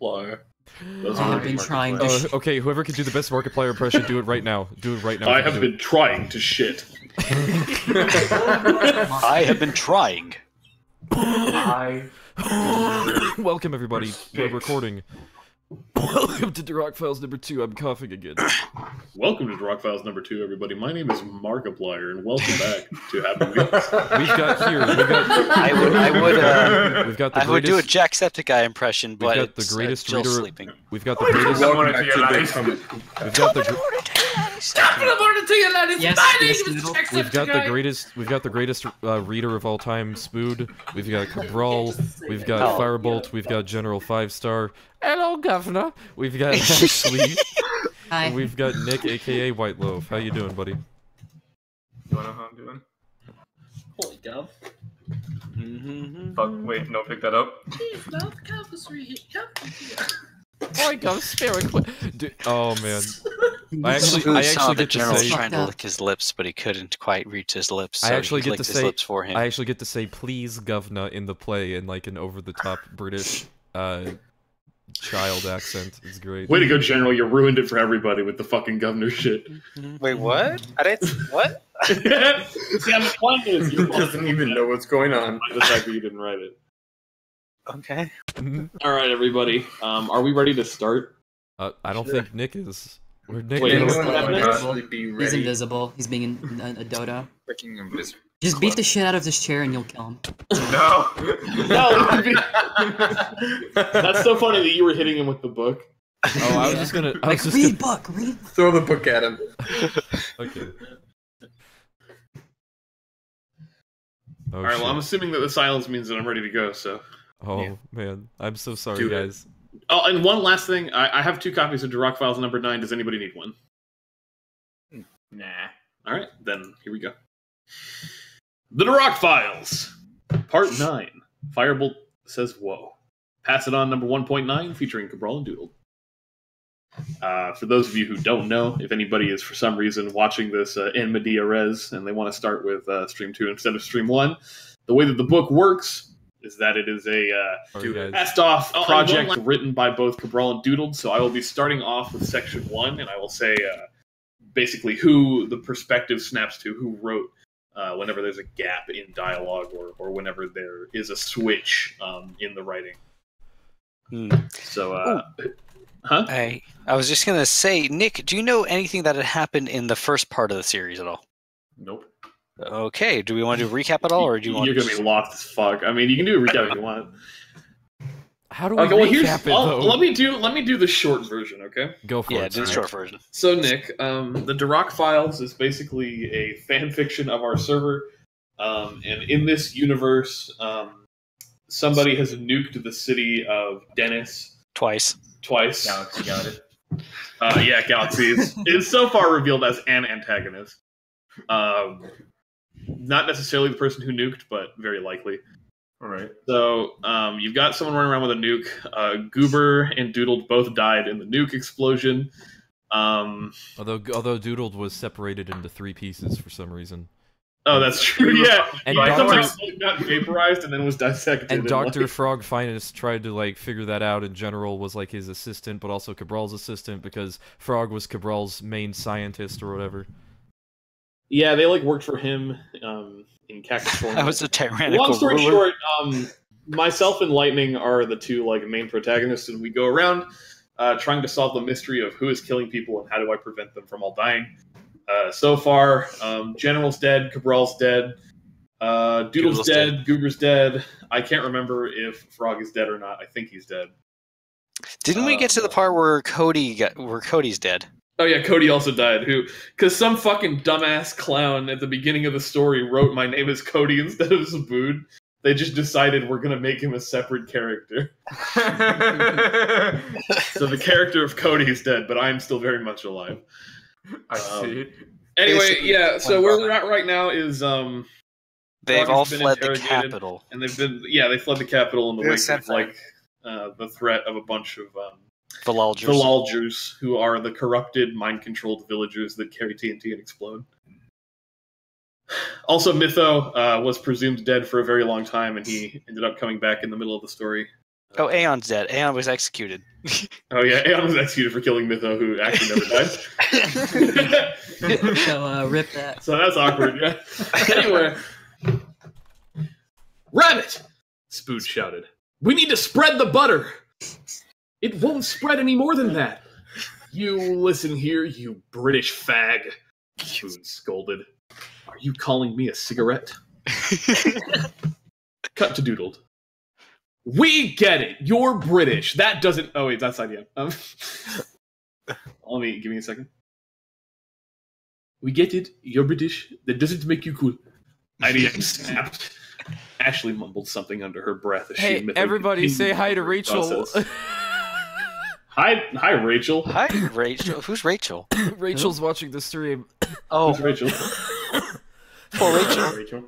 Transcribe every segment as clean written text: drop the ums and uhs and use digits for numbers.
Markiplier. I have been trying to. Okay, whoever can do the best Markiplier impression, do it right now. Do it right now. I have been trying to shit. I have been trying. Welcome, everybody. We're recording. Welcome to Rock Files number 2. I'm coughing again. Welcome to Rock Files number 2, everybody. My name is Markiplier, and welcome back to Happy Weeks. I would do a Jacksepticeye impression, but we've got the greatest still reader. sleeping. We've got the greatest. We've got the greatest reader of all time, Spood. We've got Cabral. We've got Firebolt. We've got General 5-Star. Hello, Governor. We've got Ashley. Hi. We've got Nick, aka White Loaf. How you doing, buddy? You wanna know how I'm doing? Holy Gov. Fuck, wait, no, pick that up. Oh, Gov, spirit. Oh man, I actually get to say. Trying to lick his lips, but he couldn't quite reach his lips. So I actually he get to licked his say. lips for him. I actually get to say, "Please, Governor," in the play in like an over-the-top British child accent. It's great. Way to go, General. You ruined it for everybody with the fucking governor shit. Wait, what? I didn't. What? See, I'm applying this. He doesn't even know what's going on. The fact that you didn't write it. Okay. Alright, everybody. Are we ready to start? I don't think Nick is. Nick Wait, is. He's invisible. He's being a dodo. Freaking invisible. Just beat the shit out of this chair and you'll kill him. No! No! That's so funny that you were hitting him with the book. Oh, I was just gonna. Read book. Throw the book at him. Okay. Oh, Alright, well, I'm assuming that the silence means that I'm ready to go, so. Oh yeah. Man, I'm so sorry, Do it. guys. Oh, and one last thing. I have 2 copies of Rock Files number 9. Does anybody need one? Nah. Alright, then here we go. The Rock Files! Part 9. Firebolt says whoa. Pass It On number 1.9, featuring Cabral and Doodle. For those of you who don't know, if anybody is for some reason watching this in Media Res and they want to start with Stream 2 instead of Stream 1, the way that the book works is that it is a cast-off project written by both Cabral and Doodle, so I will be starting off with Section 1, and I will say basically who the perspective snaps to, who wrote whenever there's a gap in dialogue or whenever there is a switch in the writing. So, huh? I was just gonna say, Nick, do you know anything that had happened in the first part of the series at all? Nope. Okay, do we want to do a recap at all, or do you want? You're gonna be lost as fuck. I mean, you can do a recap if you want. How do we recap it, though? Let me do the short version, okay? Go for it. Yeah, do the short version. So, Nick, the Rock Files is basically a fan fiction of our server, and in this universe, somebody has nuked the city of Dennis Twice. Galaxy got it. Yeah, Galaxy. It's so far revealed as an antagonist. Not necessarily the person who nuked, but very likely. Alright. So, you've got someone running around with a nuke. Goober and Doodled both died in the nuke explosion. Although Doodled was separated into 3 pieces for some reason. Oh, that's true, yeah. And somehow got vaporized and then was dissected. And Dr. Frog Finest tried to, like, figure that out, and General was, like, his assistant, but also Cabral's assistant, because Frog was Cabral's main scientist or whatever. Yeah, they, like, worked for him in Cactus Form. That was a tyrannical Long story ruler. short, myself and Lightning are the 2, like, main protagonists, and we go around trying to solve the mystery of who is killing people and how do I prevent them from all dying. So far, General's dead, Cabral's dead, Doodle's dead, Goober's dead. I can't remember if Frog is dead or not. I think he's dead. Didn't we get to the part where Cody's dead? Oh yeah, Cody also died. Because some fucking dumbass clown at the beginning of the story wrote "My name is Cody" instead of Zabood. They just decided we're gonna make him a separate character. So the character of Cody is dead, but I'm still very much alive. I see. Anyway, yeah. So where we're at right now is they've all fled the capital, and they fled the capital in the wake of like the threat of a bunch of Villagers, who are the corrupted, mind-controlled villagers that carry TNT and explode. Also, Mytho was presumed dead for a very long time, and he ended up coming back in the middle of the story Oh, Aeon's dead. Aeon was executed. Oh yeah, Aeon was executed for killing Mytho, who actually never died. So rip that. So that's awkward, yeah. Anyway. Rabbit! Spood shouted. We need to spread the butter! It won't spread any more than that. You listen here, you British fag. Spood scolded. Are you calling me a cigarette? Cut to Doodled. We get it. You're British. That doesn't... Oh, wait, that's idea. Give me a second. We get it. You're British. That doesn't make you cool. IDM snapped. Ashley mumbled something under her breath. As Hey, everybody say hi to Rachel. Hi, Rachel. Hi, Rachel. Who's Rachel? Rachel's watching the stream. Oh, Who's Rachel? Poor Rachel.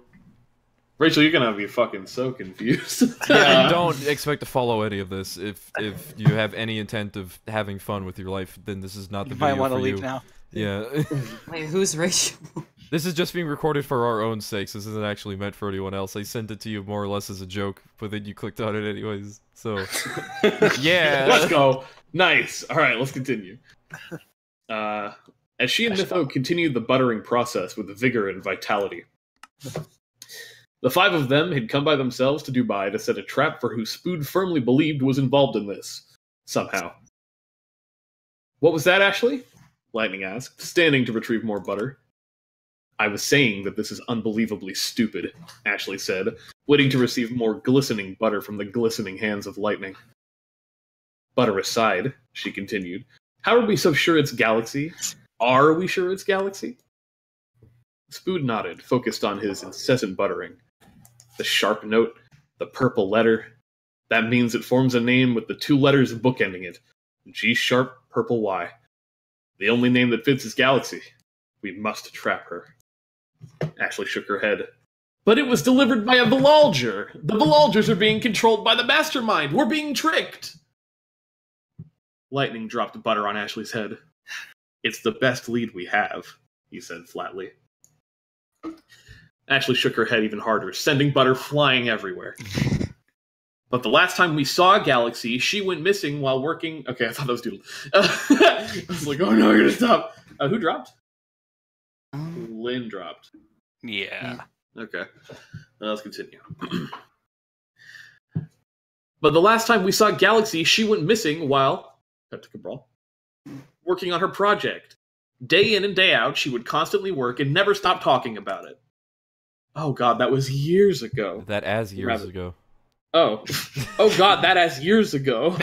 Rachel, you're gonna be fucking so confused. Yeah, and don't expect to follow any of this. If you have any intent of having fun with your life, then this is not the video for you. Might want to leave now. Yeah. Wait, who's Rachel? This is just being recorded for our own sakes. This isn't actually meant for anyone else. I sent it to you more or less as a joke, but then you clicked on it anyways. So, yeah. Let's go. Nice. All right, let's continue. As she and Mytho continued the buttering process with vigor and vitality. The five of them had come by themselves to Dubai to set a trap for who Spood firmly believed was involved in this. Somehow. What was that, Ashley? Lightning asked, standing to retrieve more butter. I was saying that this is unbelievably stupid, Ashley said, waiting to receive more glistening butter from the glistening hands of Lightning. Butter aside, she continued, how are we so sure it's Galaxy? Are we sure it's Galaxy? Spood nodded, focused on his incessant buttering. The sharp note, the purple letter. That means it forms a name with the two letters bookending it. G-sharp, purple Y. The only name that fits is Galaxy. We must trap her. Ashley shook her head. But it was delivered by a Vilalger! The Vilalgers are being controlled by the Mastermind! We're being tricked! Lightning dropped butter on Ashley's head. It's the best lead we have, he said flatly. Ashley shook her head even harder, sending butter flying everywhere. But the last time we saw Galaxy, she went missing while working... Okay, I thought that was Doodle. I was like, oh no, you're gonna stop. Who dropped? Lynn dropped. Yeah. Okay. Let's continue. But the last time we saw Galaxy, she went missing while... Cut to Cabral. Working on her project. Day in and day out, she would constantly work and never stop talking about it. Oh god, that was years ago. That as years ago. Oh. Oh god, that as years ago.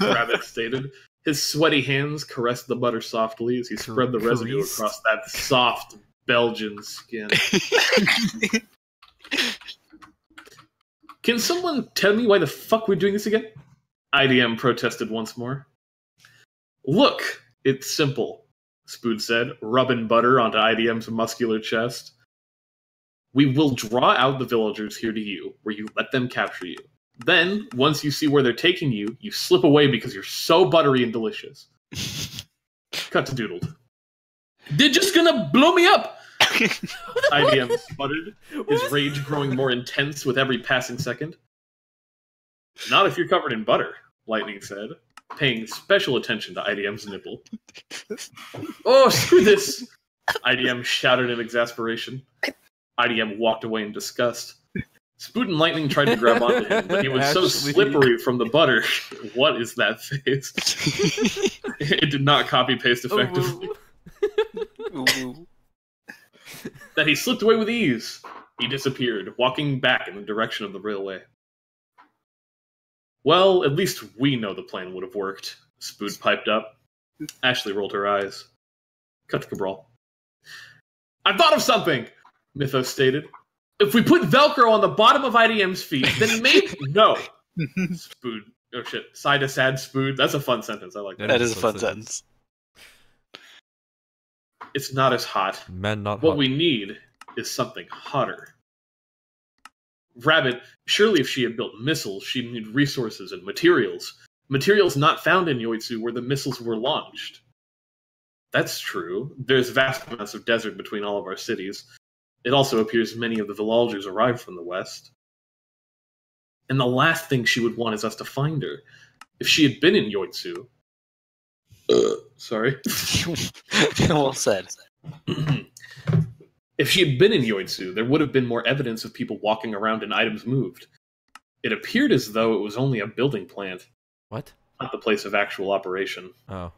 Rabbit stated. His sweaty hands caressed the butter softly as he spread the residue across that soft Belgian skin. Can someone tell me why the fuck we're doing this again? IDM protested once more. Look, it's simple, Spood said, rubbing butter onto IDM's muscular chest. We will draw out the villagers here to you, where you let them capture you. Then, once you see where they're taking you, you slip away because you're so buttery and delicious. Cut to Doodled. They're just gonna blow me up! IDM sputtered, his rage growing more intense with every passing second. Not if you're covered in butter, Lightning said, paying special attention to IDM's nipple. Oh, screw this! IDM shouted in exasperation. IDM walked away in disgust. Spood and Lightning tried to grab onto him, but he was so slippery from the butter. What is that face? It did not copy-paste effectively. That he slipped away with ease. He disappeared, walking back in the direction of the railway. Well, at least we know the plan would have worked, Spood piped up. Ashley rolled her eyes. Cut to Cabral. I've thought of something! Mythos stated. If we put Velcro on the bottom of IDM's feet, then maybe... No. Spood. Oh shit. Side to sad Spood. That's a fun sentence. I like that. That is a fun sentence. It's not as hot. Men not What hot. we need is something hotter. Rabbit, surely if she had built missiles, she'd need resources and materials. Materials not found in Yoitsu where the missiles were launched. That's true. There's vast amounts of desert between all of our cities. It also appears many of the Vilalgers arrived from the west. And the last thing she would want is us to find her. If she had been in Yoitsu... sorry. Well said. If she had been in Yoitsu, there would have been more evidence of people walking around and items moved. It appeared as though it was only a building plant. What? Not the place of actual operation. Oh.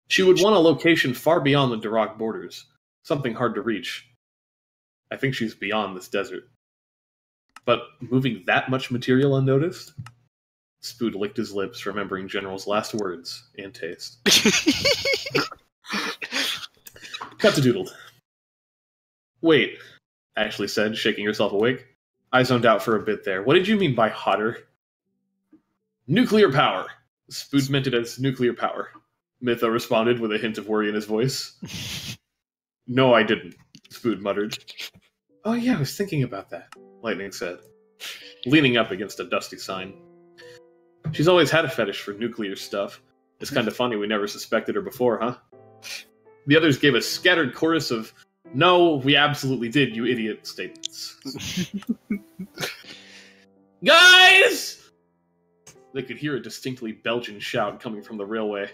She would want a location far beyond the Duroc borders. Something hard to reach. I think she's beyond this desert. But moving that much material unnoticed? Spood licked his lips, remembering General's last words and taste. Cut to doodled. Wait, Ashley said, shaking herself awake. I zoned out for a bit there. What did you mean by hotter? Nuclear power. Spood meant it as nuclear power. Mytho responded with a hint of worry in his voice. No, I didn't, Spood muttered. Oh yeah, I was thinking about that, Lightning said, leaning up against a dusty sign. She's always had a fetish for nuclear stuff. It's kind of funny we never suspected her before, huh? The others gave a scattered chorus of, no, we absolutely did, you idiot, statements. Guys! They could hear a distinctly Belgian shout coming from the railway.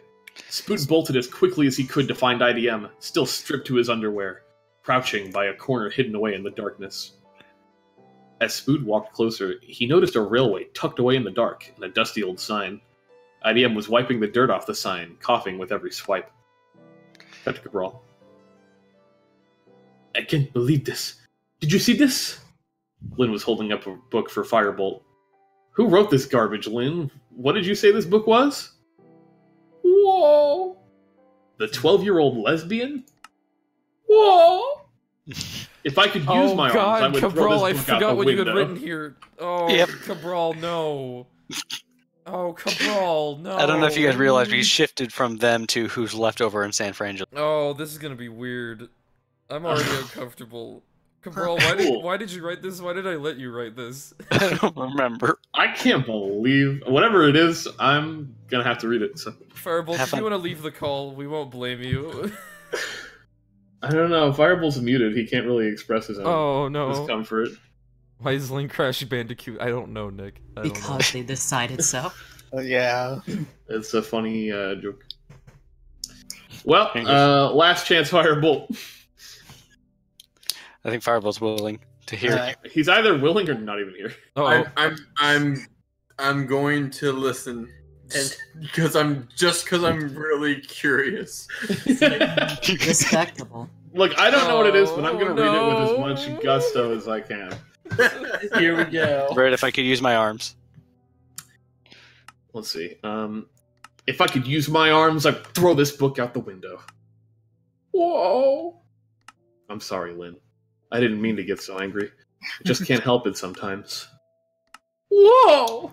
Spood bolted as quickly as he could to find IDM, still stripped to his underwear, crouching by a corner hidden away in the darkness. As Spood walked closer, he noticed a railway tucked away in the dark and a dusty old sign. IDM was wiping the dirt off the sign, coughing with every swipe. Cut to Cabral. I can't believe this. Did you see this? Lynn was holding up a book for Firebolt. Who wrote this garbage, Lynn? What did you say this book was? Whoa! The 12-year-old lesbian? Whoa! If I could use my arms, I would Cabral, throw I this book out forgot the what window. you had written here. Oh, Yep. Cabral, no. Oh, Cabral, no. I don't know if you guys realize we shifted from them to who's left over in San Francisco. Oh, this is gonna be weird. I'm already uncomfortable. Cabral, why did you write this? Why did I let you write this? I don't remember. I can't believe... Whatever it is, I'm gonna have to read it. So. Firebolt, Have if you fun. want to leave the call, we won't blame you. I don't know. Fireball's muted. He can't really express his own Oh, no. discomfort. Why is Link Crash Bandicoot? I don't know, Nick. I don't know. Because they decided so. Yeah. It's a funny joke. Well, last chance Firebolt. I think Fireball's willing to hear. He's either willing or not even here. Uh-oh. I'm going to listen, and because I'm really curious. Respectable. Look, I don't know what it is, but I'm going to read it with as no. much gusto as I can. Here we go. Right, if I could use my arms. Let's see. If I could use my arms, I'd throw this book out the window. Whoa! I'm sorry, Lynn. I didn't mean to get so angry. I just can't help it sometimes. Whoa!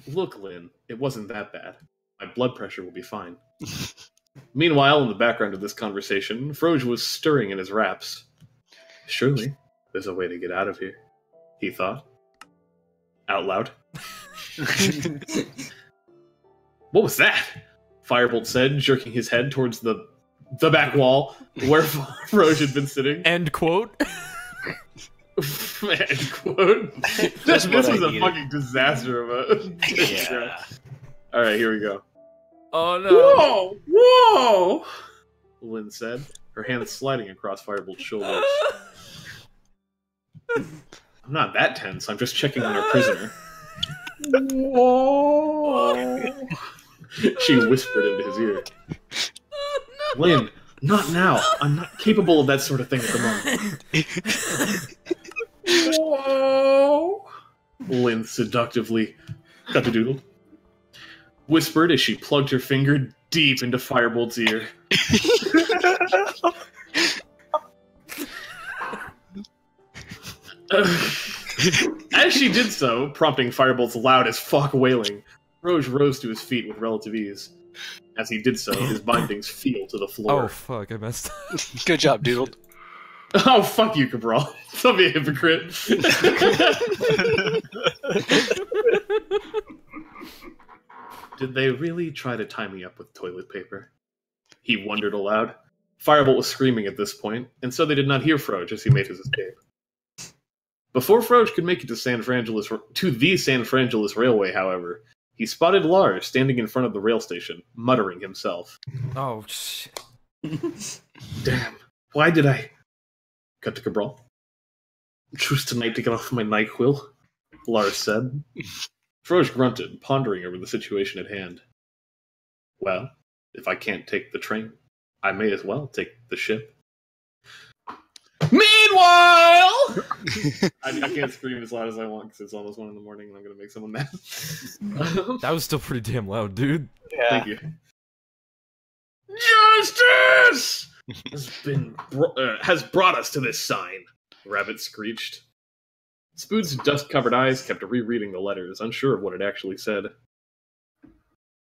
Look, Lynn, it wasn't that bad. My blood pressure will be fine. Meanwhile, in the background of this conversation, Froge was stirring in his wraps. Surely, there's a way to get out of here, he thought. Out loud. What was that? Firebolt said, jerking his head towards the back wall where Froge had been sitting. End quote. End quote. This was a fucking disaster of a... Yeah. Alright, here we go. Oh no. Whoa! Whoa! Lynn said, her hands sliding across Firebolt's shoulders. I'm not that tense, I'm just checking on our prisoner. Whoa! She whispered into his ear. Lynn, not now. I'm not capable of that sort of thing at the moment. Whoa! Lynn seductively cut the doodle. Whispered as she plugged her finger deep into Firebolt's ear. As she did so, prompting Firebolt's loud as fuck wailing, Roge rose to his feet with relative ease. As he did so, his bindings feel to the floor. Oh fuck, I messed up. Good job, Doodle. Oh, fuck you, Cabral. Don't be a hypocrite. Did they really try to tie me up with toilet paper? He wondered aloud. Firebolt was screaming at this point, and so they did not hear Froge as he made his escape. Before Froge could make it to the San Frangelis Railway, however, he spotted Lars standing in front of the rail station, muttering himself. Oh, shit. Damn, why did I... Cut to Cabral. Choose tonight to get off my NyQuil, Lars said. Froge grunted, pondering over the situation at hand. Well, if I can't take the train, I may as well take the ship. Meanwhile! I can't scream as loud as I want because it's almost 1 in the morning and I'm going to make someone mad. That was still pretty damn loud, dude. Yeah. Thank you. Justice has brought us to this sign, Rabbit screeched. Spood's dust-covered eyes kept rereading the letters, unsure of what it actually said.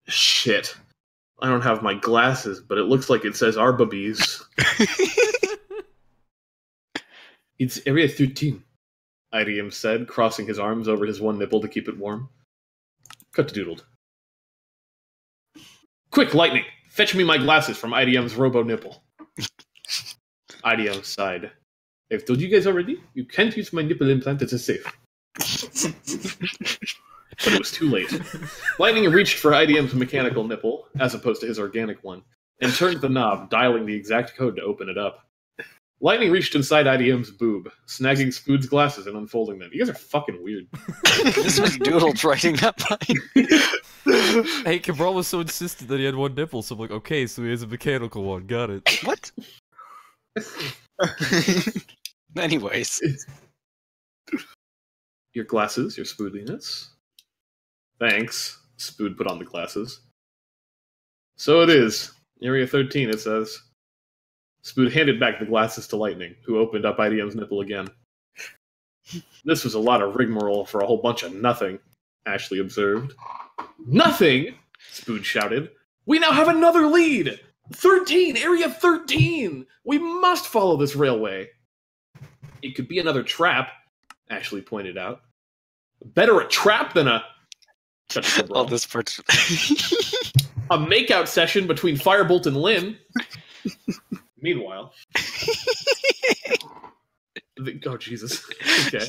Shit. I don't have my glasses, but it looks like it says Arbabees. It's Area 13, IDM said, crossing his arms over his one nipple to keep it warm. Cut to Doodled. Quick, Lightning! Fetch me my glasses from IDM's robo-nipple. IDM sighed. I've told you guys already, you can't use my nipple implant as a safe. But it was too late. Lightning reached for IDM's mechanical nipple, as opposed to his organic one, and turned the knob, dialing the exact code to open it up. Lightning reached inside IDM's boob, snagging Spood's glasses and unfolding them. You guys are fucking weird. This was Doodles writing that line. Hey, Cabral was so insistent that he had one nipple, so I'm like, okay, so he has a mechanical one, got it. What? Anyways. Your glasses, your Spoodiness. Thanks. Spood put on the glasses. So it is. Area 13, it says. Spood handed back the glasses to Lightning, who opened up IDM's nipple again. This was a lot of rigmarole for a whole bunch of nothing, Ashley observed. Nothing? Spood shouted. We now have another lead! 13! Area 13! We must follow this railway! It could be another trap, Ashley pointed out. Better a trap than a... All this part... a makeout session between Firebolt and Lynn. Meanwhile... oh, Jesus. Okay.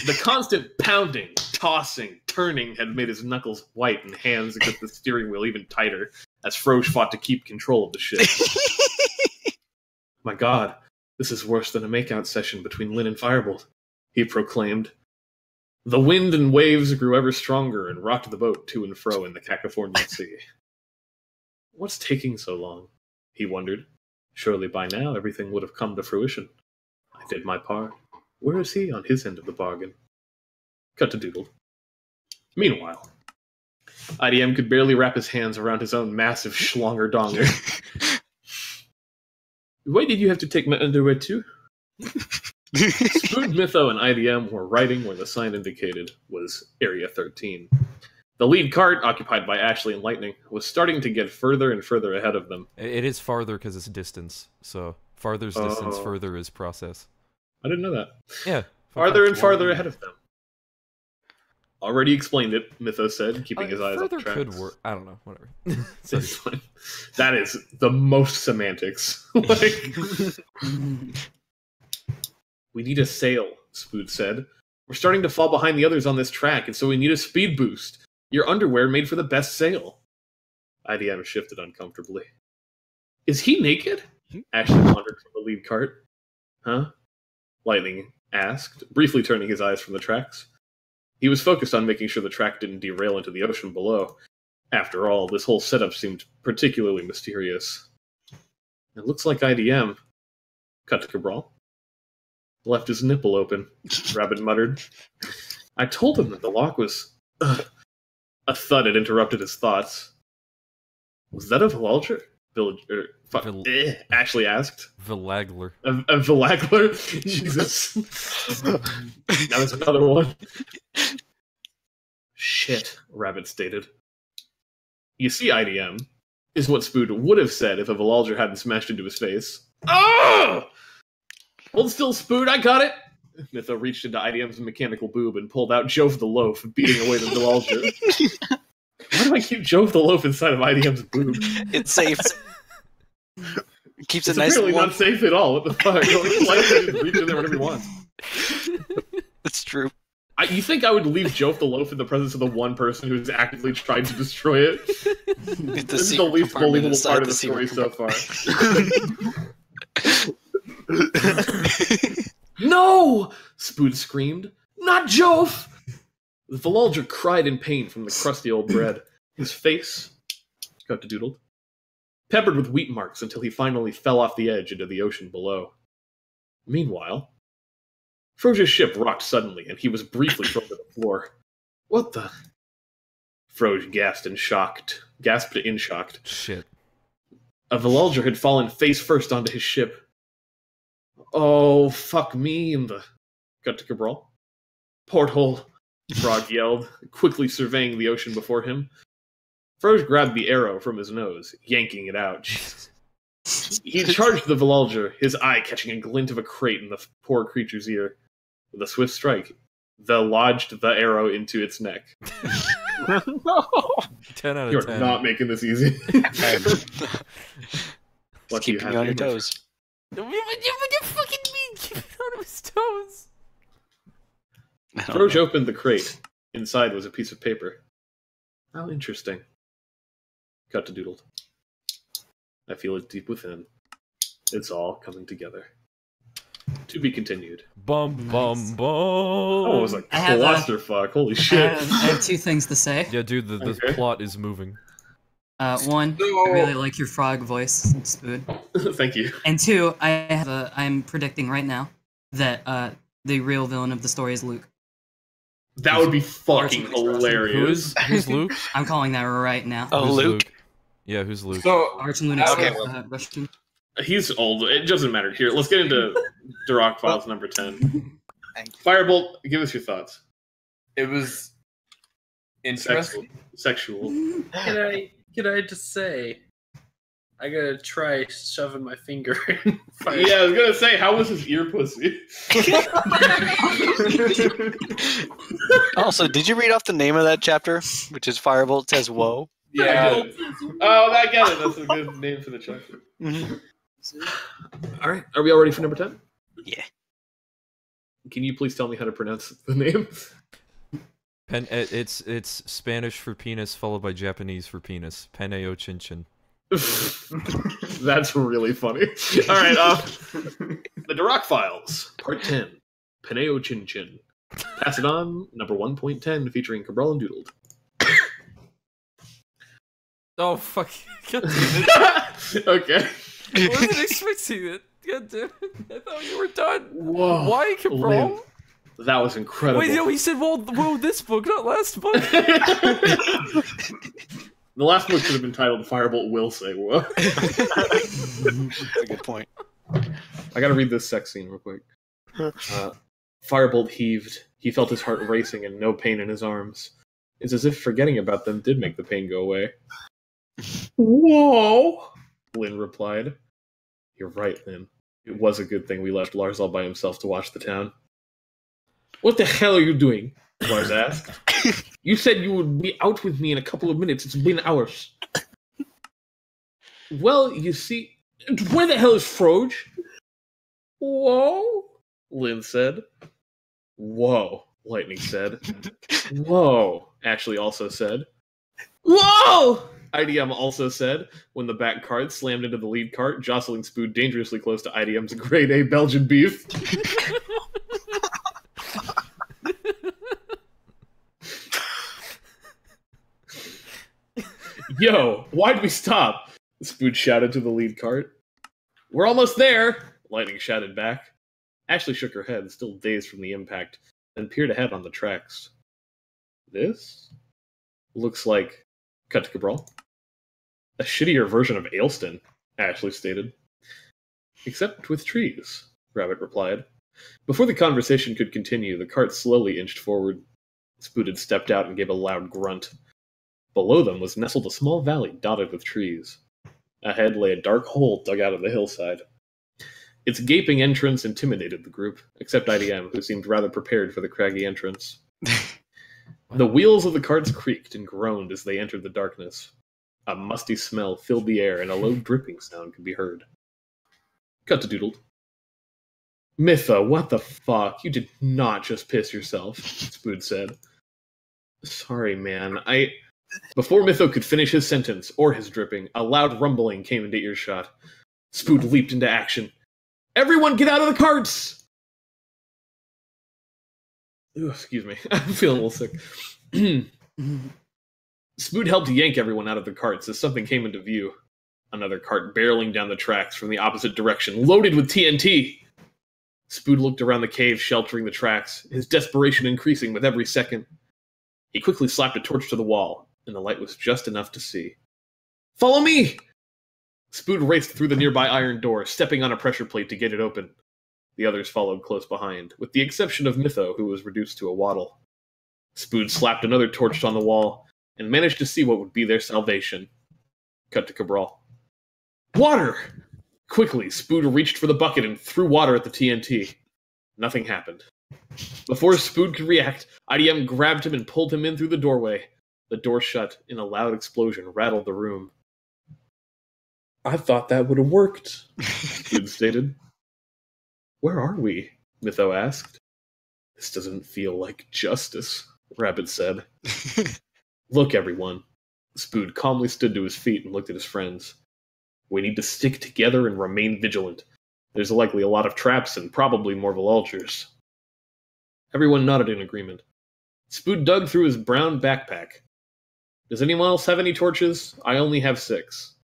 The constant pounding, tossing, turning had made his knuckles white and hands against the steering wheel even tighter as Froge fought to keep control of the ship. My God, this is worse than a makeout session between Lynn and Firebolt, he proclaimed. The wind and waves grew ever stronger and rocked the boat to and fro in the cacophonous sea. What's taking so long? He wondered. Surely by now everything would have come to fruition. I did my part. Where is he on his end of the bargain? Cut to Doodle. Meanwhile, IDM could barely wrap his hands around his own massive schlonger donger. Why did you have to take my underwear too? Spood, Mytho, and IDM were riding where the sign indicated was Area 13. The lead cart, occupied by Ashley and Lightning, was starting to get further and further ahead of them. It is farther because it's distance, so farther's distance, further is process. I didn't know that. Yeah. Farther and farther ahead of them. Already explained it, Mythos said, keeping his eyes on the tracks. Could work. I don't know, whatever. That is the most semantics. We need a sail, Spood said. We're starting to fall behind the others on this track, and so we need a speed boost. Your underwear made for the best sail. IDM shifted uncomfortably. Is he naked? Ashley wandered from the lead cart. Huh? Lightning asked, briefly turning his eyes from the tracks. He was focused on making sure the track didn't derail into the ocean below. After all, this whole setup seemed particularly mysterious. It looks like IDM. Cut to Cabral. Left his nipple open, Rabbit muttered. I told him that the lock was... A thud had interrupted his thoughts. Was that a Villager? Ashley asked. Villagler. A Villagler? Jesus. Now there's another one. Shit, Rabbit stated. You see, IDM, is what Spood would have said if a Villager hadn't smashed into his face. Oh! Hold still, Spood, I got it! Mytho reached into IDM's mechanical boob and pulled out Jove the Loaf, beating away the Villager. Why do I keep Jove the Loaf inside of IDM's boob? It's safe. Keeps it's it nice and apparently warm. not safe at all. What the fuck? Lightning can reach in there whenever he wants. It's true. You think I would leave Jove the loaf in the presence of the one person who's actively trying to destroy it? This is the least believable part of the story so far. No! Spood screamed. Not Jove! The Valalger cried in pain from the crusty old bread. His face, doodled, peppered with wheat marks until he finally fell off the edge into the ocean below. Meanwhile, Froge's ship rocked suddenly, and he was briefly thrown to the floor. What the? Froge gasped in shock. Shit. A Valalger had fallen face first onto his ship. Oh, fuck me in the... Cut to Cabral. Porthole, Frog yelled, quickly surveying the ocean before him. Froge grabbed the arrow from his nose, yanking it out. He charged the Valalger, his eye catching a glint of a crate in the poor creature's ear. With a swift strike, lodged the arrow into its neck. 10 out of 10. You're not making this easy. Just keeping you on your toes. What do you fucking mean? Keep it on his toes. Froge opened the crate. Inside was a piece of paper. How interesting. Cut to doodled. I feel it deep within. It's all coming together. To be continued. Bum, bum, bum. Oh, it was like clusterfuck. Holy shit. I have two things to say. Yeah, dude, the plot is moving. One, I really like your frog voice, Spood. Thank you. And two, I'm predicting right now that the real villain of the story is Luke. That would be fucking hilarious. Who's Luke? I'm calling that right now. Oh, Who's Luke? Yeah, who's Luke? So, Arch and Lunax. Okay, Russian. He's old. It doesn't matter. Here, let's get into Duroc Files number 10. Firebolt, give us your thoughts. it was interesting. Sexual. Can I just say, I gotta try shoving my finger in fire. Yeah, I was gonna say, how was his ear pussy? Also, did you read off the name of that chapter, which is Firebolt? It says, whoa. Yeah. Oh, I get it. That's a good name for the chapter. Mhm. All right, are we all ready for number 10? Yeah. Can you please tell me how to pronounce the name? It's Spanish for penis followed by Japanese for penis. Peneo chin chin. That's really funny. All right, the Duroc Files, Part 10, Peneo Chin Chin. Pass it on, number 1.10, featuring Cabral and Doodled. Oh, fuck. God damn it. Okay. I wasn't expecting it. God damn it. I thought you were done. Whoa. Why, Cabral? That was incredible. Wait, no, he said, well, this book, not last book. The last book should have been titled Firebolt Will Say Whoa. That's a good point. I gotta read this sex scene real quick. Firebolt heaved. He felt his heart racing and no pain in his arms. It's as if forgetting about them did make the pain go away. Whoa! Lynn replied. You're right, Lynn. It was a good thing we left Lars all by himself to watch the town. What the hell are you doing? Lars asked. You said you would be out with me in a couple of minutes. It's been hours. Well, you see... Where the hell is Froge? Whoa, Lynn said. Whoa, Lightning said. Whoa, Ashley also said. Whoa! IDM also said, when the back cart slammed into the lead cart, jostling Spood dangerously close to IDM's grade A Belgian beef. Yo, why'd we stop? Spood shouted to the lead cart. We're almost there, Lightning shouted back. Ashley shook her head, still dazed from the impact, and peered ahead on the tracks. This looks like... Cut to Cabral. A shittier version of Ailston, Ashley stated. Except with trees, Rabbit replied. Before the conversation could continue, the cart slowly inched forward. Spood had stepped out and gave a loud grunt. Below them was nestled a small valley dotted with trees. Ahead lay a dark hole dug out of the hillside. Its gaping entrance intimidated the group, except IDM, who seemed rather prepared for the craggy entrance. The wheels of the carts creaked and groaned as they entered the darkness. A musty smell filled the air, and a low dripping sound could be heard. Cut to Doodled. Mytho, what the fuck? You did not just piss yourself, Spood said. Sorry, man. Before Mytho could finish his sentence, or his dripping, a loud rumbling came into earshot. Spood leaped into action. Everyone get out of the carts! Ooh, excuse me. I'm feeling a little sick. Spood helped yank everyone out of the carts as something came into view. Another cart barreling down the tracks from the opposite direction, loaded with TNT! Spood looked around the cave, sheltering the tracks, his desperation increasing with every second. He quickly slapped a torch to the wall, and the light was just enough to see. Follow me! Spood raced through the nearby iron door, stepping on a pressure plate to get it open. The others followed close behind, with the exception of Mytho, who was reduced to a waddle. Spood slapped another torch on the wall, and managed to see what would be their salvation. Cut to Cabral. Water! Quickly, Spood reached for the bucket and threw water at the TNT. Nothing happened. Before Spood could react, IDM grabbed him and pulled him in through the doorway. The door shut, and a loud explosion rattled the room. I thought that would have worked, Spood stated. Where are we? Mytho asked. This doesn't feel like justice, Rabbit said. Look, everyone. Spood calmly stood to his feet and looked at his friends. We need to stick together and remain vigilant. There's likely a lot of traps and probably more Volulgers. Everyone nodded in agreement. Spood dug through his brown backpack. Does anyone else have any torches? I only have 6.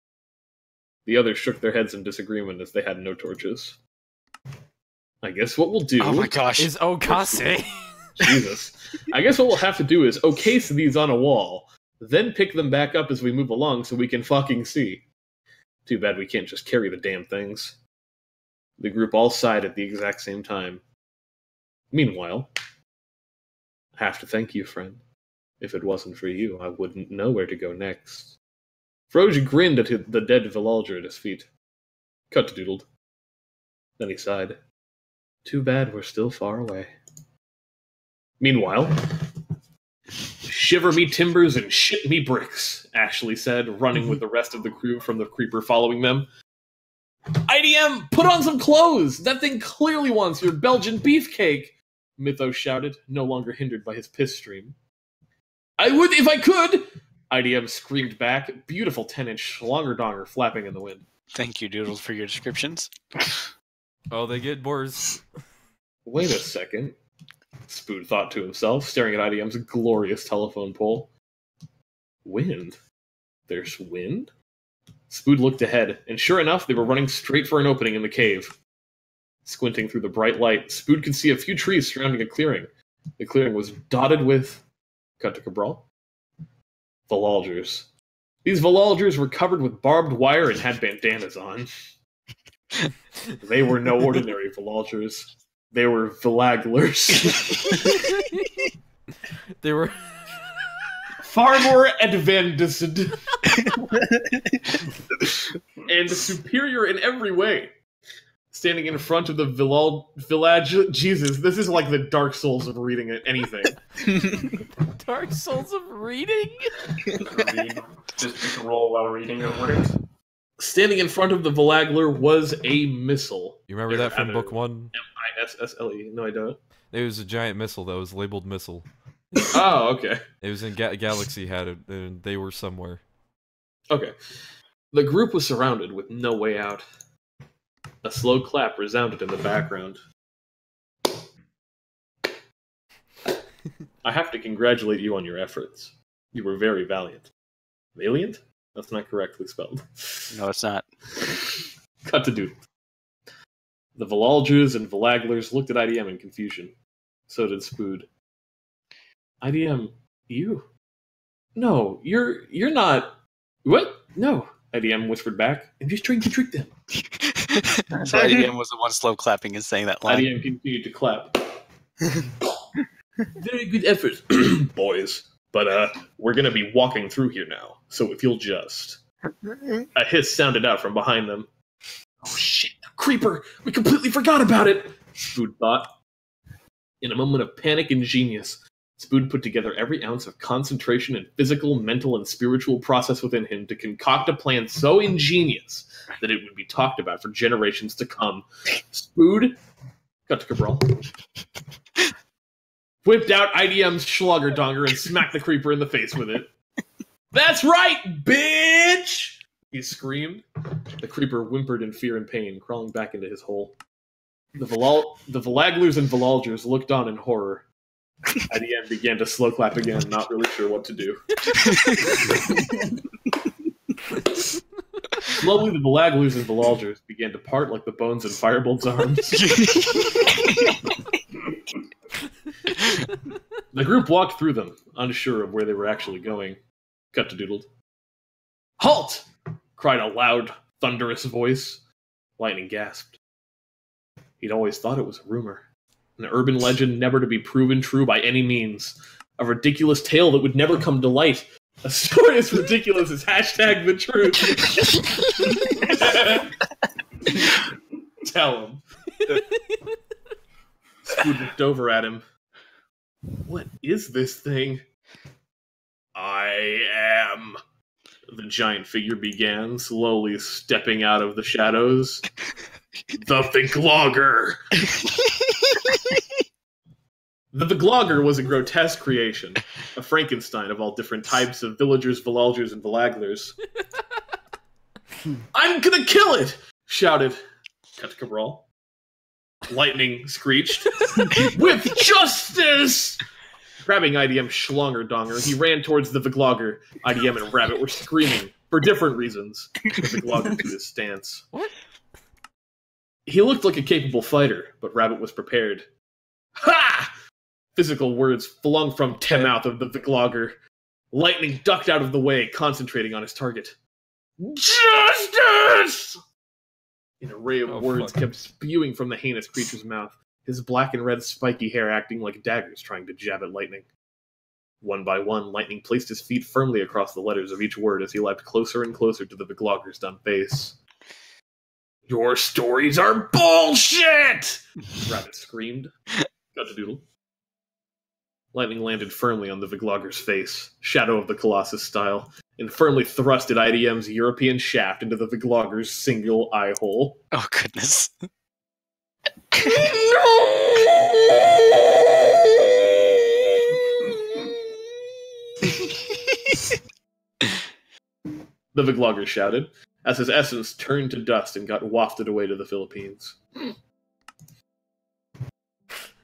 The others shook their heads in disagreement as they had no torches. I guess what we'll do... Oh my gosh. Is Okase. Jesus. I guess what we'll have to do is ocase these on a wall, then pick them back up as we move along so we can fucking see. Too bad we can't just carry the damn things. The group all sighed at the exact same time. Meanwhile, I have to thank you, friend. If it wasn't for you, I wouldn't know where to go next. Froge grinned at the dead Volulger at his feet. Cut to Doodled. Then he sighed. Too bad we're still far away. Meanwhile, shiver me timbers and shit me bricks, Ashley said, running with the rest of the crew from the creeper following them. IDM, put on some clothes! That thing clearly wants your Belgian beefcake! Mytho shouted, no longer hindered by his piss stream. I would if I could! IDM screamed back, beautiful 10-inch schlongerdonger flapping in the wind. Thank you, Doodles, for your descriptions. Oh, they get worse. Wait a second, Spood thought to himself, staring at IDM's glorious telephone pole. Wind? There's wind? Spood looked ahead, and sure enough, they were running straight for an opening in the cave. Squinting through the bright light, Spood could see a few trees surrounding a clearing. The clearing was dotted with... Cut to Cabral? Volulgers. These Volulgers were covered with barbed wire and had bandanas on. They were no ordinary Volulgers. They were Vilaglers. They were... far more advanced and superior in every way. Standing in front of the village, Jesus, this is like the Dark Souls of reading anything. Dark Souls of reading? Just pick a roll while reading it works. Standing in front of the Vilagler was a missile. You remember that from book 1? M-I-S-S-L-E. No, I don't. It was a giant missile that was labeled missile. Oh, okay. It was in Galaxy had it, and they were somewhere. Okay. The group was surrounded with no way out. A slow clap resounded in the background. I have to congratulate you on your efforts. You were very valiant. Valiant? That's not correctly spelled. No, it's not. Cut to Doodle. The Volulgers and Vilaglers looked at IDM in confusion. So did Spood. IDM, you? No, you're not... What? No, IDM whispered back. I'm just trying to trick them. So IDM was the one slow clapping and saying that line. IDM continued to clap. Very good effort, boys. But we're gonna be walking through here now, so if you'll just... A hiss sounded out from behind them. Oh shit, creeper! We completely forgot about it! Spood thought. In a moment of panic and genius, Spood put together every ounce of concentration and physical, mental, and spiritual process within him to concoct a plan so ingenious that it would be talked about for generations to come. Spood, Cut to Cabral. Whipped out IDM's Schloggerdonger and smacked the creeper in the face with it. That's right, bitch! He screamed. The creeper whimpered in fear and pain, crawling back into his hole. The Valaglers and Valalgers looked on in horror. IDM began to slow clap again, not really sure what to do. Slowly, the Valaglers and Valalgers began to part like the bones in Firebolt's arms. The group walked through them, unsure of where they were actually going. Cut to Doodled. Halt! Cried a loud, thunderous voice. Lightning gasped. He'd always thought it was a rumor. An urban legend never to be proven true by any means. A ridiculous tale that would never come to light. A story as ridiculous as hashtag the truth. Tell him. Spood looked over at him. What is this thing? I am. The giant figure began, slowly stepping out of the shadows. The Viglogger! The Viglogger was a grotesque creation, a Frankenstein of all different types of villagers, Valalgers, and Valaglers. I'm gonna kill it! Shouted Cut to Cabral. Lightning screeched. With justice! Grabbing IDM Schlongerdonger, he ran towards the Viglogger. IDM and Rabbit were screaming, for different reasons. The Viglogger took his stance. What? He looked like a capable fighter, but Rabbit was prepared. Ha! Physical words flung from the mouth of the Viglogger. Lightning ducked out of the way, concentrating on his target. Justice! An array of words kept spewing from the heinous creature's mouth, his black and red spiky hair acting like daggers trying to jab at Lightning. One by one, Lightning placed his feet firmly across the letters of each word as he leapt closer and closer to the Viglogger's dun face. Your stories are bullshit! Rabbit screamed. Got to Doodle. Lightning landed firmly on the Viglogger's face, Shadow of the Colossus style, and firmly thrusted IDM's European shaft into the Viglogger's single eye hole. Oh, goodness. The Viglogger shouted, as his essence turned to dust and got wafted away to the Philippines.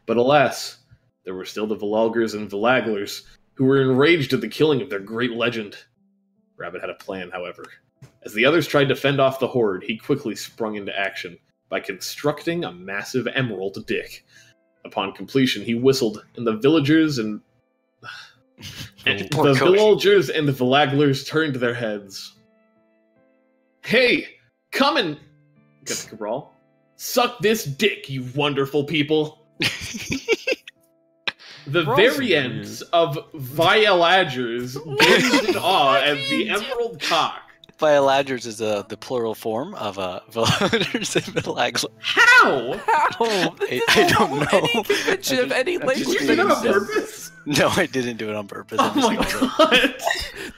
But alas, there were still the Valalgers and Valaglers, who were enraged at the killing of their great legend. Rabbit had a plan, however. As the others tried to fend off the horde, he quickly sprung into action by constructing a massive emerald dick. Upon completion, he whistled, and the villagers and the Villagers and the Valaglers turned their heads. Hey, come and get the Cabral. Suck this dick, you wonderful people. The variants of Vialagers gazed in awe at the emerald cock. Vialagers is the plural form of Vialagers and Vilagler. How? I don't know. Any convention of any language. Did you do that on purpose? No, I didn't do it on purpose. Oh my god.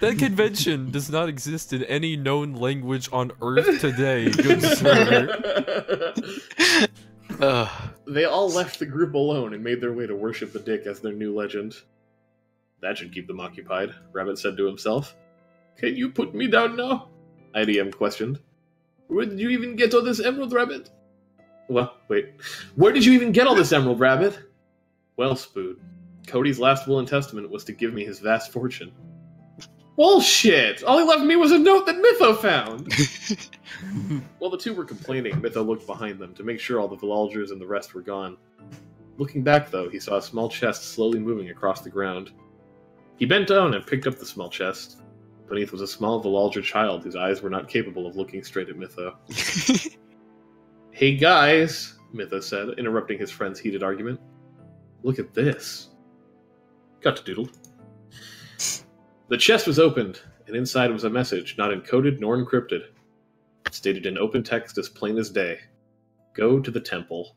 That convention does not exist in any known language on Earth today, good sir. They all left the group alone and made their way to worship the dick as their new legend. That should keep them occupied, Rabbit said to himself. Can you put me down now? IDM questioned. Where did you even get all this emerald, Rabbit? Well, wait. Where did you even get all this emerald, Rabbit? Well, Spood, Cody's last will and testament was to give me his vast fortune. Bullshit! All he left me was a note that Mytho found! While the two were complaining, Mytho looked behind them to make sure all the Valalgers and the rest were gone. Looking back, though, he saw a small chest slowly moving across the ground. He bent down and picked up the small chest. Beneath was a small Valalger child whose eyes were not capable of looking straight at Mytho. Hey guys, Mytho said, interrupting his friend's heated argument. Look at this. Cut to Doodle. The chest was opened, and inside was a message not encoded nor encrypted. It stated in open text as plain as day. Go to the temple.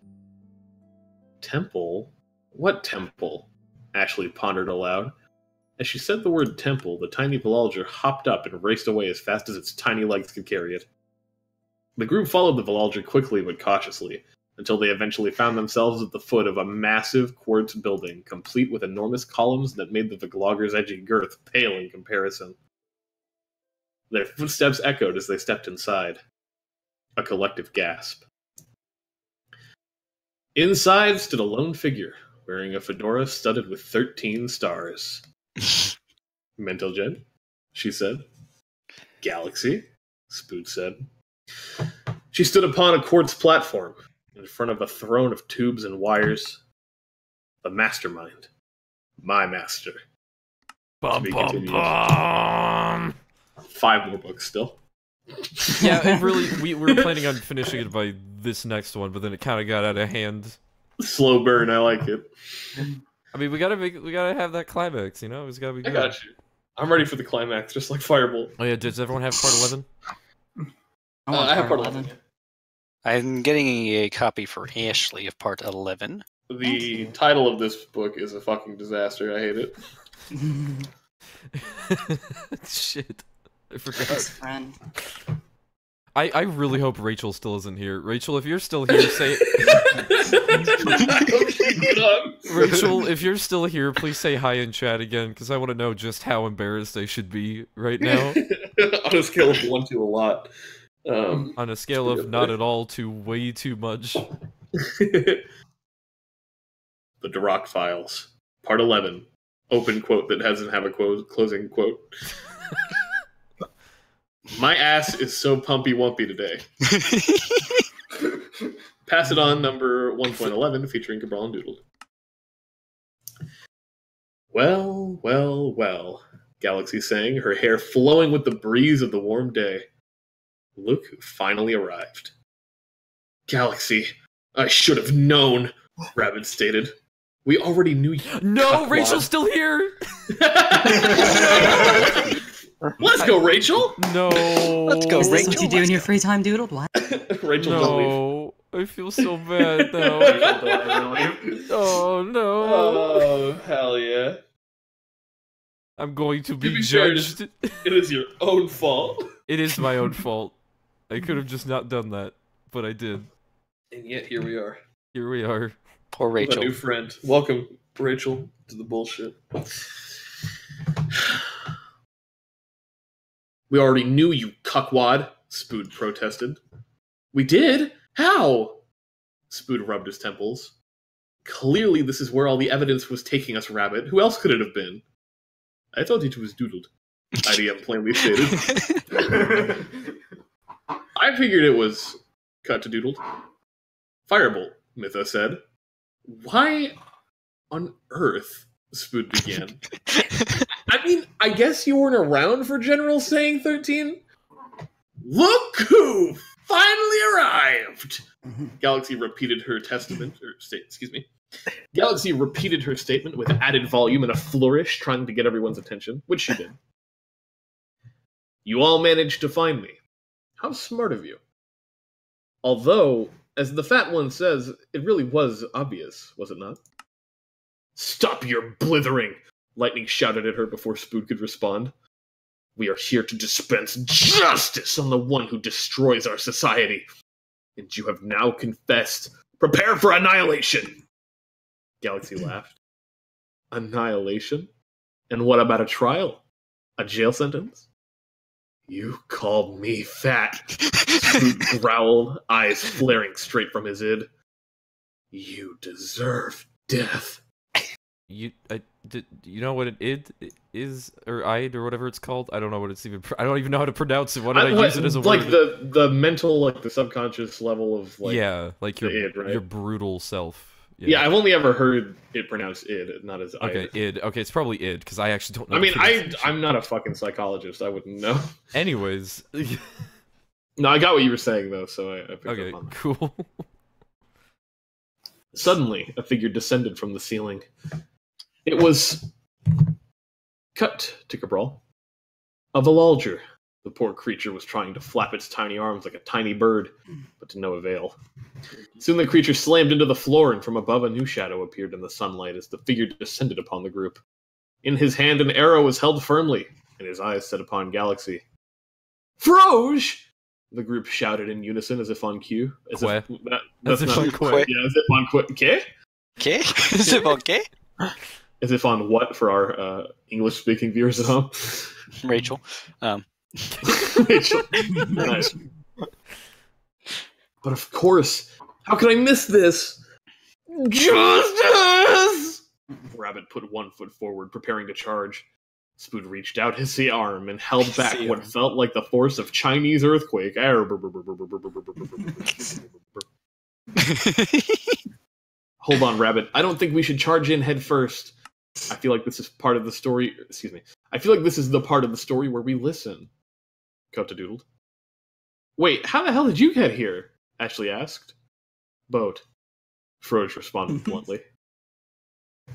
Temple? What temple? Ashley pondered aloud. As she said the word temple, the tiny Valalger hopped up and raced away as fast as its tiny legs could carry it. The group followed the Valalger quickly but cautiously, until they eventually found themselves at the foot of a massive quartz building, complete with enormous columns that made the Vlogger's edgy girth pale in comparison. Their footsteps echoed as they stepped inside. A collective gasp. Inside stood a lone figure, wearing a fedora studded with 13 stars. Mental Gen, she said. Galaxy, Spood said. She stood upon a quartz platform, in front of a throne of tubes and wires. The mastermind. My master. Bum, bum, bum. 5 more books still. Yeah, it really. We were planning on finishing it by this next one, but then it kind of got out of hand. Slow burn, I like it. I mean, we gotta have that climax, you know? It's gotta be good. I got you. I'm ready for the climax, just like Firebolt. Oh yeah, does everyone have part 11? I have part 11. I'm getting a copy for Ashley of part 11. The title of this book is a fucking disaster. I hate it. Shit. I forgot. Best friend. I really hope Rachel still isn't here. Rachel, if you're still here, say... Rachel, if you're still here, please say hi in chat again, because I want to know just how embarrassed I should be right now. On a scale of 1 to a lot. On a scale of not at all to way too much. The Duroc Files. Part 11. Open quote that doesn't have a closing quote. My ass is so pumpy-wumpy today. Pass it on, number 1.11, featuring Cabral and Doodle. Well, well, well, Galaxy sang, her hair flowing with the breeze of the warm day. Look who finally arrived. Galaxy, I should have known, Rabbit stated. We already knew you. No, Rachel's still here! Let's go, Rachel! No. Let's go, Is this Rachel. what you do in your free time, Doodle? What? Rachel, don't leave. No. I feel so bad now. Oh no. Oh, hell yeah. I'm going to be To be fair, judged. it is your own fault. It is my own fault. I could have just not done that, but I did. And yet, here we are. Here we are. Poor With a Rachel. new friend. Welcome, Rachel, to the bullshit. We already knew you, cuckwad, Spood protested. We did? How? Spood rubbed his temples. Clearly this is where all the evidence was taking us, Rabbit. Who else could it have been? I thought it was doodled. IDM plainly stated. I figured it was cut to doodled. Firebolt, Mytha said. Why on earth? Spood began. I mean, I guess you weren't around for General saying 13? Look who finally arrived! Galaxy repeated her Galaxy repeated her statement with added volume and a flourish, trying to get everyone's attention, which she did. You all managed to find me. How smart of you. Although, as the fat one says, it really was obvious, was it not? Stop your blithering! Lightning shouted at her before Spood could respond. We are here to dispense justice on the one who destroys our society. And you have now confessed. Prepare for annihilation! Galaxy laughed. Annihilation? And what about a trial? A jail sentence? You called me fat. Spood growled, eyes flaring straight from his id. You deserve death. You know what it is, or id, or whatever it's called? I don't know what it's even. I don't even know how to pronounce it. Why did I use it as a like word? the mental, like the subconscious level of like yeah, like your id, right? your brutal self. Yeah, I've only ever heard it pronounced id, not as okay, id. Okay, it's probably id because I actually don't know. I mean, I'm not a fucking psychologist. I wouldn't know. Anyways. No, I got what you were saying though, so I picked okay, up on that. cool. Suddenly, a figure descended from the ceiling. It was cut to Cabral. A Valalger. The poor creature was trying to flap its tiny arms like a tiny bird, but to no avail. Soon the creature slammed into the floor, and from above a new shadow appeared in the sunlight as the figure descended upon the group. In his hand an arrow was held firmly, and his eyes set upon Galaxy. Froge! The group shouted in unison as if on cue. As Que. if, that's As if not on que. Yeah, as if on que. Okay? Is it okay? As if on what for our English-speaking viewers at home? Rachel. Rachel. Nice. But of course, how could I miss this? Justice! Rabbit put one foot forward, preparing to charge. Spood reached out his arm and held back what felt like the force of Chinese earthquake. Hold on, Rabbit. I don't think we should charge in head first. I feel like this is part of the story. Excuse me. I feel like this is the part of the story where we listen. Coat-a-doodled. Wait, how the hell did you get here? Ashley asked. Boat. Froge responded bluntly.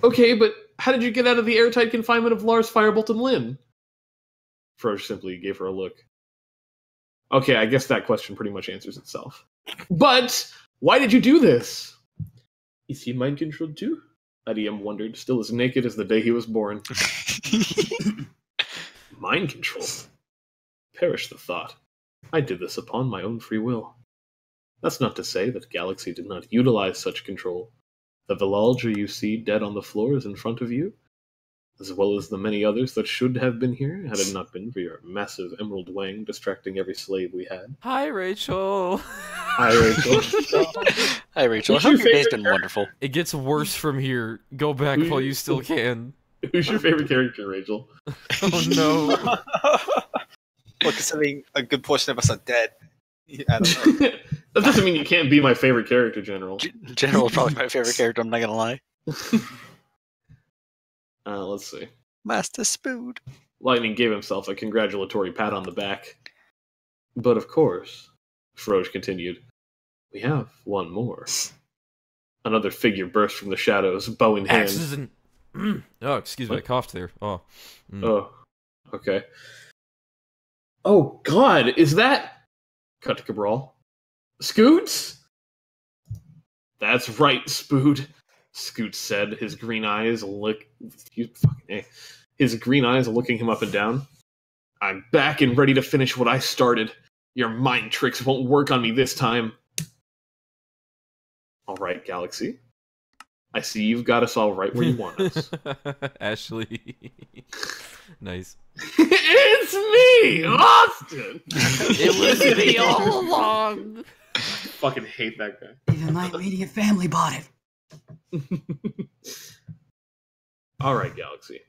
Okay, but how did you get out of the airtight confinement of Lars, Firebolt, and Lynn? Froge simply gave her a look. Okay, I guess that question pretty much answers itself. But why did you do this? Is he mind-controlled too? IDM wondered, still as naked as the day he was born. Mind control? Perish the thought. I did this upon my own free will. That's not to say that Galaxy did not utilize such control. The Vilalger you see dead on the floor is in front of you, as well as the many others that should have been here had it not been for your massive emerald wang distracting every slave we had. Hi, Rachel. Hi, Rachel. Hi, Rachel. I hope your day's been wonderful. It gets worse from here. Go back while you still can. Who's your favorite character, Rachel? Oh no. Well, considering a good portion of us are dead. I don't know. That doesn't mean you can't be my favorite character, General. General is probably my favorite character, I'm not gonna lie. Let's see. Master Spood. Lightning gave himself a congratulatory pat on the back. But of course, Froge continued, we have one more. Another figure burst from the shadows, bow in hand. Axes and... oh, excuse me, I coughed there. Oh. Oh, okay. Oh, God, is that... Cut to Cabral. Scoots? That's right, Spood. Scoots said, his green eyes his green eyes looking him up and down. I'm back and ready to finish what I started. Your mind tricks won't work on me this time. All right, Galaxy. I see you've got us all right where you want us. Ashley. Nice. It's me, Austin! It was me all along! I fucking hate that guy. Even my immediate family bought it. All right, Galaxy.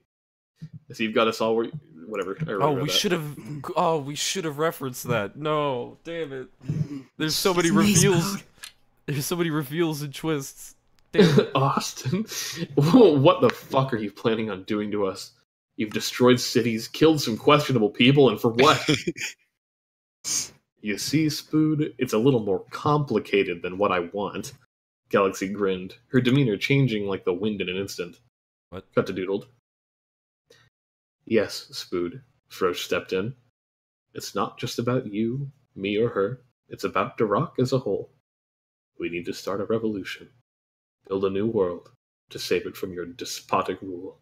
So you've got us all where... Whatever. Oh, we should have... Oh, we should have referenced that. No, damn it. There's so many reveals. There's so many reveals and twists. Damn it. Austin? What the fuck are you planning on doing to us? You've destroyed cities, killed some questionable people, and for what? You see, Spood, it's a little more complicated than what I want. Galaxy grinned, her demeanor changing like the wind in an instant. What? Cut to Doodled. Yes, Spood, Froge stepped in. It's not just about you, me, or her. It's about Duroc as a whole. We need to start a revolution. Build a new world to save it from your despotic rule.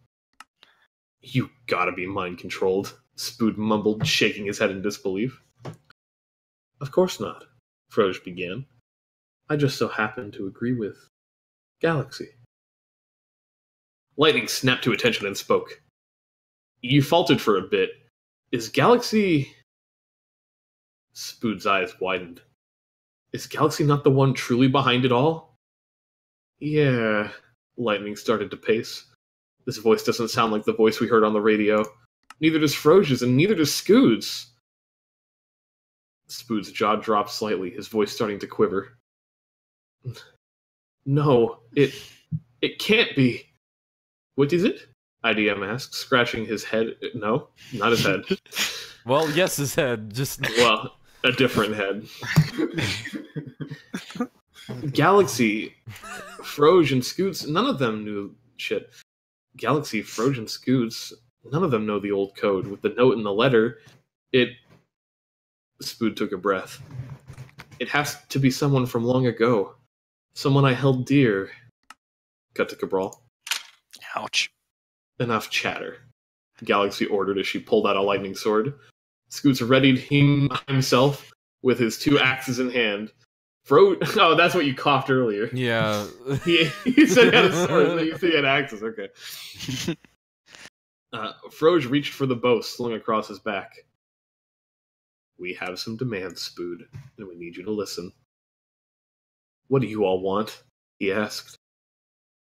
You gotta be mind-controlled, Spood mumbled, shaking his head in disbelief. Of course not, Froge began. I just so happen to agree with Galaxy. Lightning snapped to attention and spoke. You faltered for a bit. Is Galaxy... Spood's eyes widened. Is Galaxy not the one truly behind it all? Yeah, Lightning started to pace. This voice doesn't sound like the voice we heard on the radio. Neither does Froge's, and neither does Scood's. Spood's jaw dropped slightly, his voice starting to quiver. No, it can't be. What is it? IDM asked, scratching his head. No, not his head. Well, yes, his head. Just well, a different head. Galaxy, Froge, and Scoots, none of them knew shit. Galaxy, Froge, and Scoots, none of them know the old code. With the note in the letter, Spood took a breath. It has to be someone from long ago. Someone I held dear. Cut to Cabral. Ouch. Enough chatter, Galaxy ordered as she pulled out a lightning sword. Scoots readied himself, with his 2 axes in hand. Oh, that's what you coughed earlier. Yeah. He said he had a sword, you said he had axes, okay. Froge reached for the bow slung across his back. We have some demands, Spood, and we need you to listen. What do you all want? He asked.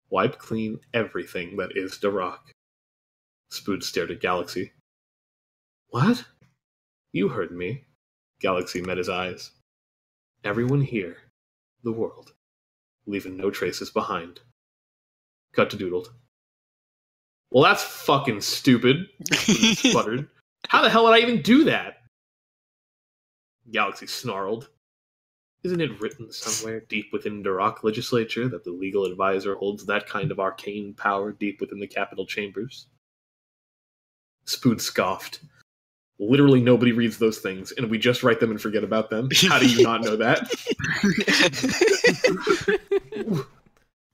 Wipe clean everything that is Darok. Spood stared at Galaxy. What? You heard me. Galaxy met his eyes. Everyone here, the world, leaving no traces behind. Cut to Doodled. Well, that's fucking stupid, Spood sputtered. How the hell would I even do that? Galaxy snarled. Isn't it written somewhere deep within Darok legislature that the legal advisor holds that kind of arcane power deep within the capital chambers? Spood scoffed. Literally nobody reads those things, and we just write them and forget about them. How do you not know that?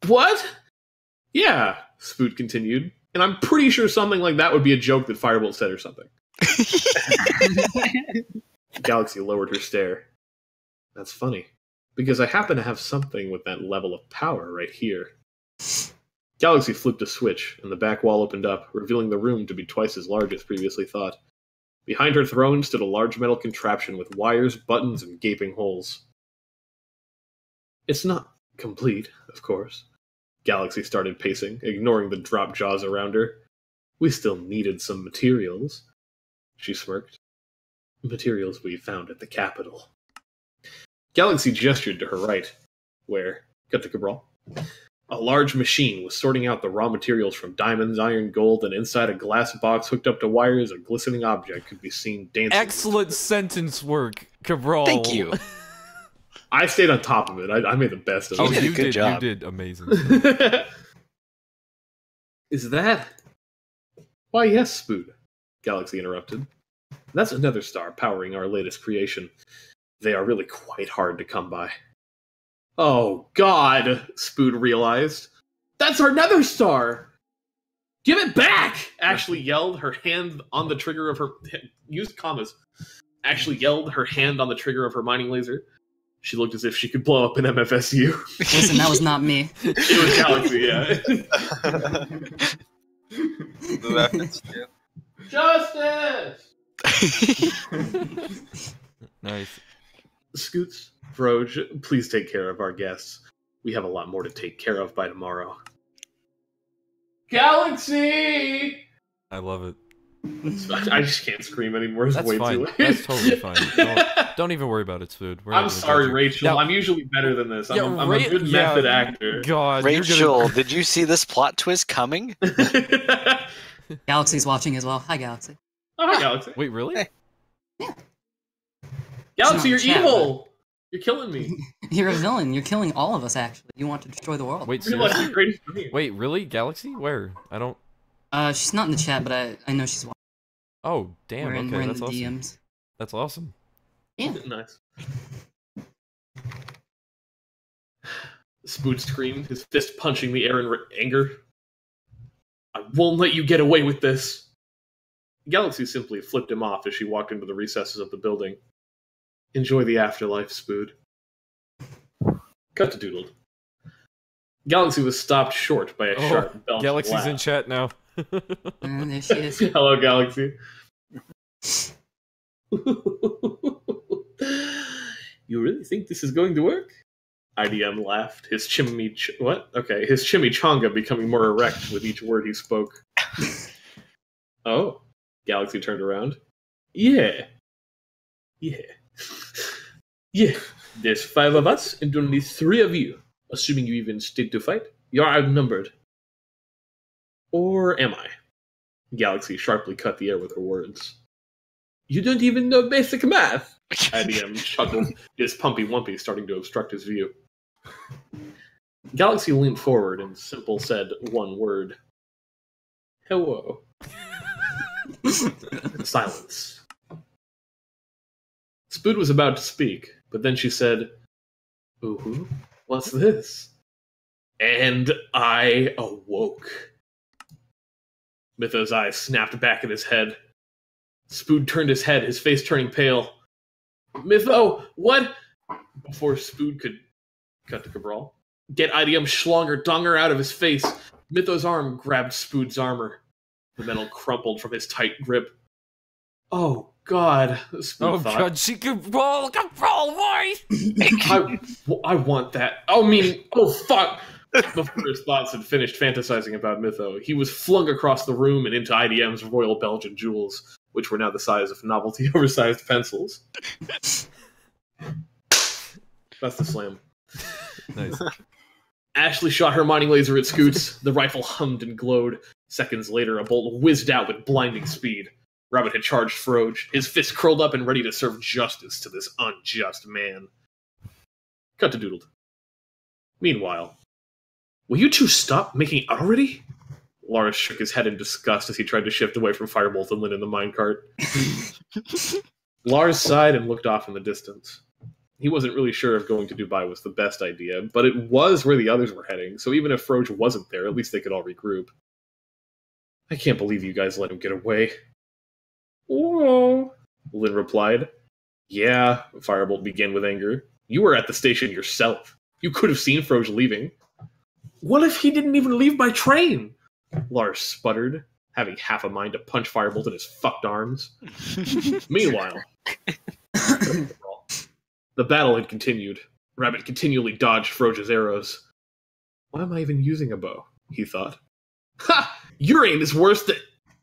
What? Yeah, Spood continued. And I'm pretty sure something like that would be a joke that Firebolt said or something. Galaxy lowered her stare. That's funny, because I happen to have something with that level of power right here. Galaxy flipped a switch, and the back wall opened up, revealing the room to be twice as large as previously thought. Behind her throne stood a large metal contraption with wires, buttons, and gaping holes. It's not complete, of course. Galaxy started pacing, ignoring the drop jaws around her. We still needed some materials. She smirked. Materials we found at the capital. Galaxy gestured to her right, where, cut to Cabral, a large machine was sorting out the raw materials from diamonds, iron, gold, and inside a glass box hooked up to wires, a glistening object could be seen dancing. Excellent sentence work, Cabral. Thank you. I stayed on top of it. I made the best of it. Oh, You did a you good did. job. You did amazing. Is that? Why, yes, Spood, Galaxy interrupted. That's another star powering our latest creation. They are really quite hard to come by. Oh, God, Spood realized. That's our nether star! Give it back! Ashley yelled, her hand on the trigger of her... Used commas. Ashley yelled, her hand on the trigger of her mining laser. She looked as if she could blow up an MFSU. Listen, that was not me. It was Galaxy, yeah. The reference, yeah. Justice! Nice. Scoots, Froge, please take care of our guests. We have a lot more to take care of by tomorrow. Galaxy! I love it. I just can't scream anymore. It's That's way fine. too late. That's totally fine. Don't even worry about it, Spood. I'm sorry, Rachel. Now- I'm usually better than this. I'm, Yeah, I'm a good method actor. God, Rachel, did you see this plot twist coming? Galaxy's watching as well. Hi, Galaxy. Oh, hi, Galaxy. Wait, really? Hey. Galaxy, you're It's not chat, evil! You're killing me. You're a villain. You're killing all of us, actually. You want to destroy the world. Wait, You're like seriously? the greatest for me. Wait, really? Galaxy? Where? I don't. She's not in the chat, but I know she's watching. Oh, damn. We're in, Okay, we're in that's the awesome. DMs. That's awesome. Yeah. Nice. Spood screamed, his fist punching the air in anger. I won't let you get away with this. Galaxy simply flipped him off as she walked into the recesses of the building. Enjoy the afterlife, Spood. Cut to Doodled. Galaxy was stopped short by a sharp belch. Galaxy's in chat now. And there she is. Hello, Galaxy. You really think this is going to work? IDM laughed, his his chimichanga becoming more erect with each word he spoke. Oh, Galaxy turned around. Yeah. Yeah. There's 5 of us and only 3 of you. Assuming you even stayed to fight, you're outnumbered. Or am I? Galaxy sharply cut the air with her words. You don't even know basic math! IBM chuckled, his pumpy wumpy starting to obstruct his view. Galaxy leaned forward and Simple said one word. Hello. Silence. Spood was about to speak, but then she said, Ooh, what's this? And I awoke. Mytho's eyes snapped back in his head. Spood turned his head, his face turning pale. Mytho, what? Before Spood could cut to Cabral, get IDM Schlonger Donger out of his face, Mytho's arm grabbed Spood's armor. The metal crumpled from his tight grip. Oh, God, Spood thought. God, she could roll, why? I want that. Fuck. Before his thoughts had finished fantasizing about Mytho, he was flung across the room and into IDM's Royal Belgian jewels, which were now the size of novelty oversized pencils. That's the slam. Nice. Ashley shot her mining laser at Scoots. The rifle hummed and glowed. Seconds later, a bolt whizzed out with blinding speed. Rabbit had charged Froge, his fist curled up and ready to serve justice to this unjust man. Cut to Doodled. Meanwhile, will you two stop making out already? Lars shook his head in disgust as he tried to shift away from Firebolt and Lynn in the minecart. Lars sighed and looked off in the distance. He wasn't really sure if going to Dubai was the best idea, but it was where the others were heading, so even if Froge wasn't there, at least they could all regroup. I can't believe you guys let him get away. Whoa, Lynn replied. Yeah, Firebolt began with anger. You were at the station yourself. You could have seen Froge leaving. What if he didn't even leave by train? Lars sputtered, having half a mind to punch Firebolt in his fucked arms. Meanwhile, the battle had continued. Rabbit continually dodged Froge's arrows. Why am I even using a bow? He thought. Ha! Your aim is worse than...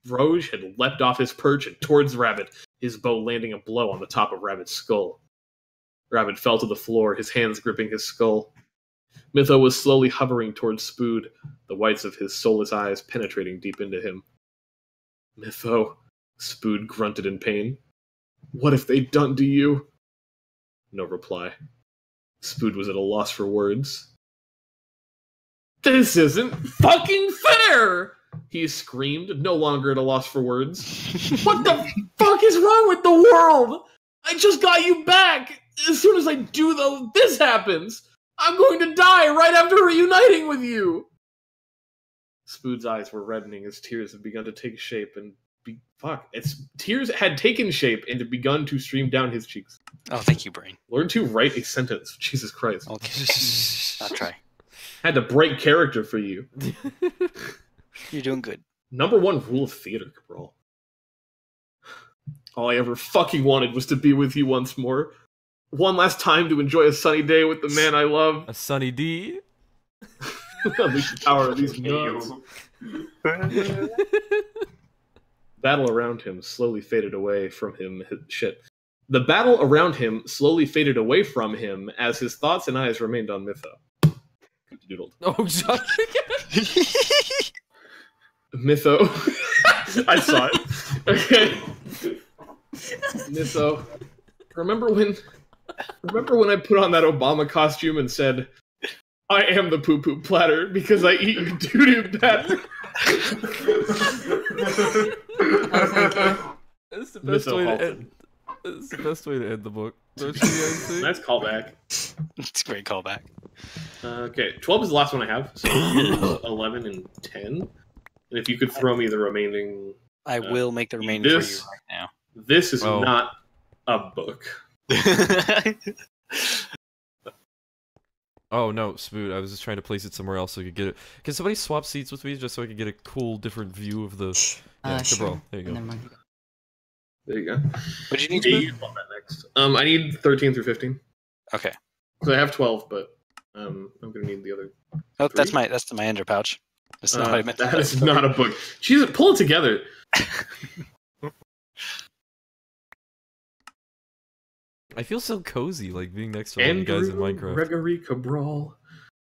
Froge had leapt off his perch and towards Rabbit, his bow landing a blow on the top of Rabbit's skull. Rabbit fell to the floor, his hands gripping his skull. Mytho was slowly hovering towards Spood, the whites of his soulless eyes penetrating deep into him. Mytho, Spood grunted in pain. What have they done to you? No reply. Spood was at a loss for words. This isn't fucking fair! He screamed, no longer at a loss for words. What the fuck is wrong with the world? I just got you back! As soon as I do, though, this happens! I'm going to die right after reuniting with you! Spood's eyes were reddening as tears had begun to take shape and tears had taken shape and had begun to stream down his cheeks. Oh, thank you, Brain. Learn to write a sentence. Jesus Christ. Okay. I'll try. Had to break character for you. You're doing good. Number one rule of theater, Cabral. All I ever fucking wanted was to be with you once more. One last time to enjoy a sunny day with the man I love. A sunny D? Unleash the power of these nuts. Battle around him slowly faded away from him. Shit. The battle around him slowly faded away from him as his thoughts and eyes remained on Mytho. Doodled. Oh, John. Mytho. I saw it. Okay. Mytho. Remember when I put on that Obama costume and said, I am the poo-poo platter because I eat your doo-doo batter? That's the best way to end. That's the best way to end the book. Don't you guys think? Nice callback. It's a great callback. Okay, 12 is the last one I have, so 11 and 10. And if you could throw me the remaining... I will make the remaining for you right now. This is not a book. Oh no, Spood, I was just trying to place it somewhere else so I could get it. Can somebody swap seats with me just so I could get a cool, different view of the... Yeah, Sure. There you go. Never mind. There you go. What do you need, You Spood? want that next. I need 13 through 15. Okay. So I have 12, but I'm going to need the other... Oh, that's Three? my ender pouch. That's not what I meant. That is not a book. Jesus, pull it together. I feel so cozy, like being next to all you guys in Minecraft. Gregory Cabral.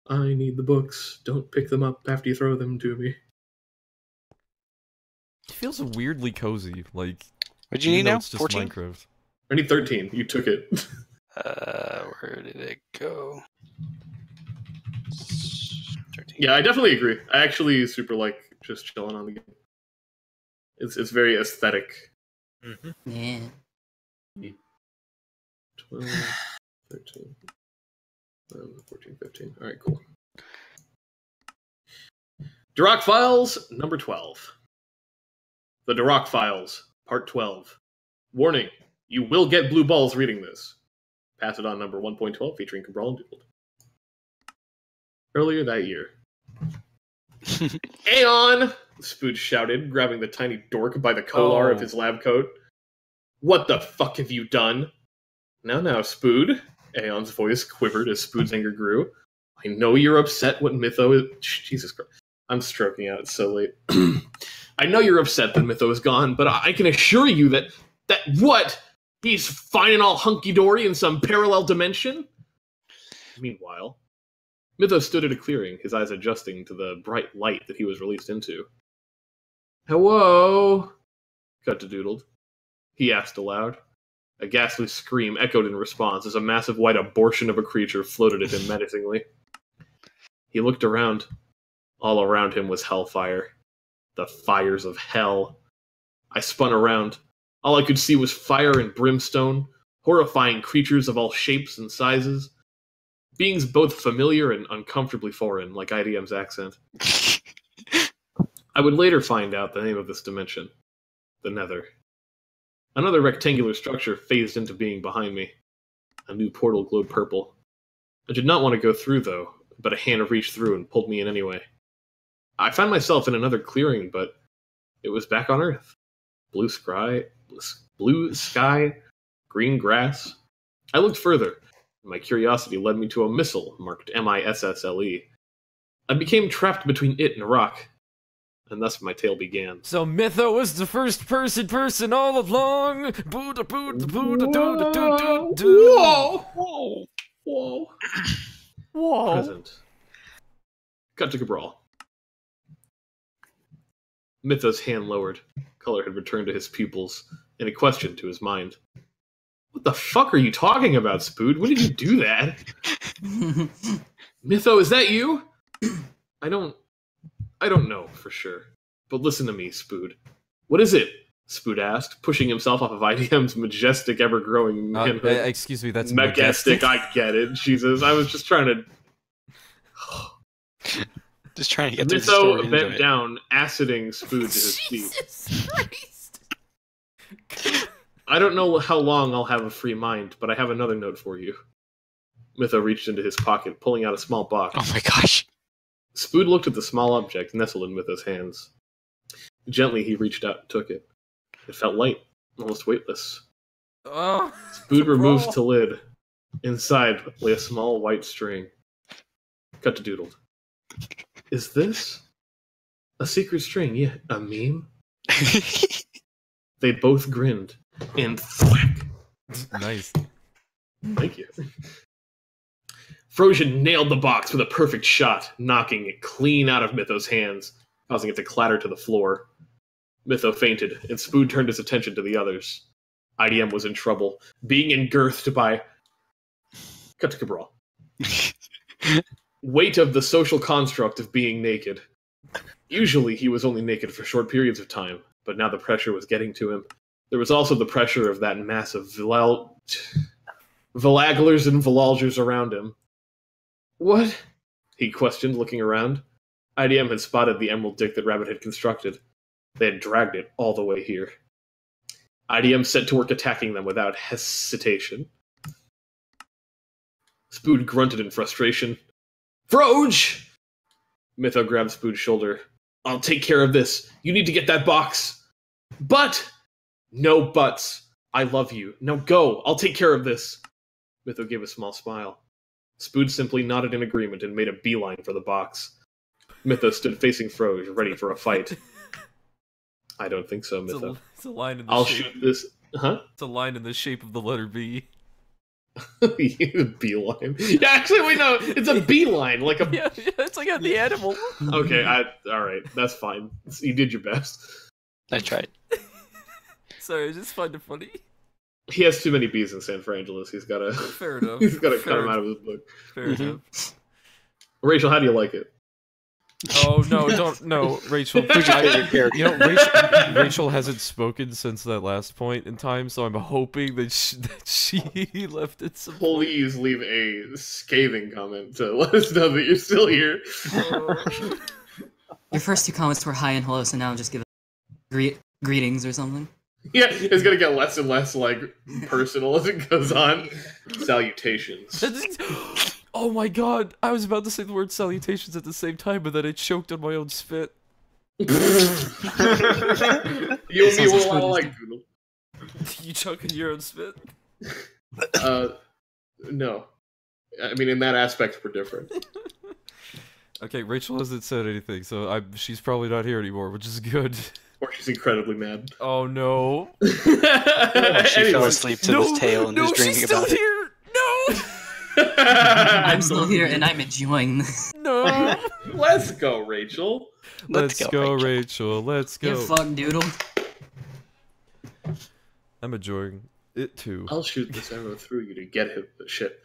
I need the books. Don't pick them up after you throw them to me. It feels weirdly cozy, like... What do you need now? It's just 14? Minecraft. I need 13. You took it. Where did it go? 13. Yeah, I definitely agree. I actually super like just chilling on the game. It's very aesthetic. Yeah. 12, 13, 14, 15. Alright, cool. Duroc Files, number 12. The Duroc Files, part 12. Warning, You will get blue balls reading this. Pass it on number 1.12 featuring Cabral and Doodled. Earlier that year. Aeon! Spood shouted, grabbing the tiny dork by the collar of his lab coat. What the fuck have you done? Now, Spood. Aeon's voice quivered as Spood's anger grew. I know you're upset what Mytho is... Jesus Christ. I'm stroking out, it's so late. I know you're upset that Mytho is gone, but I can assure you that what? He's fine and all hunky-dory in some parallel dimension? Meanwhile, Mytho stood at a clearing, his eyes adjusting to the bright light that he was released into. Hello? Cut to Doodled. He asked aloud. A ghastly scream echoed in response as a massive white abortion of a creature floated at him menacingly. He looked around. All around him was hellfire. The fires of hell. I spun around. All I could see was fire and brimstone, horrifying creatures of all shapes and sizes. Beings both familiar and uncomfortably foreign, like IDM's accent. I would later find out the name of this dimension. The Nether. Another rectangular structure phased into being behind me. A new portal glowed purple. I did not want to go through, though, but a hand reached through and pulled me in anyway. I found myself in another clearing, but it was back on Earth. Blue sky, green grass. I looked further. My curiosity led me to a missile marked MISSLE. I became trapped between it and a rock, and thus my tale began. So Mytho was the first person all along. Booda booda booda dooda doo doo doo. Whoa! Whoa! Present. Cut to Cabral. Mythos' hand lowered. Color had returned to his pupils, and a question to his mind. What the fuck are you talking about, Spood? When did you do that? Mytho, is that you? I don't know for sure. But listen to me, Spood. What is it? Spood asked, pushing himself off of IDM's majestic, ever-growing manhood. Excuse me, that's majestic. I get it, Jesus. I was just trying to... Just trying to get through the story. Mytho bent down, aciding Spood to his feet. Jesus Christ! I don't know how long I'll have a free mind, but I have another note for you. Mytho reached into his pocket, pulling out a small box. Oh my gosh. Spood looked at the small object nestled in Mytho's hands. Gently, he reached out and took it. It felt light, almost weightless. Oh, Spood removed the lid. Inside lay a small white string. Cut to Doodled. Is this a secret string? Yeah, a meme? They both grinned, and thwack! nice. Thank you. Frosian nailed the box with a perfect shot, knocking it clean out of Mytho's hands, causing it to clatter to the floor. Mytho fainted, and Spood turned his attention to the others. IDM was in trouble, being engirthed by... Cut to Cabral. Weight of the social construct of being naked. Usually he was only naked for short periods of time, but now the pressure was getting to him. There was also the pressure of that mass of Vilaglers and Vilalgers around him. What? He questioned, looking around. IDM had spotted the emerald dick that Rabbit had constructed. They had dragged it all the way here. IDM set to work attacking them without hesitation. Spood grunted in frustration. Froge! Mytho grabbed Spood's shoulder. I'll take care of this. You need to get that box. But! No buts. I love you. Now go. I'll take care of this. Mytho gave a small smile. Spood simply nodded in agreement and made a beeline for the box. Mytho stood facing Froge, ready for a fight. I don't think so, Mytho. It's a line in the I'll shape. shoot this... Huh? It's a line in the shape of the letter B. Beeline. Yeah, actually, wait, no. It's a beeline, like a... Yeah, it's like the animal. Okay, alright, that's fine. You did your best. I tried. Sorry, I just find it funny. He has too many bees in San Francisco. He's gotta... Fair enough. He's gotta cut him out of his book. Fair enough. Rachel, how do you like it? Oh, no, Rachel. You know, Rachel hasn't spoken since that last point in time, so I'm hoping that she left it some... Please leave a scathing comment to let us know that you're still here. Your first two comments were hi and hello, so now just give greetings or something. Yeah, it's gonna get less and less like personal as it goes on. Salutations. Oh my god! I was about to say the word salutations at the same time, but then I choked on my own spit. You and me will all like Doodle. You choke on your own spit? No. I mean, in that aspect, we're different. Okay, Rachel hasn't said anything, so she's probably not here anymore, which is good. Or she's incredibly mad. Oh no! She fell asleep to this tale and is dreaming she's about still it. here! No! I'm still here and I'm enjoying this. No! Let's go, Rachel. Let's go, Rachel. Let's go. Get fucked, Doodle. I'm enjoying it too. I'll shoot this arrow through you to get him. Shit.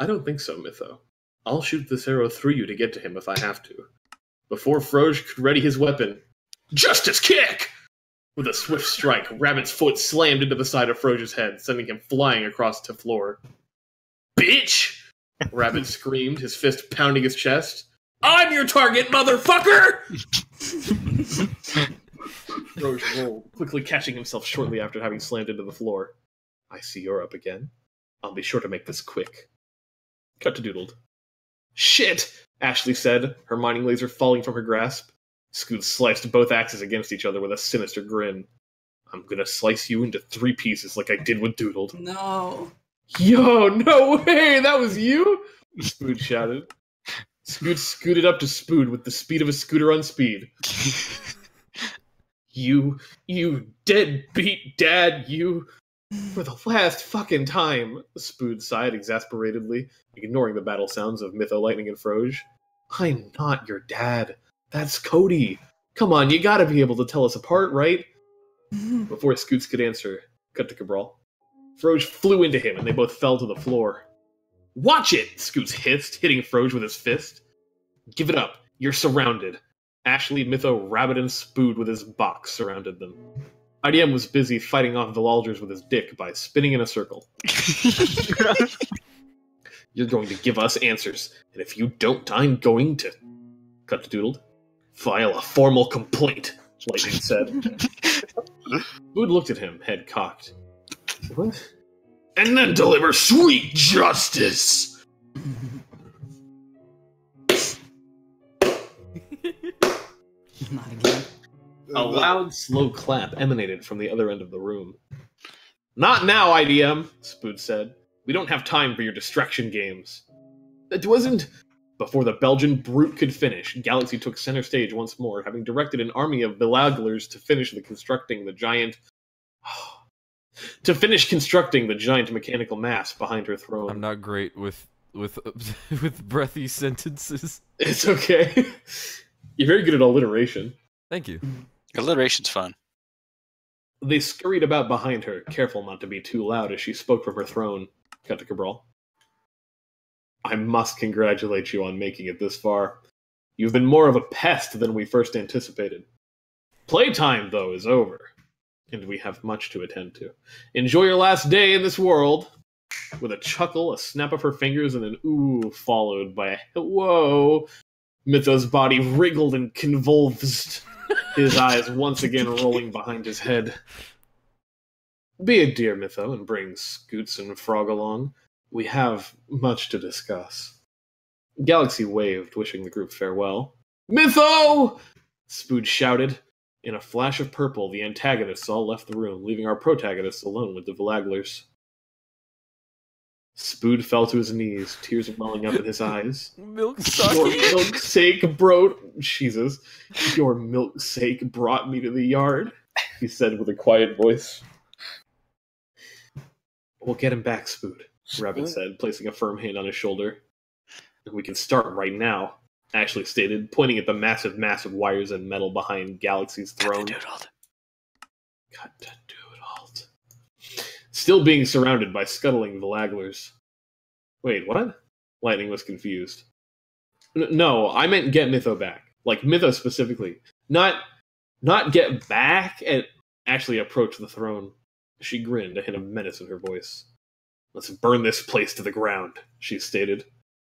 I don't think so, Mytho. I'll shoot this arrow through you to get to him if I have to. Before Froge could ready his weapon, Justice Kick! With a swift strike, Rabbit's foot slammed into the side of Froge's head, sending him flying across the floor. Bitch! Rabbit screamed, his fist pounding his chest. I'm your target, motherfucker! Froge rolled, quickly catching himself shortly after having slammed into the floor. I see you're up again. I'll be sure to make this quick. Cut to Doodled. Shit! Ashley said, her mining laser falling from her grasp. Scoot sliced both axes against each other with a sinister grin. I'm gonna slice you into 3 pieces like I did with Doodled. No. Yo, no way! That was you? Spood shouted. Scoot scooted up to Spood with the speed of a scooter on speed. You deadbeat dad, you... For the last fucking time, Spood sighed exasperatedly, ignoring the battle sounds of Mytho, Lightning, and Froge. I'm not your dad. That's Cody. Come on, you gotta be able to tell us apart, right? Before Scoots could answer, cut to Cabral. Froge flew into him, and they both fell to the floor. Watch it! Scoots hissed, hitting Froge with his fist. Give it up. You're surrounded. Ashley, Mytho, Rabbit, and Spood with his box surrounded them. IDM was busy fighting off Villagers with his dick by spinning in a circle. You're going to give us answers, and if you don't, I'm going to... Cut to Doodled. File a formal complaint, Lightning said. Spood looked at him, head cocked. What? And then deliver sweet justice! Not again. A loud, slow clap emanated from the other end of the room. Not now, IDM, Spood said. We don't have time for your distraction games. It wasn't... Before the Belgian brute could finish, Galaxy took center stage once more, having directed an army of Villaglers to finish constructing the giant mechanical mass behind her throne. I'm not great with breathy sentences. It's okay. You're very good at alliteration. Thank you. Alliteration's fun. They scurried about behind her, careful not to be too loud as she spoke from her throne. Cut to Cabral. I must congratulate you on making it this far. You've been more of a pest than we first anticipated. Playtime, though, is over, and we have much to attend to. Enjoy your last day in this world. With a chuckle, a snap of her fingers, and an ooh followed by a whoa. Mytho's body wriggled and convulsed, his eyes once again rolling behind his head. Be a dear, Mytho, and bring Scoots and Frog along. We have much to discuss. Galaxy waved, wishing the group farewell. Mytho! Spood shouted. In a flash of purple, the antagonists all left the room, leaving our protagonists alone with the Villaglers. Spood fell to his knees, tears welling up in his eyes. Milk Your milk's sake, bro... Jesus. Your milk's sake brought me to the yard, he said with a quiet voice. We'll get him back, Spood, Rabbit said, placing a firm hand on his shoulder. We can start right now, Ashley stated, pointing at the massive wires and metal behind Galaxy's throne. Cut to Doodled. Still being surrounded by scuttling Villaglers. Wait, what? Lightning was confused. No, I meant get Mytho back. Like, Mytho specifically. Not get back and actually approach the throne. She grinned, a hint of menace in her voice. Let's burn this place to the ground, she stated.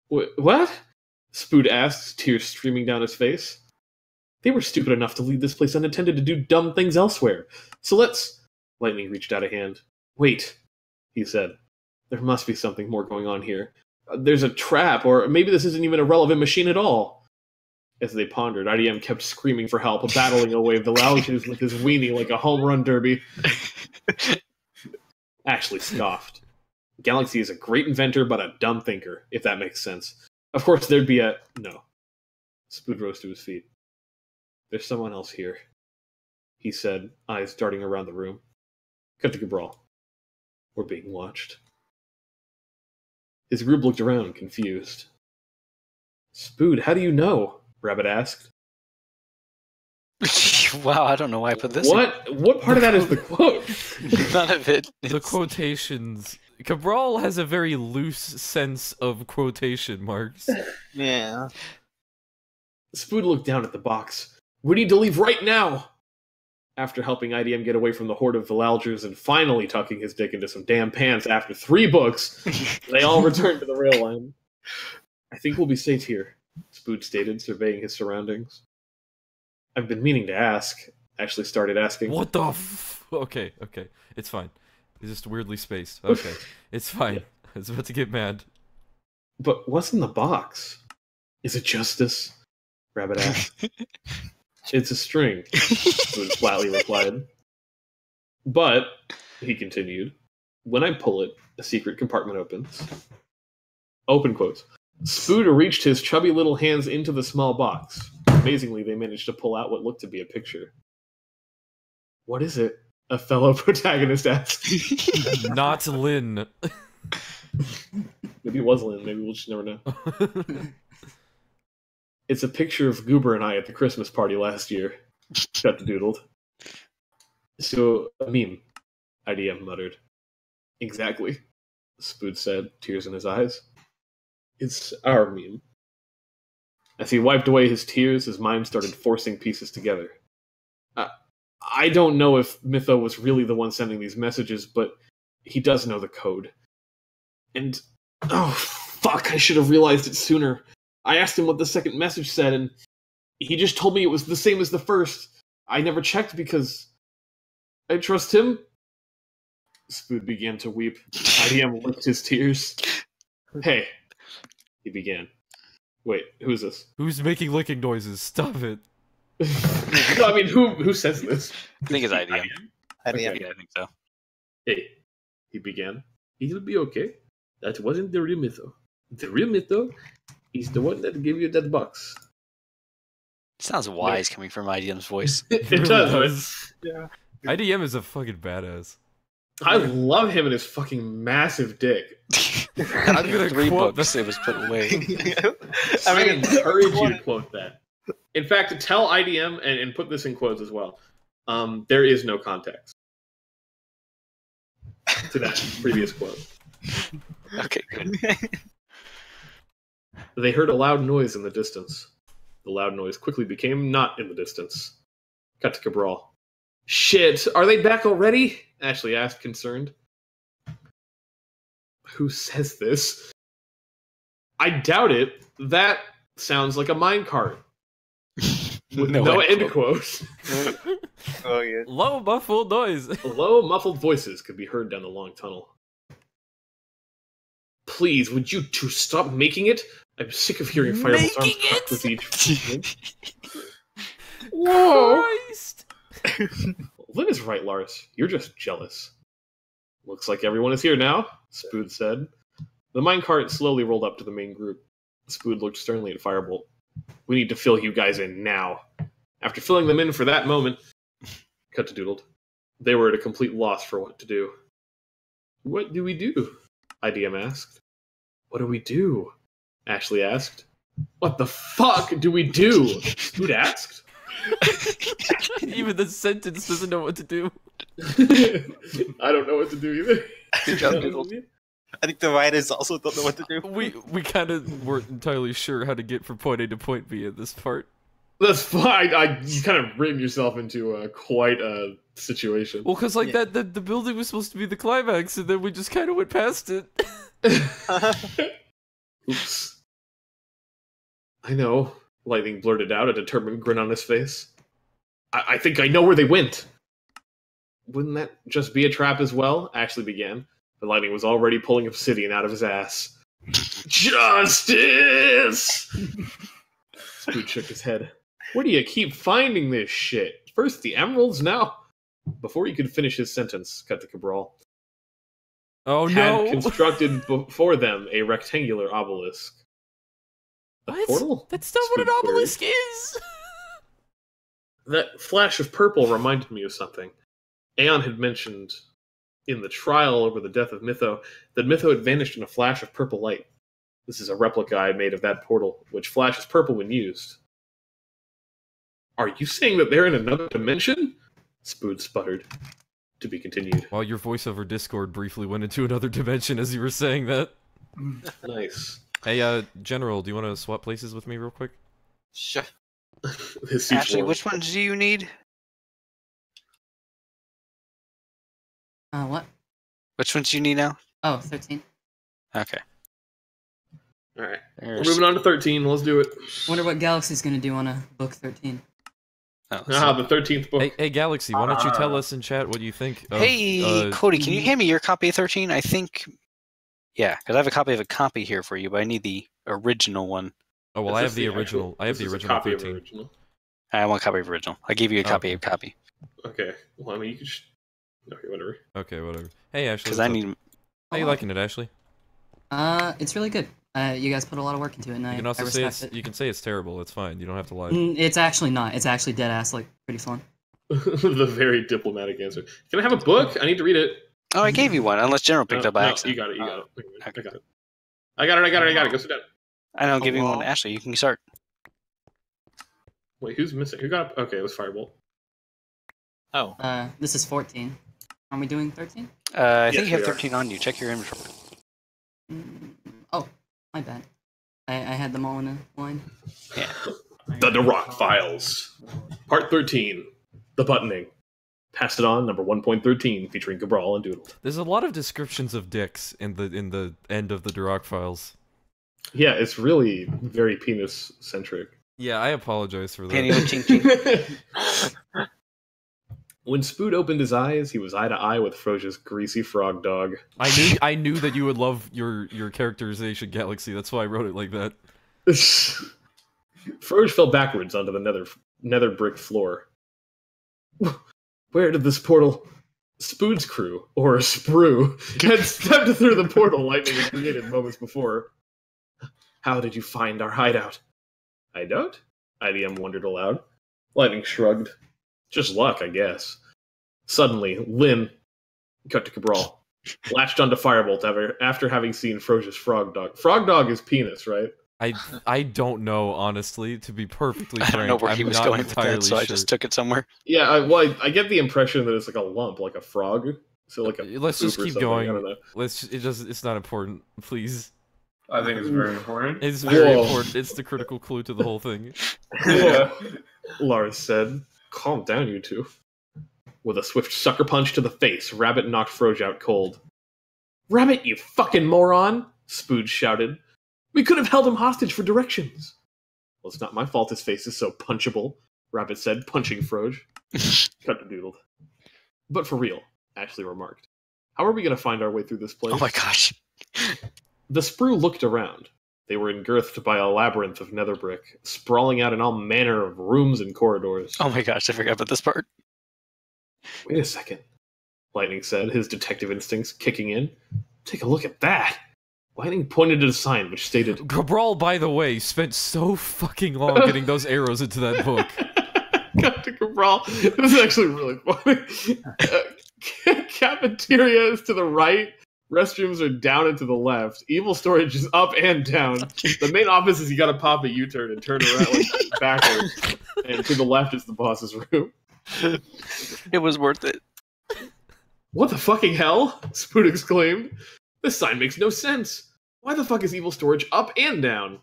What? Spood asked, tears streaming down his face. They were stupid enough to leave this place unattended to do dumb things elsewhere. So let's Lightning reached out a hand. Wait, he said. There must be something more going on here. There's a trap, or maybe this isn't even a relevant machine at all. As they pondered, IDM kept screaming for help, battling away the Louches with his weenie like a home run derby. Ashley scoffed. Galaxy is a great inventor, but a dumb thinker, if that makes sense. Of course, there'd be a... No. Spood rose to his feet. There's someone else here, he said, eyes darting around the room. Cut to Cabral. We're being watched. His group looked around, confused. Spood, how do you know? Rabbit asked. Wow, I don't know why I put this. What part of that is the quote? None of it. The quotations. Cabral has a very loose sense of quotation marks. Yeah. Spood looked down at the box. We need to leave right now! After helping IDM get away from the horde of Vilalgers and finally tucking his dick into some damn pants after 3 books, they all returned to the rail line. I think we'll be safe here, Spood stated, surveying his surroundings. I've been meaning to ask. Ashley started asking. What the f... Okay. It's fine. It's just weirdly spaced. Okay. It's fine. I was about to get mad. But what's in the box? Is it justice? Rabbit asked. It's a string, Spood flatly replied. But, he continued, when I pull it, a secret compartment opens. Open quotes. Spood reached his chubby little hands into the small box. Amazingly, they managed to pull out what looked to be a picture. What is it? A fellow protagonist asked. Not Lynn. Maybe it was Lynn. Maybe we'll just never know. It's a picture of Goober and I at the Christmas party last year. Cut the doodled. So, a meme, IDM muttered. Exactly, Spood said, tears in his eyes. It's our meme. As he wiped away his tears, his mind started forcing pieces together. I don't know if Mytho was really the one sending these messages, but he does know the code. And, oh, fuck, I should have realized it sooner. I asked him what the second message said, and he just told me it was the same as the first. I never checked because I trust him. Spood began to weep. IDM licked his tears. Hey, he began. Wait, who's this? Who's making licking noises? Stop it. No, I mean, who says this? I think it's IDM. IDM. Yeah, I think so. Hey, he began. It'll be okay. That wasn't the real Mytho. The real Mytho is the one that gave you that box. It sounds wise coming from IDM's voice. It really does. Yeah. IDM is a fucking badass. I love him and his fucking massive dick. I'm gonna 3 quote books it was put away. I encourage you to quote that. In fact, tell IDM, and put this in quotes as well, there is no context to that previous quote. Okay, good. They heard a loud noise in the distance. The loud noise quickly became not in the distance. Cut to Cabral. Shit, are they back already? Ashley asked, concerned. Who says this? I doubt it. That sounds like a minecart. With no end quote. Oh, yeah. Low muffled noise. Low, muffled voices could be heard down the long tunnel. Please, would you two stop making it? I'm sick of hearing Fireball's arms crack with each. Whoa! Christ. Lynn is right, Lars. You're just jealous. Looks like everyone is here now, Spood said. The minecart slowly rolled up to the main group. Spood looked sternly at Firebolt. We need to fill you guys in now. After filling them in for that moment, cut to Doodled. They were at a complete loss for what to do. What do we do? IDM asked. What do we do? Ashley asked. What the fuck do we do? Spood asked. Even the sentence doesn't know what to do. I don't know what to do either. Good job, Doodle. I think the writers also don't know what to do. We kind of weren't entirely sure how to get from point A to point B in this part. That's fine. You kind of written yourself into quite a situation. Well, because like the building was supposed to be the climax, and then we just kind of went past it. Oops. I know. Lightning blurted out, a determined grin on his face. I think I know where they went. wouldn't that just be a trap as well? Ashley began, but Lightning was already pulling obsidian out of his ass. Justice! Spood shook his head. Where do you keep finding this shit? First the emeralds, now... Before he could finish his sentence, cut to Cabral. Oh Had no! constructed before them a rectangular obelisk. A What? portal? That's not what an Spood queried. obelisk is! That flash of purple reminded me of something. Aeon had mentioned in the trial over the death of Mytho that Mytho had vanished in a flash of purple light. This is a replica I made of that portal, which flashes purple when used. Are you saying that they're in another dimension? Spood sputtered. To be continued. While your voice over Discord briefly went into another dimension as you were saying that. Nice. Hey, General, do you want to swap places with me real quick? Sure. This seems Ashley, more- which ones do you need? What? Which ones do you need now? Oh, 13. Okay. Alright. We're There's- moving on to 13. Let's do it. Wonder what Galaxy's gonna do on a book 13. Oh, The 13th book. Hey, Galaxy, why don't you tell us in chat what you think of, hey, Cody, can you hand me your copy of 13? I think... Yeah, because I have a copy of a copy here for you, but I need the original one. Oh, well, Is I this have the original. actual- I have this the is a original copy of 13. original. I want a copy of original. I gave you a copy Okay. of copy. Okay. Well, I mean, you could just... Okay, whatever. Okay, whatever. Hey, Ashley. Because what's I up? need... How you liking it, Ashley? It's really good. You guys put a lot of work into it, and You can I also say respect it's. it. You can say it's terrible. It's fine. You don't have to lie. It's actually not. It's actually dead ass, like, pretty fun. The very diplomatic answer. Can I have a book? I need to read it. Oh, I gave you one, unless General picked No, up by no, accident. You got it. You got it. Okay. I got it. I got it. Go sit down. I don't give you one Hello? to Ashley. You can start. Wait, who's missing? Who got up? Okay, it was Firebolt. Oh. This is 14. Are we doing 13? I Yes, think you have we are. 13 on you. Check your inventory. Oh, my bad. I had them all in a line. Yeah. The Rock Files. Part 13. The Buttoning. Passed it on, number 1.13, featuring Cabral and Doodle. There's a lot of descriptions of dicks in the end of the Duroc files. Yeah, it's really very penis-centric. Yeah, I apologize for that. Penny with ching ching. When Spood opened his eyes, he was eye to eye with Froja's greasy frog dog. I knew that you would love your characterization, Galaxy. That's why I wrote it like that. Froj fell backwards onto the nether brick floor. Where did this portal... Spood's crew, or Sprue, had stepped through the portal Lightning had created moments before. How did you find our hideout? Hideout? IDM wondered aloud. Lightning shrugged. Just luck, I guess. Suddenly, Lynn, cut to Cabral, latched onto Firebolt after having seen Froja's frog dog. Frog dog is penis, right? I don't know, honestly, to be perfectly frank. I don't know where he I'm was not going with entirely that, so I sure. just took it somewhere. Yeah, I get the impression that it's like a lump, like a frog. So like a Let's just poop or keep something, going. I don't know. It's not important, please. I think it's very important. It's very Whoa. important. It's the critical clue to the whole thing. Yeah. Lars said. Calm down, you two. With a swift sucker punch to the face, Rabbit knocked Froj out cold. Rabbit, you fucking moron! Spood shouted. We could have held him hostage for directions. Well, it's not my fault his face is so punchable, Rabbit said, punching Froj. Cut to Doodled. But for real, Ashley remarked. How are we going to find our way through this place? Oh my gosh. The Sprue looked around. They were engirthed by a labyrinth of nether brick, sprawling out in all manner of rooms and corridors. Oh my gosh, I forgot about this part. Wait a second, Lightning said, his detective instincts kicking in. Take a look at that! Lightning pointed at a sign which stated... Cabral, by the way, spent so fucking long getting those arrows into that book. Cut to Cabral. This is actually really funny. Cafeteria is to the right. Restrooms are down and to the left. Evil storage is up and down. The main office is you gotta pop a U-turn and turn around like backwards. And to the left is the boss's room. It was worth it. What the fucking hell? Spood exclaimed. This sign makes no sense. Why the fuck is evil storage up and down?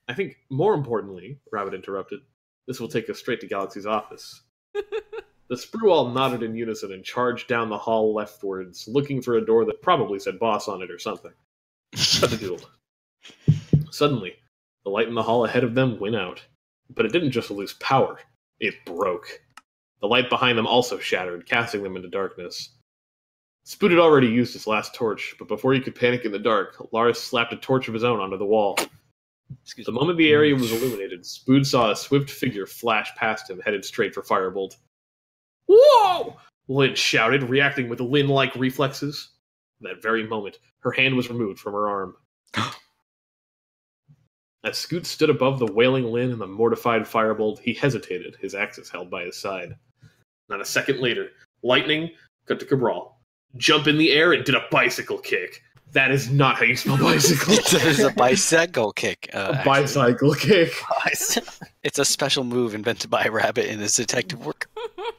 I think, more importantly, Rabbit interrupted, this will take us straight to Galaxy's office. The Sprue all nodded in unison and charged down the hall leftwards, looking for a door that probably said boss on it or something. Cut the Doodle. Suddenly, the light in the hall ahead of them went out. But it didn't just lose power. It broke. The light behind them also shattered, casting them into darkness. Spood had already used his last torch, but before he could panic in the dark, Lars slapped a torch of his own onto the wall. The moment the area was illuminated, Spood saw a swift figure flash past him, headed straight for Firebolt. "Whoa!" Lynn shouted, reacting with Lynn-like reflexes. At that very moment, her hand was removed from her arm. As Scoot stood above the wailing Lynn and the mortified Firebolt, he hesitated, his axis held by his side. Not a second later, Lightning cut to Cabral. Jump in the air and did a bicycle kick. That is not how you spell bicycle. There's a bicycle kick. A bicycle kick. It's a special move invented by Rabbit in his detective work.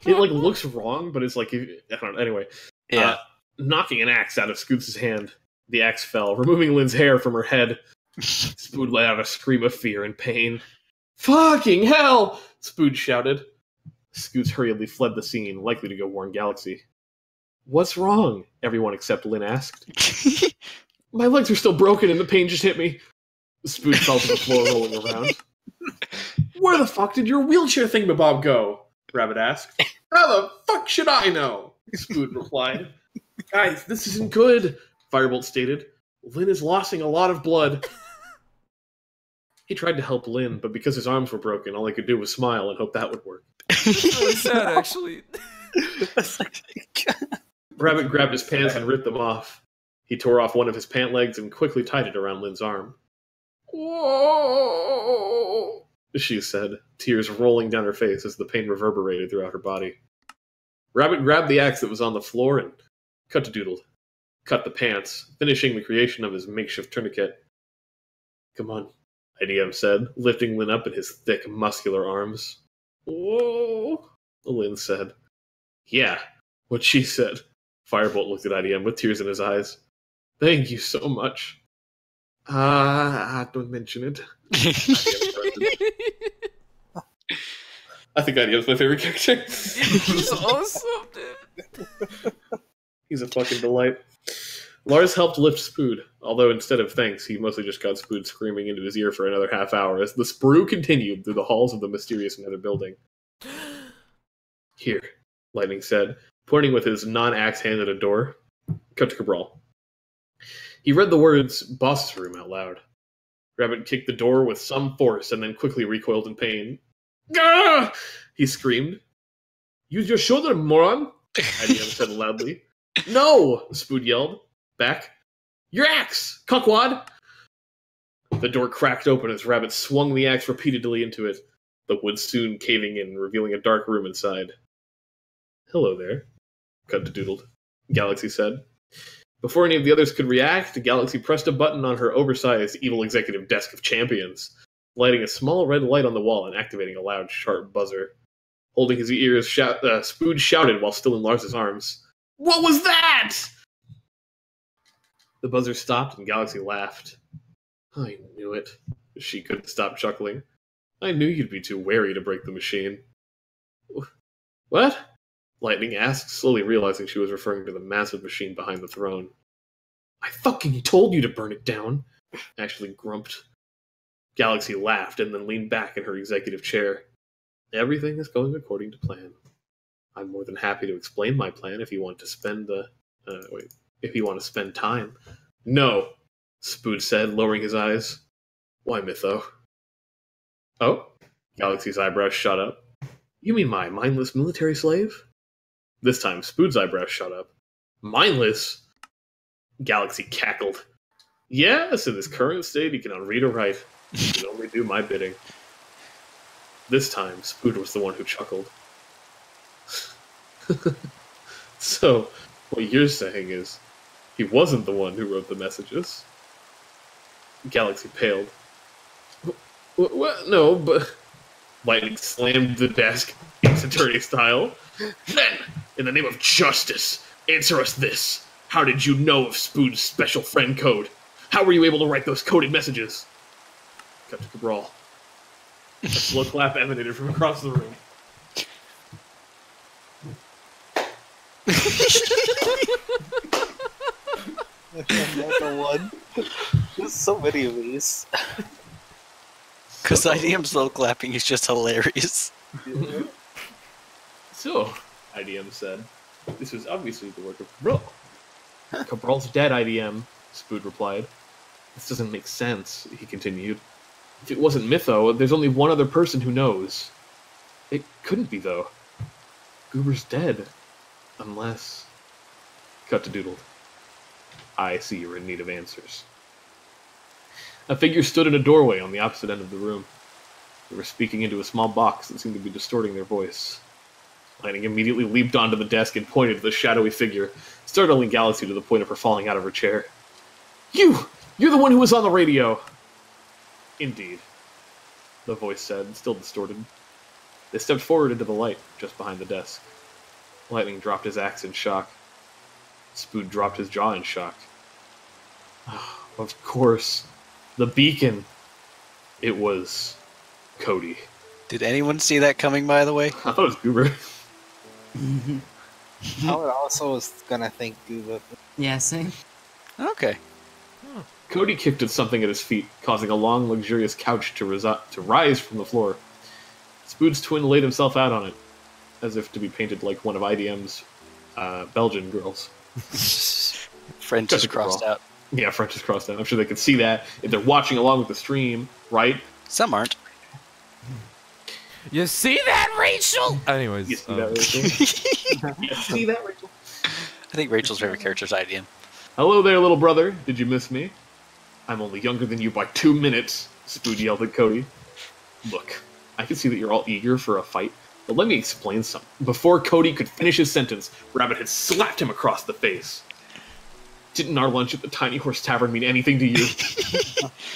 It like looks wrong, but it's like I don't know. Anyway, Yeah. Knocking an axe out of Scoots' hand, the axe fell, removing Lynn's hair from her head. Spood let out a scream of fear and pain. "Fucking hell!" Spood shouted. Scoots hurriedly fled the scene, likely to go warn Galaxy. "What's wrong?" everyone except Lynn asked. "My legs are still broken and the pain just hit me." Spood fell to the floor, rolling around. "Where the fuck did your wheelchair thingamabob go?" Rabbit asked. "How the fuck should I know?" Spood replied. "Guys, this isn't good," Firebolt stated. "Lynn is losing a lot of blood." He tried to help Lynn, but because his arms were broken, all he could do was smile and hope that would work. It's really sad, actually. Rabbit grabbed his pants and ripped them off. He tore off one of his pant legs and quickly tied it around Lynn's arm. "Whoa," she said, tears rolling down her face as the pain reverberated throughout her body. Rabbit grabbed the axe that was on the floor and cut the pants, finishing the creation of his makeshift tourniquet. "Come on," IDM said, lifting Lynn up in his thick, muscular arms. "Whoa," Lynn said. "Yeah, what she said." Firebolt looked at IDM with tears in his eyes. "Thank you so much." Don't mention it." I think IDM's my favorite character. He's awesome, dude. He's a fucking delight. Lars helped lift Spood, although instead of thanks, he mostly just got Spood screaming into his ear for another half hour as the sprue continued through the halls of the mysterious nether building. "Here," Lightning said, pointing with his non-axe hand at a door. Cut to Cabral. He read the words, "Boss's room," out loud. Rabbit kicked the door with some force and then quickly recoiled in pain. "Gah!" he screamed. "Use your shoulder, moron!" IDM said loudly. "No!" Spood yelled. Back. "Your axe, cockwad!" The door cracked open as Rabbit swung the axe repeatedly into it, the wood soon caving in, revealing a dark room inside. "Hello there," Cut to Doodled, Galaxy said. Before any of the others could react, Galaxy pressed a button on her oversized evil executive desk of champions, lighting a small red light on the wall and activating a loud, sharp buzzer. Holding his ears, Spood shouted while still in Lars's arms. "What was that?" The buzzer stopped and Galaxy laughed. "I knew it." She couldn't stop chuckling. "I knew you'd be too wary to break the machine." "What?" Lightning asked, slowly realizing she was referring to the massive machine behind the throne. "I fucking told you to burn it down," Ashley grumped. Galaxy laughed and then leaned back in her executive chair. "Everything is going according to plan. I'm more than happy to explain my plan if you want to spend time." "No," Spood said, lowering his eyes. "Why, Mytho?" "Oh?" Galaxy's eyebrows shot up. "You mean my mindless military slave?" This time, Spood's eyebrows shot up. "Mindless?" Galaxy cackled. "Yes, in his current state, he cannot read or write. He can only do my bidding." This time, Spood was the one who chuckled. "So, what you're saying is, he wasn't the one who wrote the messages?" Galaxy paled. What? No, but... Lightning slammed the desk, Ace Attorney style. "Then, in the name of justice, answer us this. How did you know of Spood's special friend code? How were you able to write those coded messages?" Cut to Cabral. A slow clap emanated from across the room. Another one. There's so many of these. Because IDM slow clapping is just hilarious. Yeah. So, IDM said, this was obviously the work of Cabral. Cabral's dead, IDM, Spood replied. This doesn't make sense, he continued. If it wasn't Mytho, there's only one other person who knows. It couldn't be, though. Goober's dead. Unless... Cut to Doodled. I see you're in need of answers. A figure stood in a doorway on the opposite end of the room. They were speaking into a small box that seemed to be distorting their voice. Lightning immediately leaped onto the desk and pointed to the shadowy figure, startling Galaxy to the point of her falling out of her chair. You're the one who was on the radio! Indeed, the voice said, still distorted. They stepped forward into the light, just behind the desk. Lightning dropped his axe in shock. Spood dropped his jaw in shock. Of course, the beacon. It was Cody. Did anyone see that coming, by the way? I thought it was Goober. I would also was gonna think Goober. Yeah, same. Okay. Cody kicked at something at his feet, causing a long, luxurious couch to rise from the floor. Spood's twin laid himself out on it, as if to be painted like one of IDM's Belgian girls. French is crossed out. Yeah, French is crossed out. I'm sure they could see that if they're watching along with the stream, right? Some aren't. You see that, Rachel? Anyways. You see that, Rachel? You see that, Rachel? I think Rachel's favorite character is IDM. Hello there, little brother. Did you miss me? I'm only younger than you by 2 minutes, Spood yelled at Cody. Look, I can see that you're all eager for a fight, but let me explain something. Before Cody could finish his sentence, Rabbit had slapped him across the face. Didn't our lunch at the Tiny Horse Tavern mean anything to you?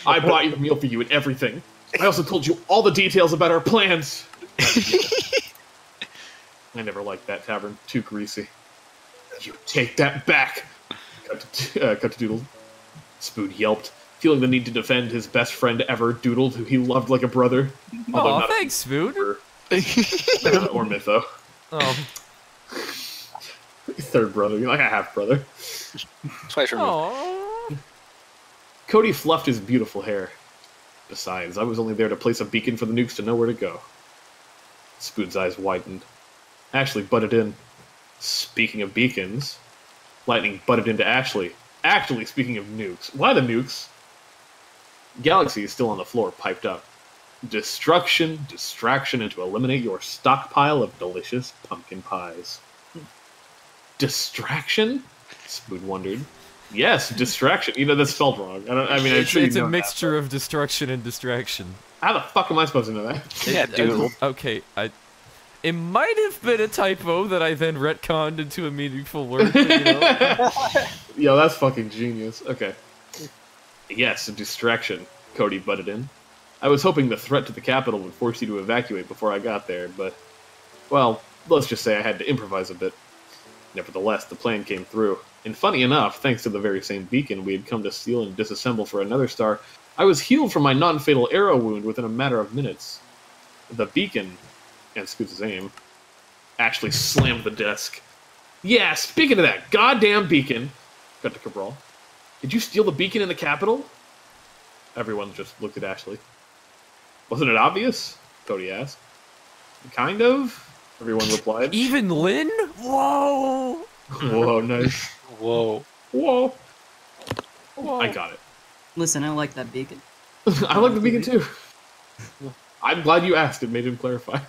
I bought your meal for you and everything. I also told you all the details about our plans. I never liked that tavern. Too greasy. You take that back. Cut to Doodle. Spood yelped, feeling the need to defend his best friend ever, Doodle, who he loved like a brother. Oh, thanks, Spood. Or Mytho. Oh. Third brother. You're like a half brother. Twice removed. Aww. Cody fluffed his beautiful hair. Besides, I was only there to place a beacon for the nukes to know where to go. Spood's eyes widened. Ashley butted in. Speaking of beacons, Lightning butted into Ashley. Actually, speaking of nukes, why the nukes? Galaxy is still on the floor, piped up. Destruction, distraction, and to eliminate your stockpile of delicious pumpkin pies. Distraction? Spood wondered. Yes, distraction. You know, that's spelled wrong. It's a mixture of destruction and distraction. How the fuck am I supposed to know that? Yeah, Doodle. Okay, it might have been a typo that I then retconned into a meaningful word, you know? Yo, that's fucking genius. Okay. Yes, a distraction, Cody butted in. I was hoping the threat to the capital would force you to evacuate before I got there, but... Well, let's just say I had to improvise a bit. Nevertheless, the plan came through. And funny enough, thanks to the very same beacon we had come to steal and disassemble for another star, I was healed from my non-fatal arrow wound within a matter of minutes. The beacon, and Scoots' aim, actually slammed the desk. Yeah, speaking of that goddamn beacon, cut to Cabral. Did you steal the beacon in the capital? Everyone just looked at Ashley. Wasn't it obvious? Cody asked. Kind of, everyone replied. Even Lynn? Whoa! Whoa, nice. Whoa. Whoa. Whoa. I got it. Listen, I like that beacon. I like the beacon too. I'm glad you asked. It made him clarify.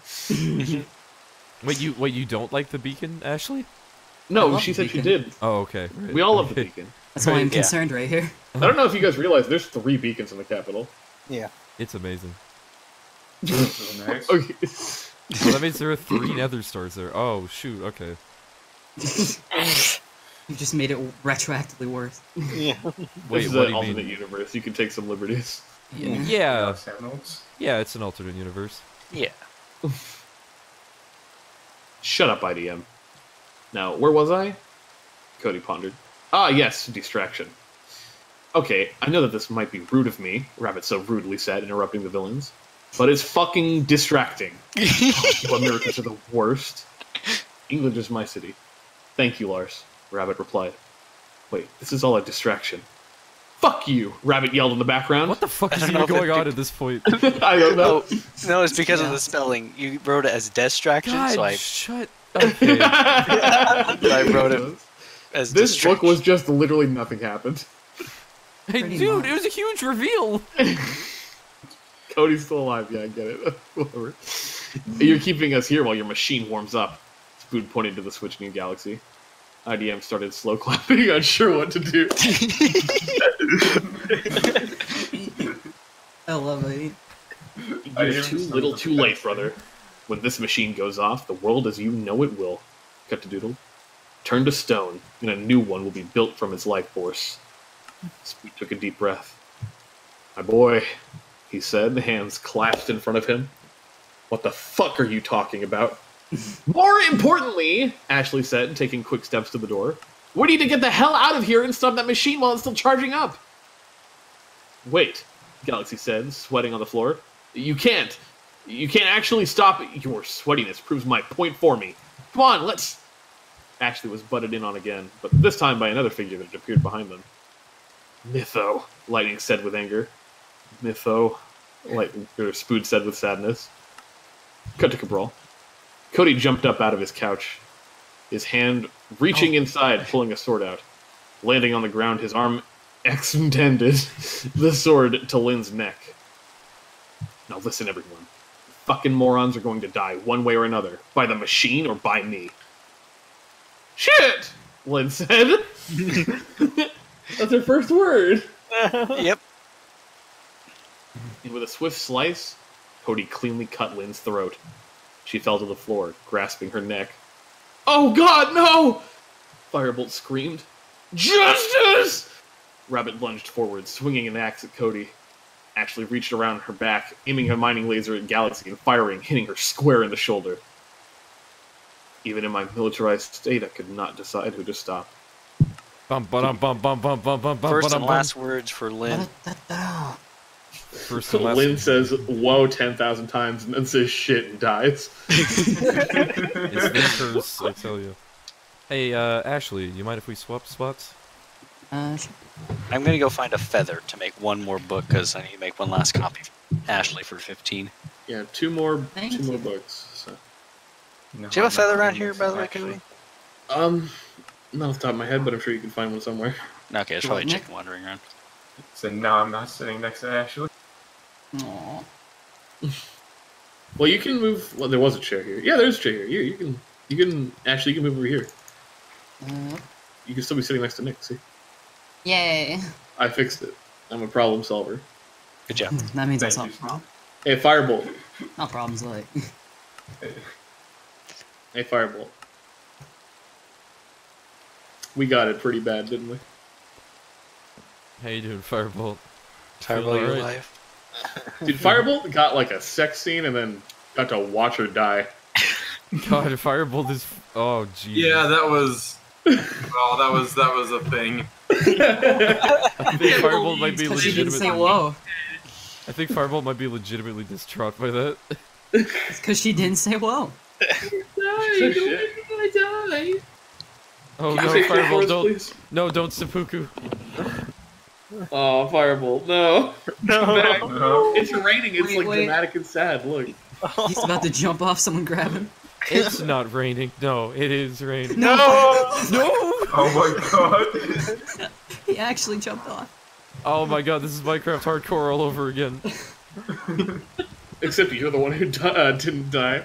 Wait, you don't like the beacon, Ashley? No, she said she did. Oh, okay. Right. We all love the beacon. That's why I'm Yeah. concerned right here. I don't know if you guys realize there's 3 beacons in the capital. Yeah. It's amazing. Nice. Okay. Well, that means there are 3 nether stars there. Oh, shoot, okay. You just made it retroactively worse. Yeah. This Wait, is what an do you alternate mean? universe. You can take some liberties. Yeah, Sentinels. yeah, it's an alternate universe. Yeah. Shut up, IDM. Now, where was I? Cody pondered. Ah, yes, distraction. Okay, I know that this might be rude of me, Rabbit so rudely said, interrupting the villains, but it's fucking distracting. You Americans are the worst. England is my city. Thank you, Lars, Rabbit replied. Wait, this is all a distraction. Fuck you, Rabbit yelled in the background. What the fuck I is don't even know if going it- on at this point? I don't know. No, it's because of the spelling. You wrote it as distraction, God, so I... shut Okay. I wrote it as This book distraction. was just literally nothing happened. Hey, Pretty dude, much. it was a huge reveal. Cody's still alive. Yeah, I get it. Whatever. You're keeping us here while your machine warms up. Spoon pointed to the switch in New Galaxy. IDM started slow clapping, unsure what to do. I love it. You're too little too late, brother. When this machine goes off, the world as you know it will, cut to doodle, turn to stone, and a new one will be built from its life force. Spoon took a deep breath. My boy, he said, hands clasped in front of him. What the fuck are you talking about? More importantly, Ashley said, taking quick steps to the door, we need to get the hell out of here and stop that machine while it's still charging up. Wait, Galaxy said, sweating on the floor. You can't. You can't actually stop it. Your sweatiness proves my point for me. Come on, let's... Ashley was butted in on again, but this time by another figure that appeared behind them. Mytho, Lightning said with anger. Mytho, Spoon said with sadness. Cut to Cabral. Cody jumped up out of his couch, his hand reaching inside, pulling a sword out. Landing on the ground, his arm extended the sword to Lynn's neck. Now listen, everyone. Fucking morons are going to die one way or another, by the machine or by me. Shit! Lynn said. That's her first word. Yep. And with a swift slice, Cody cleanly cut Lynn's throat. She fell to the floor, grasping her neck. Oh god, no! Firebolt screamed. Justice! Rabbit lunged forward, swinging an axe at Cody. Ashley reached around her back, aiming a mining laser at Galaxy and firing, hitting her square in the shoulder. Even in my militarized state, I could not decide who to stop. First and last words for Lynn. First and last. Lynn says whoa 10,000 times and then says shit and dies. It's the curse, I tell you. Hey, Ashley, you mind if we swap spots? Sure. I'm gonna go find a feather to make one more book because I need to make one last copy. Ashley for 15. Yeah, two more Thank two more you. books. So. No, Do you have a I'm not feather around doing here, this, by the way, actually. Cody? Not off the top of my head, but I'm sure you can find one somewhere. Okay, there's You probably a want Nick? chicken wandering around. So now I'm not sitting next to Ashley. Aw. Well, you can move. Well, there was a chair here. Yeah, there's a chair here. You can. Ashley, you can move over here. You can still be sitting next to Nick. See, Yay. I fixed it. I'm a problem solver. Good job. That means I Thank solved you. the problem. Hey, Firebolt. Not problems, like. Hey, Firebolt. We got it pretty bad, didn't we? How you doing, Firebolt? Fireball, you're alright? alive. Dude, Firebolt got like a sex scene and then got to watch her die. God, Firebolt is. Oh, jeez. Yeah, that was. Well, that was a thing. I think Firebolt might be Because she didn't say legitimately. whoa. I think Firebolt might be legitimately distraught by that. It's because she didn't say whoa. She said shit. Oh Can no, you say shit for Firebolt, us, don't. please? No, don't seppuku. Oh, Firebolt, no. No. It's raining. It's Wait, like wait. dramatic and sad. Look. He's about to jump off, someone grab him. It's not raining. No, it is raining. No! No! Oh my god. He actually jumped off. Oh my god, this is Minecraft hardcore all over again. Except you're the one who didn't die.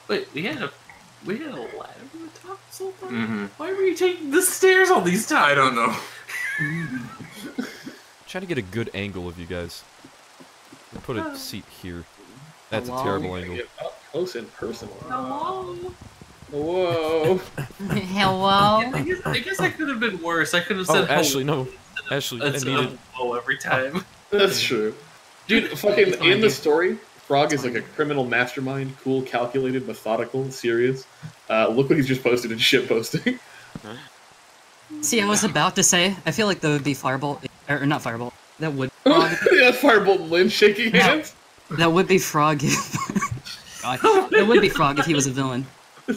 Wait, we had a ladder on the top this whole time? Mm-hmm. Why were you taking the stairs all these times? I don't know. Trying to get a good angle of you guys. I'll put a seat here. That's a Hello? terrible angle. Get up close and personal. Hello? Whoa. Hello? I guess I could have been worse. I could have Oh, said Ashley, no. Ashley, I instead needed. of hello every time. That's true. Dude, fucking Fine, in the dude. story, Frog is like a criminal mastermind, cool, calculated, methodical, serious. Look what he's just posted in shit posting. See, I was about to say, I feel like that would be Firebolt, or not Firebolt, that would Frog, Yeah, Firebolt and Lynn shaking No. hands. that would be Frog if, God, that would be Frog if he was a villain.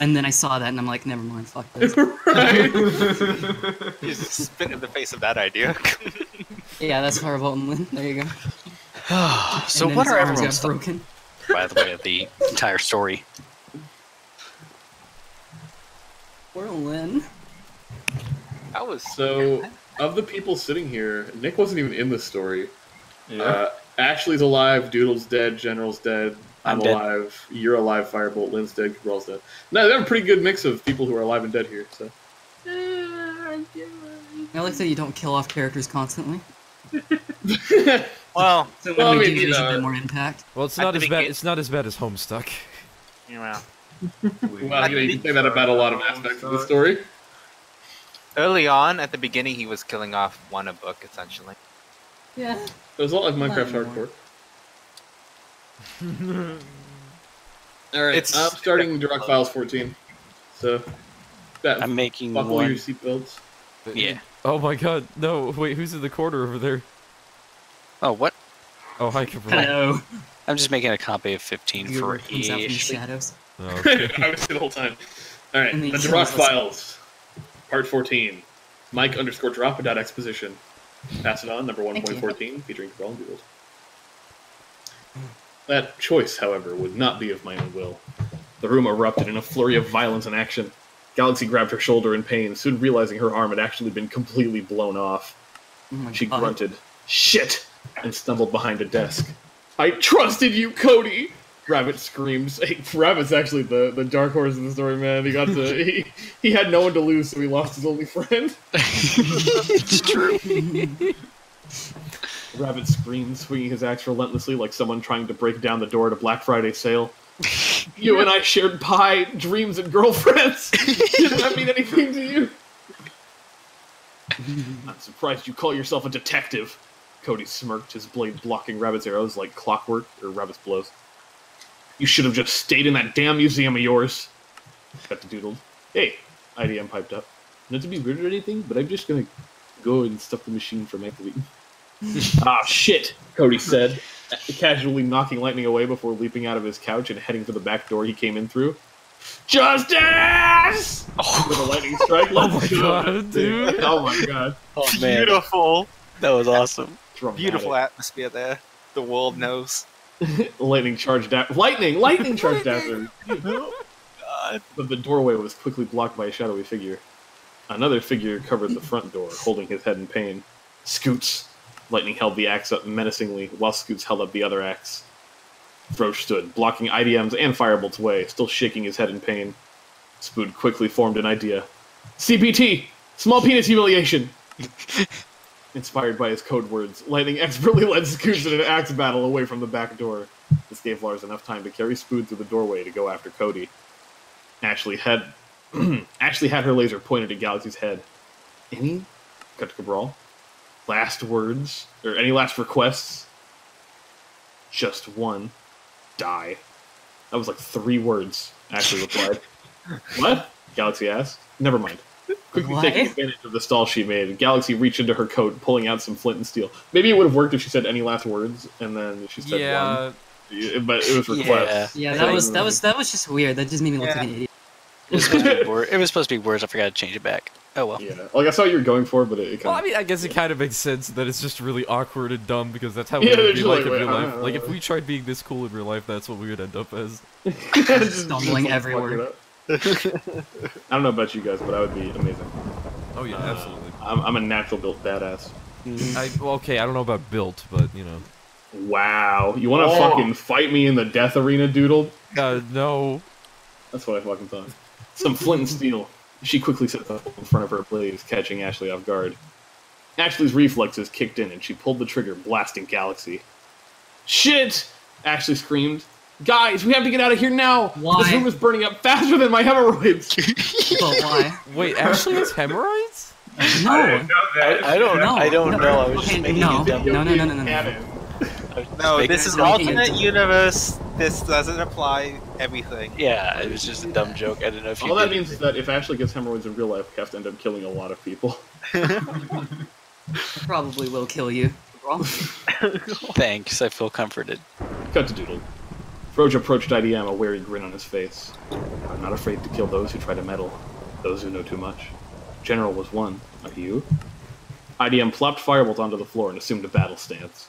And then I saw that and I'm like, never mind, fuck this. Right. You just spit in the face of that idea. Yeah, that's Firebolt and Lynn, there you go. So And then what his are arms everyone's got thoughts, broken? by the way, of the entire story? Poor Lynn. That was So, of the people sitting here, Nick wasn't even in the story. Yeah. Ashley's alive, Doodle's dead, General's dead, I'm I'm dead. alive, you're alive, Firebolt, Lynn's dead, Cabral's dead. No, they have a pretty good mix of people who are alive and dead here, so. I like that you don't kill off characters constantly. well, So Well, I when we mean, do, you there's a know. bit more impact. Well, it's At not the as bad. begin- It's not as bad as Homestuck. yeah. Well, you can say that about a lot of aspects of the story. Early on, at the beginning, he was killing off one a book essentially. Yeah. It was a lot like Minecraft Not Hardcore. anymore. Alright, It's- I'm starting Direct Files 14. So, that, I'm making buckle one. your seatbelts. Yeah. Oh my god, no, wait, who's in the corner over there? Oh, what? Oh, hi, Cabral. Hello. I'm just making a copy of 15 Your for word comes out from the Ashley. shadows. Oh, okay. I was here the whole time. Alright, And the then Rock kills us. Files, Part 14. Mike_drop.exposition. Pass it on, number 1.14, featuring Cabral and Doodles. That choice, however, would not be of my own will. The room erupted in a flurry of violence and action. Galaxy grabbed her shoulder in pain, soon realizing her arm had actually been completely blown off. Oh my She God. grunted, "Shit!" and stumbled behind a desk. "I trusted you, Cody!" Rabbit screams. Hey, Rabbit's actually the dark horse in the story, man. He got to he had no one to lose, so he lost his only friend. It's true. Rabbit screams, swinging his axe relentlessly like someone trying to break down the door at a Black Friday sale. You and I shared pie, dreams, and girlfriends. Didn't that mean anything to you? I'm surprised you call yourself a detective. Cody smirked, his blade blocking Rabbit's arrows like clockwork, or Rabbit's blows. You should have just stayed in that damn museum of yours. Got to doodled. Hey, IDM piped up. Not to be weird or anything, but I'm just gonna go and stop the machine from activating. Ah, shit, Cody said, casually knocking Lightning away before leaping out of his couch and heading for the back door he came in through. Justice! With a lightning strike. Oh my Let's go. god, dude. Oh my god. Oh, man. Beautiful, That was awesome. Dramatic. beautiful atmosphere there. The world knows. Lightning charged after. Lightning charged after him. God. But the doorway was quickly blocked by a shadowy figure. Another figure covered the front door, holding his head in pain. Scoots. Lightning held the axe up menacingly, while Scoots held up the other axe. Froch stood, blocking IDM's and Firebolt's way, still shaking his head in pain. Spood quickly formed an idea. CPT! Small penis humiliation! Inspired by his code words, Lightning expertly led Scoots in an axe battle away from the back door. This gave Lars enough time to carry Spood through the doorway to go after Cody. Ashley had her laser pointed at Galaxy's head. Any? Cut to Cabral. Last words? Or any last requests? Just one. Die. That was like 3 words, Ashley replied. What? Galaxy asked. Never mind. Quickly What? taking advantage of the stall she made, Galaxy reached into her coat, pulling out some flint and steel. Maybe it would have worked if she said any last words, and then she said Yeah. one. But it was requests. Yeah, that was just weird. That just made me look Yeah. like an idiot. It was supposed to be it was supposed to be words. I forgot to change it back. Oh well. Yeah. Like, I saw what you were going for, but it Well, kind I mean, I guess it kind of makes sense that it's just really awkward and dumb because that's how Yeah, we would they're be just like like, in wait, real life. huh? Like, if we tried being this cool in real life, that's what we would end up as. Just Stumbling like, everywhere. fuck it up. I don't know about you guys, but I would be amazing. Oh yeah, absolutely. I'm a natural built badass. Well, okay, I don't know about built, but you know. Wow. You want to Oh. fucking fight me in the death arena, Doodle? No. That's what I fucking thought. Some flint and steel. She quickly set the in front of her blaze, catching Ashley off guard. Ashley's reflexes kicked in, and she pulled the trigger, blasting Galaxy. Shit! Ashley screamed. Guys, we have to get out of here now! Why? This room is burning up faster than my hemorrhoids! But why? Wait, Ashley has hemorrhoids? No. I don't No. I don't no. know. I was Okay, just making no. it dumb. No. Cannon. No, Making this it is dumb. alternate universe. This doesn't apply everything. Yeah, it was just a dumb joke. I don't know if you All that did means is that if Ashley gets hemorrhoids in real life, we have to end up killing a lot of people. Probably will kill you. Thanks, I feel comforted. Cut to Doodle. Froge approached IDM, a wary grin on his face. I'm not afraid to kill those who try to meddle, those who know too much. General was one. Are you? IDM plopped Firebolt onto the floor and assumed a battle stance.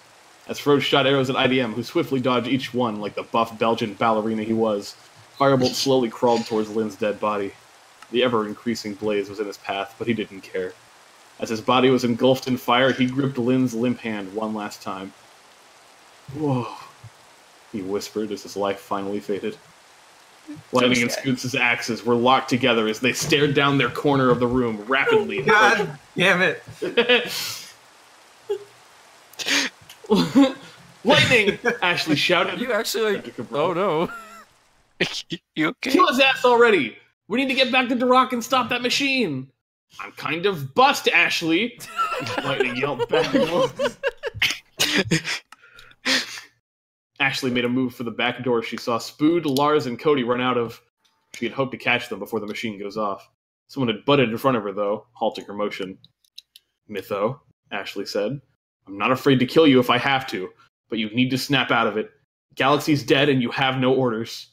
As Froze shot arrows at IDM, who swiftly dodged each one like the buff Belgian ballerina he was, Firebolt slowly crawled towards Lynn's dead body. The ever-increasing blaze was in his path, but he didn't care. As his body was engulfed in fire, he gripped Lynn's limp hand one last time. "Whoa," he whispered as his life finally faded. Lightning and Scoots' axes were locked together as they stared down their corner of the room rapidly. God damn it! Lightning! Ashley shouted. You actually like... Oh no. You okay? Kill his ass already! We need to get back to Duroc and stop that machine! I'm kind of bust, Ashley! Lightning yelled back. Ashley made a move for the back door she saw Spood, Lars, and Cody run out of. She had hoped to catch them before the machine goes off. Someone had butted in front of her, though, halting her motion. "Mytho," Ashley said, "I'm not afraid to kill you if I have to, but you need to snap out of it. Galaxy's dead and you have no orders."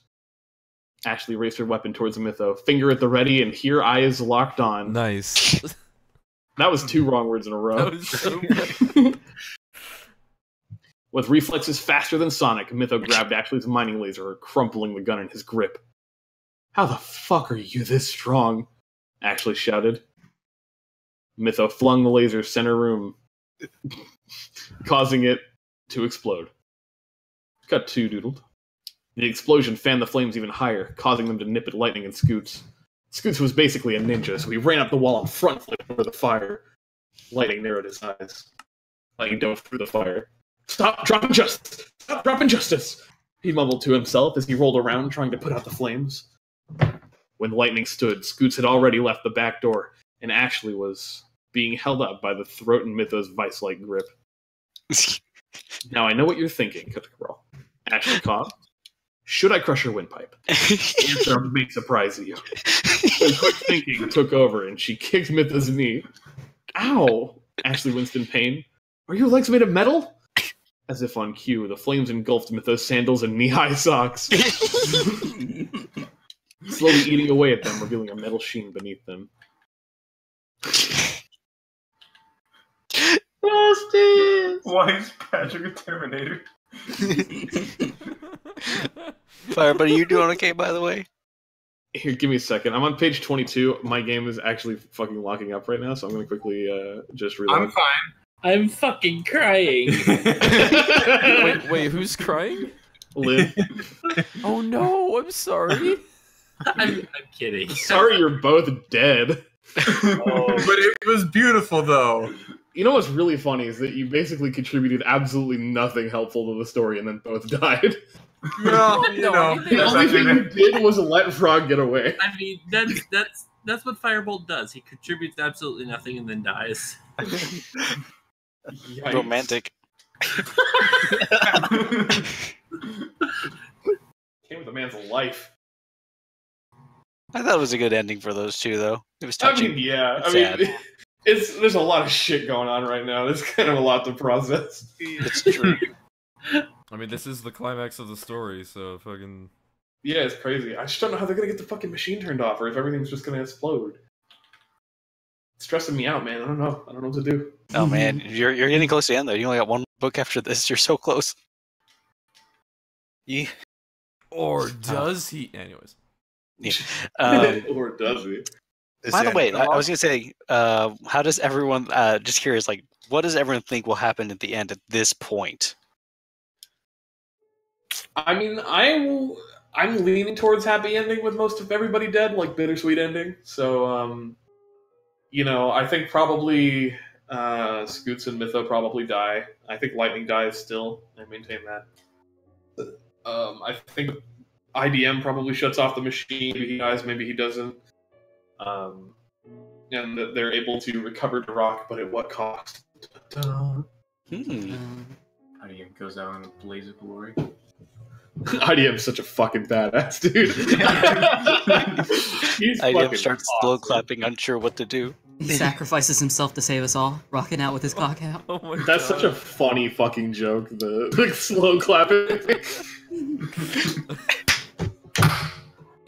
Ashley raised her weapon towards the Mytho, finger at the ready, and here eyes locked on. Nice. That was 2 wrong words in a row. That was so bad. With reflexes faster than Sonic, Mytho grabbed Ashley's mining laser, crumpling the gun in his grip. "How the fuck are you this strong?" Ashley shouted. Mytho flung the laser center room, causing it to explode. Cut 2 doodled. The explosion fanned the flames even higher, causing them to nip at Lightning and Scoots. Scoots was basically a ninja, so he ran up the wall and front flipped over the fire. Lightning narrowed his eyes. Lightning dove through the fire. "Stop dropping justice! Stop dropping justice!" he mumbled to himself as he rolled around trying to put out the flames. When Lightning stood, Scoots had already left the back door, and Ashley was being held up by the throat and Mytho's vice-like grip. "Now I know what you're thinking, Katakral." Ashley coughed. "Should I crush her windpipe?" The answer may surprise you. But quick thinking took over, and she kicked Mytho's knee. "Ow!" Ashley winced in pain. "Are your legs made of metal?" As if on cue, the flames engulfed Mythos' sandals and knee-high socks, slowly eating away at them, revealing a metal sheen beneath them. Why is Patrick a Terminator? Fire, buddy, you doing okay, by the way? Here, give me a second. I'm on page 22. My game is actually fucking locking up right now, so I'm going to quickly just reload. I'm fine. I'm fucking crying. Wait, who's crying? Liv. Oh no, I'm sorry. I'm kidding. Sorry you're both dead. But it was beautiful, though. You know what's really funny is that you basically contributed absolutely nothing helpful to the story and then both died. Well, you know, The only thing you did was let Frog get away. I mean, that's what Firebolt does. He contributes absolutely nothing and then dies. Yikes. Romantic. Came with a man's life. I thought it was a good ending for those two, though. It was I touching. mean, yeah. I Sad. mean, there's a lot of shit going on right now. There's kind of a lot to process. It's true. I mean, this is the climax of the story, so fucking... Yeah, it's crazy. I just don't know how they're gonna get the fucking machine turned off, or if everything's just gonna explode. It's stressing me out, man. I don't know what to do. Oh man, you're getting close to the end though. You only got one book after this. You're so close. Yeah. Or does he? Anyways. Yeah. Or does he? By the way, I was gonna say, how does everyone? Just curious, like, what does everyone think will happen at the end at this point? I mean, I'm leaning towards happy ending with most of everybody dead, like bittersweet ending. So, you know, I think probably Scoots and Mytho probably die. I think Lightning dies still. I maintain that. I think IDM probably shuts off the machine. Maybe he dies, maybe he doesn't. And that they're able to recover Duroc, but at what cost? IDM goes out in a blaze of glory. IDM's such a fucking badass, dude. He's IDM fucking starts awesome. slow clapping, unsure what to do. He sacrifices himself to save us all, rocking out with his cock out. Oh my god. That's such a funny fucking joke. The slow clapping.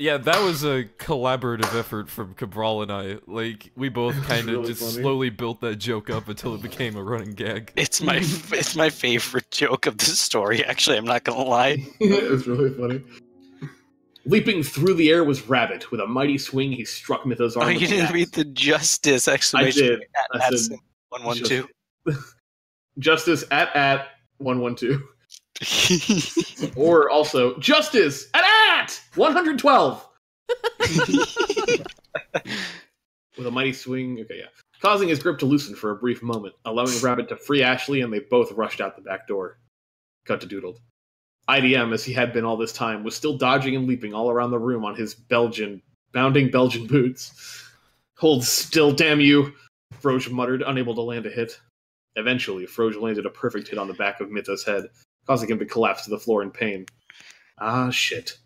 Yeah, that was a collaborative effort from Cabral and I. Like, we both kind of really just funny. slowly built that joke up until it became a running gag. It's my favorite joke of the story. Actually, I'm not gonna lie. It was really funny. Leaping through the air was Rabbit. With a mighty swing, he struck Mythos' arm Oh, with you the didn't axe. read the justice exclamation did. point I at said 112. Justice at 112. Or also, Justice at 112! With a mighty swing, causing his grip to loosen for a brief moment, allowing Rabbit to free Ashley, and they both rushed out the back door. Cut to Doodled. IDM, as he had been all this time, was still dodging and leaping all around the room on his bounding Belgian boots. Hold still, damn you! Froge muttered, unable to land a hit. Eventually, Froge landed a perfect hit on the back of Mythos' head, causing him to collapse to the floor in pain. Ah, shit,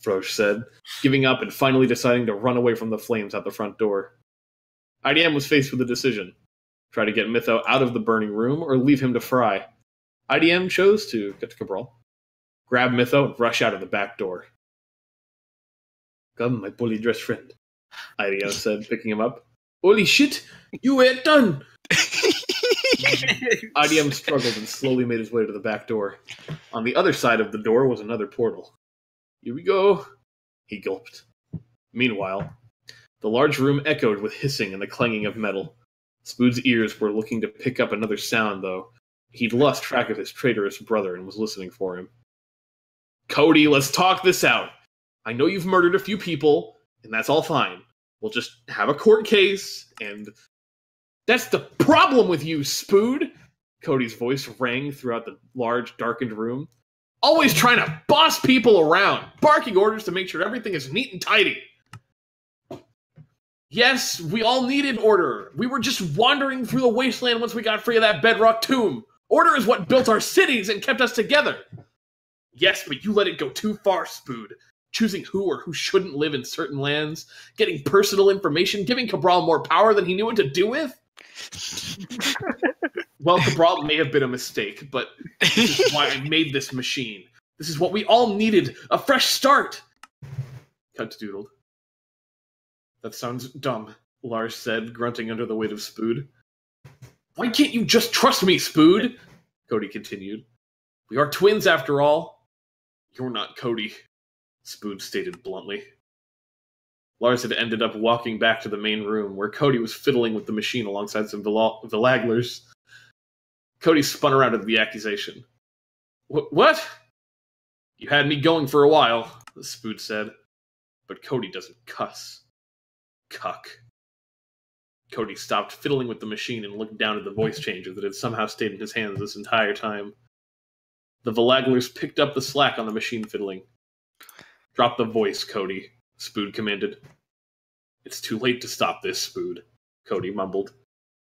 Froge said, giving up and finally deciding to run away from the flames out the front door. IDM was faced with a decision. Try to get Mytho out of the burning room or leave him to fry. IDM chose to get to Cabral, grab Mytho, and rush out of the back door. Come, my fully dressed friend, IDM said, picking him up. Holy shit, you ain't done! IDM struggled and slowly made his way to the back door. On the other side of the door was another portal. Here we go, he gulped. Meanwhile, the large room echoed with hissing and the clanging of metal. Spood's ears were looking to pick up another sound, though. He'd lost track of his traitorous brother and was listening for him. Cody, let's talk this out. I know you've murdered a few people, and that's all fine. We'll just have a court case, and... That's the problem with you, Spood! Cody's voice rang throughout the large, darkened room. Always trying to boss people around, barking orders to make sure everything is neat and tidy. Yes, we all needed order. We were just wandering through the wasteland once we got free of that bedrock tomb. Order is what built our cities and kept us together. Yes, but you let it go too far, Spood. Choosing who or who shouldn't live in certain lands, getting personal information, giving Cabral more power than he knew what to do with. Well, Cabral may have been a mistake, but this is why I made this machine. This is what we all needed, a fresh start. Cut to Doodled. That sounds dumb, Lars said, grunting under the weight of Spood. Why can't you just trust me, Spood? Cody continued. We are twins after all. You're not Cody, Spood stated bluntly. Lars had ended up walking back to the main room, where Cody was fiddling with the machine alongside some Villaglers. Cody spun around at the accusation. What? You had me going for a while, Spood said. But Cody doesn't cuss. Cuck. Cody stopped fiddling with the machine and looked down at the voice changer that had somehow stayed in his hands this entire time. The Villaglers picked up the slack on the machine fiddling. Drop the voice, Cody, Spood commanded. It's too late to stop this, Spood, Cody mumbled.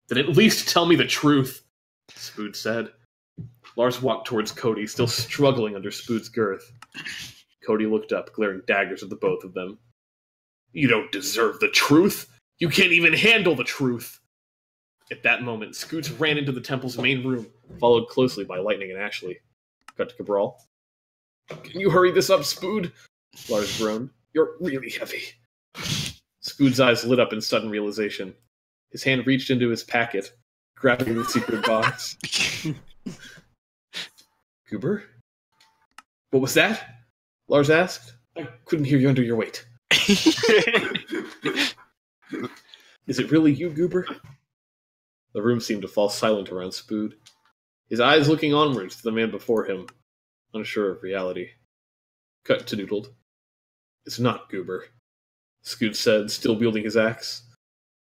Then at least tell me the truth, Spood said. Lars walked towards Cody, still struggling under Spood's girth. Cody looked up, glaring daggers at the both of them. You don't deserve the truth! You can't even handle the truth! At that moment, Scoots ran into the temple's main room, followed closely by Lightning and Ashley. Cut to Cabral. Can you hurry this up, Spood? Lars groaned. You're really heavy. Spood's eyes lit up in sudden realization. His hand reached into his packet, grabbing the secret box. Goober? What was that? Lars asked. I couldn't hear you under your weight. Is it really you, Goober? The room seemed to fall silent around Spood, his eyes looking onwards to the man before him, unsure of reality. Cut to Doodled. It's not Goober, Scoots said, still wielding his axe.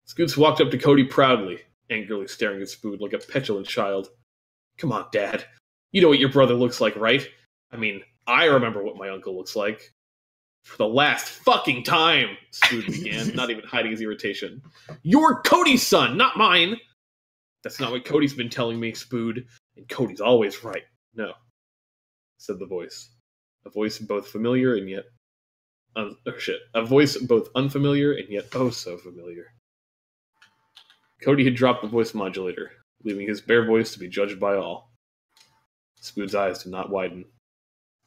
Scoots walked up to Cody proudly, angrily staring at Spood like a petulant child. Come on, Dad. You know what your brother looks like, right? I mean, I remember what my uncle looks like. For the last fucking time, Spood began, not even hiding his irritation. You're Cody's son, not mine! That's not what Cody's been telling me, Spood. And Cody's always right. No, said the voice. A voice both familiar and yet... A voice both unfamiliar and yet oh so familiar. Cody had dropped the voice modulator, leaving his bare voice to be judged by all. Spood's eyes did not widen.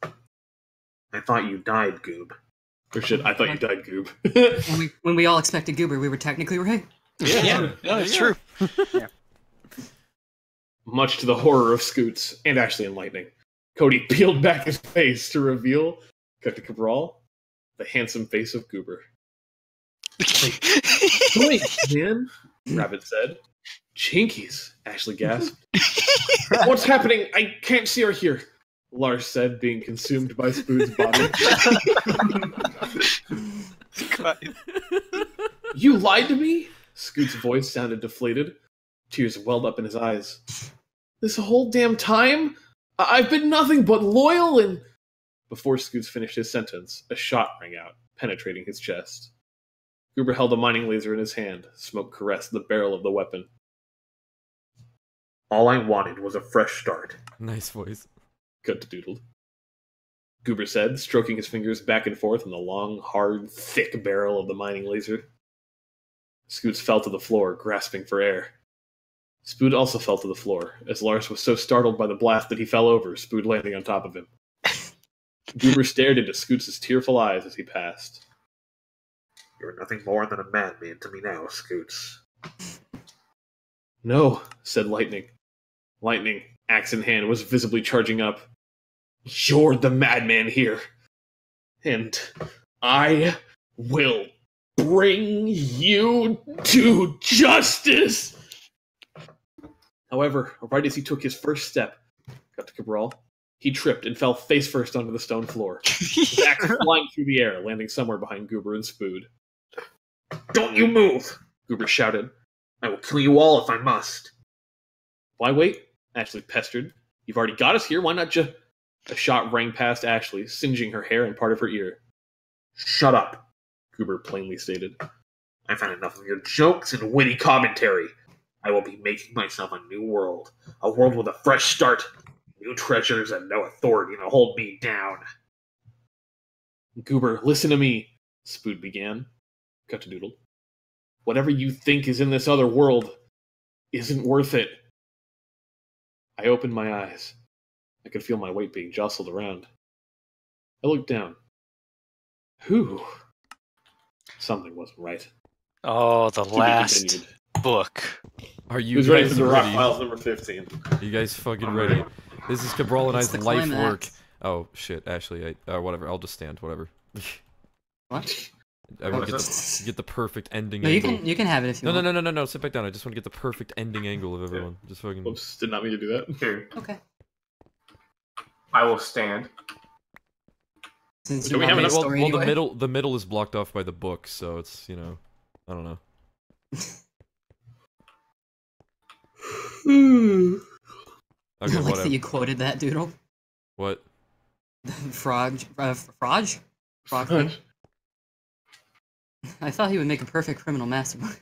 I thought you died, Goob, Or shit, I thought you died, Goob. When we all expected Goober, we were technically right. Yeah, it's true. Much to the horror of Scoots, and Ashley and Lightning, Cody peeled back his face to reveal, cut to Cabral, the handsome face of Goober. Wait, man, Rabbit said. Jinkies, Ashley gasped. What's happening? I can't see or hear, Lars said, being consumed by Spood's body. You lied to me? Scoot's voice sounded deflated. Tears welled up in his eyes. This whole damn time? I've been nothing but loyal and... Before Scoots finished his sentence, a shot rang out, penetrating his chest. Goober held a mining laser in his hand. Smoke caressed the barrel of the weapon. All I wanted was a fresh start. Nice voice. Cut to doodled. Goober said, stroking his fingers back and forth on the long, hard, thick barrel of the mining laser. Scoots fell to the floor, grasping for air. Spood also fell to the floor, as Lars was so startled by the blast that he fell over, Spood landing on top of him. Goober stared into Scoots' tearful eyes as he passed. You're nothing more than a madman to me now, Scoots. No, said Lightning. Lightning, axe in hand, was visibly charging up. You're the madman here. And I will bring you to justice! However, right as he took his first step, cut to Cabral, he tripped and fell face first onto the stone floor, his axe flying through the air, landing somewhere behind Goober and Spood. Don't you move! Goober shouted. I will kill you all if I must. Why wait? Ashley pestered. You've already got us here, why not just... A shot rang past Ashley, singeing her hair and part of her ear. Shut up, Goober plainly stated. I've had enough of your jokes and witty commentary. I will be making myself a new world. A world with a fresh start. New treasures and no authority to hold me down. Goober, listen to me, Spood began. Cut to Doodle. Whatever you think is in this other world isn't worth it. I opened my eyes. I could feel my weight being jostled around. I looked down. Whew. Something wasn't right. Oh, the To be last continued. book. Are you Who's ready guys for the Rock ready? Files number 15? Are you guys fucking ready? This is Cabral and It's I's the life climax. work. Oh shit, Ashley, whatever. I'll just stand. Whatever. What? I want What to is get the perfect ending No, you angle. can have it if you want. No. Sit back down. I just want to get the perfect ending angle of everyone. Just fucking. Whoops, did not mean to do that. Here, Okay. I will stand. Since Do you we want have my enough- story anyway. the middle is blocked off by the book, so it's I don't know. I Okay, like whatever. that you quoted that, Doodle. What? Frog, Frog? Frog thing? I thought he would make a perfect criminal mastermind.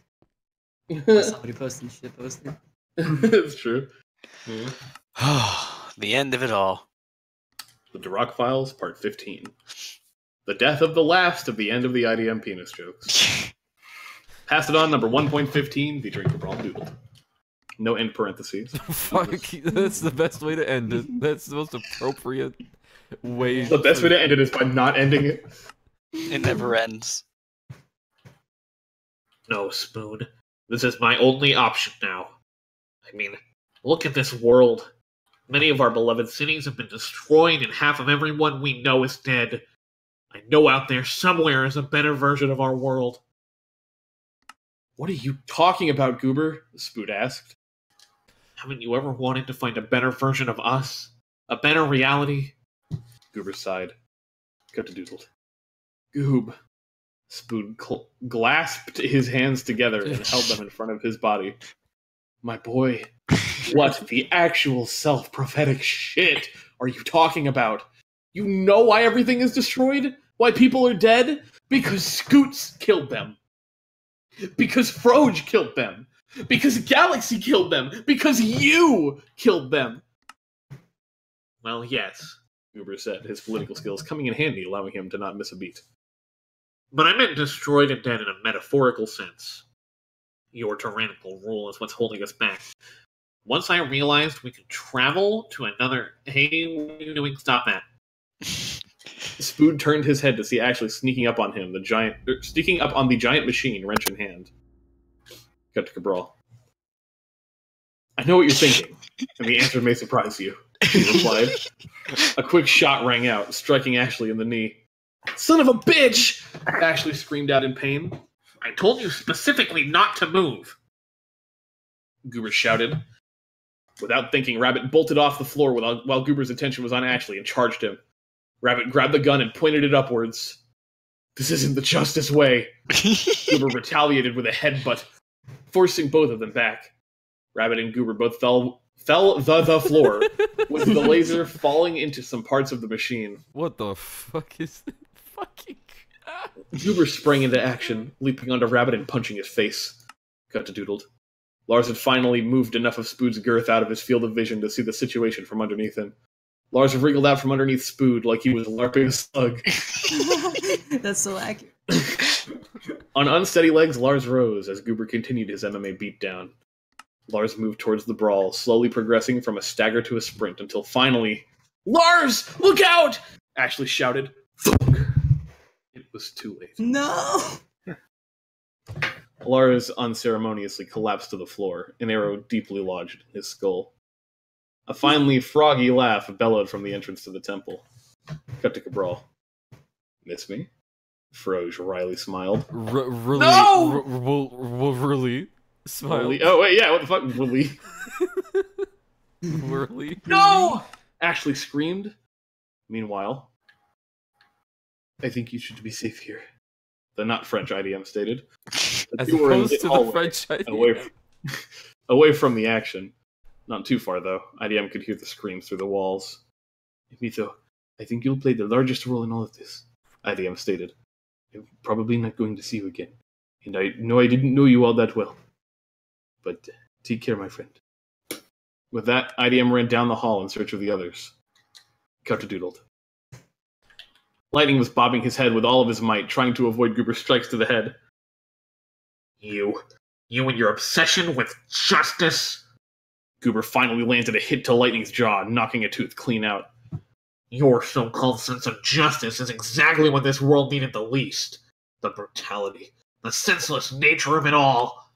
I saw what he posted and shit posted. It's true. The end of it all. The Duroc Files, Part 15. The death of the last of the end of the IDM penis jokes. Pass it on, number 1.15, featuring Cabral Doodle. No end parentheses. Fuck, that's the best way to end it. That's the most appropriate way. The best way to end it is by not ending it. It never ends. No, Spoon. This is my only option now. I mean, look at this world. Many of our beloved cities have been destroyed, and half of everyone we know is dead. I know out there somewhere is a better version of our world. What are you talking about, Goober? Spood asked. Haven't you ever wanted to find a better version of us? A better reality? Goober sighed. Cut to Doodled. Goob. Spood clasped his hands together and held them in front of his body. My boy, what the actual self-prophetic shit are you talking about? You know why everything is destroyed? Why people are dead? Because Scoots killed them. Because Froge killed them. Because Galaxy killed them. Because you killed them. Well, yes, Uber said, his political skills coming in handy, allowing him to not miss a beat. But I meant destroyed and dead in a metaphorical sense. Your tyrannical rule is what's holding us back. Once I realized we could travel to another... Hey, what are you doing? Stop that. Spood turned his head to see Ashley sneaking up on him, sneaking up on the giant machine, wrench in hand. Cut to Cabral. I know what you're thinking, and the answer may surprise you, he replied. A quick shot rang out, striking Ashley in the knee. Son of a bitch! Ashley screamed out in pain. I told you specifically not to move, Goober shouted. Without thinking, Rabbit bolted off the floor while Goober's attention was on Ashley and charged him. Rabbit grabbed the gun and pointed it upwards. This isn't the justice way. Goober retaliated with a headbutt, forcing both of them back. Rabbit and Goober both fell the floor, with the laser falling into some parts of the machine. What the fuck is that fucking... Goober sprang into action, leaping onto Rabbit and punching his face. Cut to Doodled. Lars had finally moved enough of Spood's girth out of his field of vision to see the situation from underneath him. Lars wriggled out from underneath Spood like he was LARPing a slug. That's so accurate. On unsteady legs, Lars rose as Goober continued his MMA beatdown. Lars moved towards the brawl, slowly progressing from a stagger to a sprint until finally... Lars! Look out! Ashley shouted. It was too late. No! Lars unceremoniously collapsed to the floor, an arrow deeply lodged in his skull. A finely froggy laugh bellowed from the entrance to the temple. Cut to Cabral. Miss me? Froge wryly smiled. Really? No! Really? Smile. Really? Oh, wait, yeah, what the fuck? Really? Really? No! Ashley screamed. Meanwhile, I think you should be safe here. The not French IDM stated. As You were in opposed to the hallway, French idea. away from the action. Not too far, though. IDM could hear the screams through the walls. Mito, I think you'll play the largest role in all of this, IDM stated. I'm probably not going to see you again. And I know I didn't know you all that well. But take care, my friend. With that, IDM ran down the hall in search of the others. Cut to Doodled. Lightning was bobbing his head with all of his might, trying to avoid Goober's strikes to the head. You and your obsession with justice? Goober finally landed a hit to Lightning's jaw, knocking a tooth clean out. Your so-called sense of justice is exactly what this world needed the least. The brutality, the senseless nature of it all.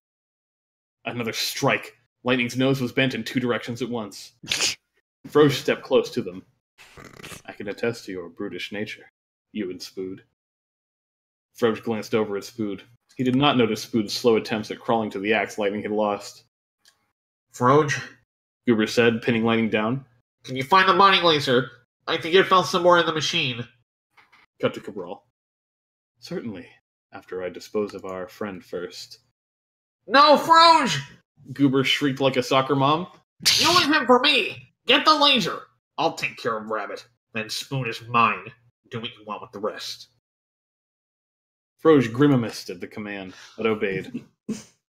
Another strike. Lightning's nose was bent in two directions at once. Froge stepped close to them. I can attest to your brutish nature, you and Spood. Froge glanced over at Spood. He did not notice Spood's slow attempts at crawling to the axe Lightning had lost. Froge, Goober said, pinning Lightning down. Can you find the mining laser? I think it fell somewhere in the machine. Cut to Cabral. Certainly, after I dispose of our friend first. No, Froge! Goober shrieked like a soccer mom. You leave him for me! Get the laser! I'll take care of Rabbit. Then Spoon is mine. Do what you want with the rest. Froge grimaced at the command, but obeyed.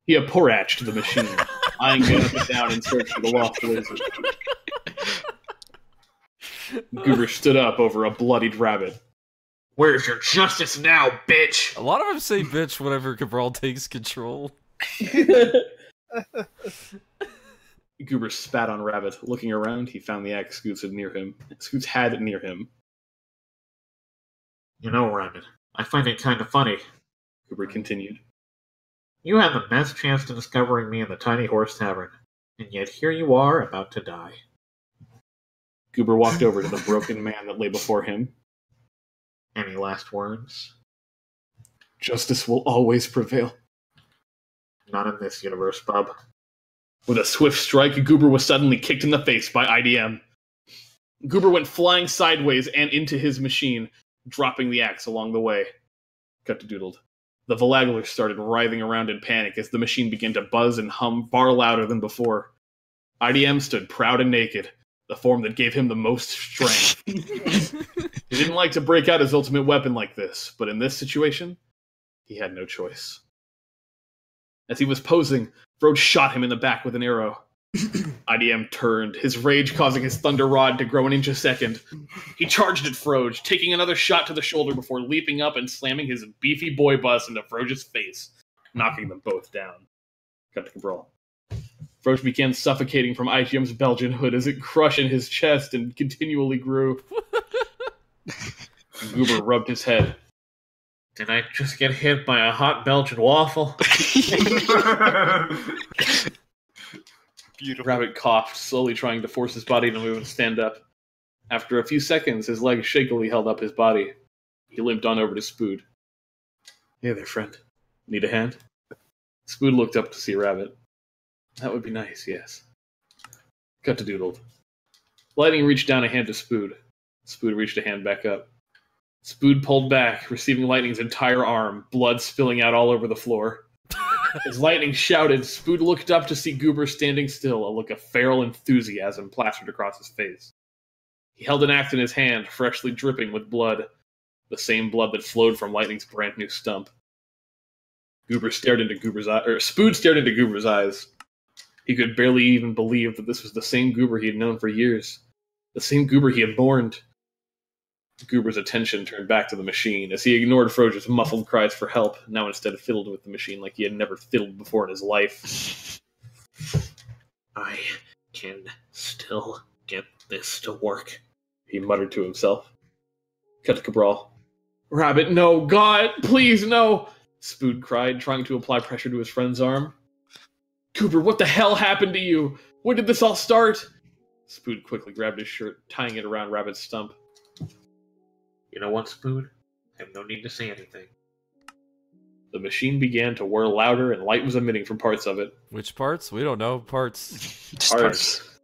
He apporached the machine, eyeing it up and down in search for the lost laser. Goober stood up over a bloodied Rabbit. Where's your justice now, bitch? A lot of them say bitch whenever Cabral takes control. Goober spat on Rabbit. Looking around, he found the axe Scoots had near him. You know, Rabbit, I find it kind of funny, Goober continued. You had the best chance to discovering me in the Tiny Horse Tavern, and yet here you are about to die. Goober walked over to the broken man that lay before him. Any last words? Justice will always prevail. Not in this universe, bub. With a swift strike, Goober was suddenly kicked in the face by IDM. Goober went flying sideways and into his machine, dropping the axe along the way. Cut to Doodled. The Velaglers started writhing around in panic as the machine began to buzz and hum far louder than before. IDM stood proud and naked, the form that gave him the most strength. He didn't like to break out his ultimate weapon like this, but in this situation, he had no choice. As he was posing, Froge shot him in the back with an arrow. IDM turned, his rage causing his thunder rod to grow an inch a second. He charged at Froge, taking another shot to the shoulder before leaping up and slamming his beefy boy bus into Froge's face, knocking them both down. Cut to Cabral. Froge began suffocating from IGM's Belgian hood as it crushed in his chest and continually grew. Goober rubbed his head. Did I just get hit by a hot Belgian waffle? Beautiful. Rabbit coughed, slowly trying to force his body to move and stand up. After a few seconds, his legs shakily held up his body. He limped on over to Spood. Hey there, friend. Need a hand? Spood looked up to see Rabbit. That would be nice, yes. Cut to Doodled. Lightning reached down a hand to Spood. Spood reached a hand back up. Spood pulled back, receiving Lightning's entire arm, blood spilling out all over the floor. As Lightning shouted, Spood looked up to see Goober standing still, a look of feral enthusiasm plastered across his face. He held an axe in his hand, freshly dripping with blood, the same blood that flowed from Lightning's brand new stump. Spood stared into Goober's eyes. He could barely even believe that this was the same Goober he had known for years, the same Goober he had mourned. Goober's attention turned back to the machine as he ignored Froge's muffled cries for help, now instead fiddled with the machine like he had never fiddled before in his life. I can still get this to work, he muttered to himself. Cut to Cabral. Rabbit, no! God, please, no! Spood cried, trying to apply pressure to his friend's arm. Goober, what the hell happened to you? When did this all start? Spood quickly grabbed his shirt, tying it around Rabbit's stump. You know what, Spood? I have no need to say anything. The machine began to whir louder, and light was emitting from parts of it. Which parts? We don't know. Parts. Parts.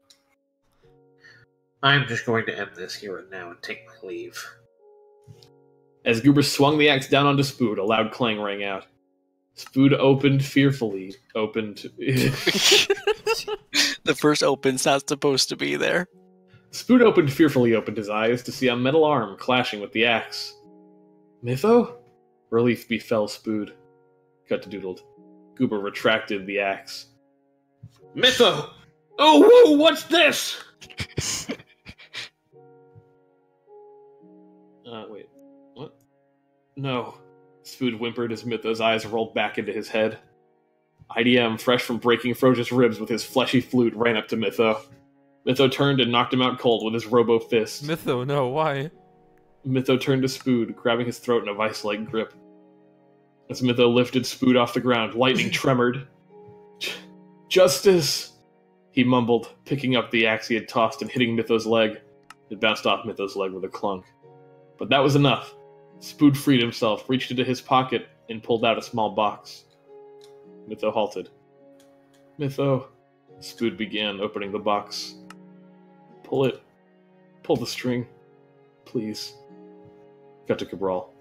I'm just going to end this here and now and take my leave. As Goober swung the axe down onto Spood, a loud clang rang out. Spood opened. The first open's not supposed to be there. Spood fearfully opened his eyes to see a metal arm clashing with the axe. Mytho? Relief befell Spood. Cut to Doodled. Goober retracted the axe. Mytho! Oh, whoa, what's this? Wait. What? No. Spood whimpered as Mytho's eyes rolled back into his head. IDM, fresh from breaking Froge's ribs with his fleshy flute, ran up to Mytho. Mytho turned and knocked him out cold with his robo fist. Mytho, no, why? Mytho turned to Spood, grabbing his throat in a vice-like grip. As Mytho lifted Spood off the ground, Lightning tremored. Justice! He mumbled, picking up the axe he had tossed and hitting Mytho's leg. It bounced off Mytho's leg with a clunk. But that was enough. Spood freed himself, reached into his pocket, and pulled out a small box. Mytho halted. Mytho, Spood began, opening the box. Pull it. Pull the string. Please. Cut to Cabral.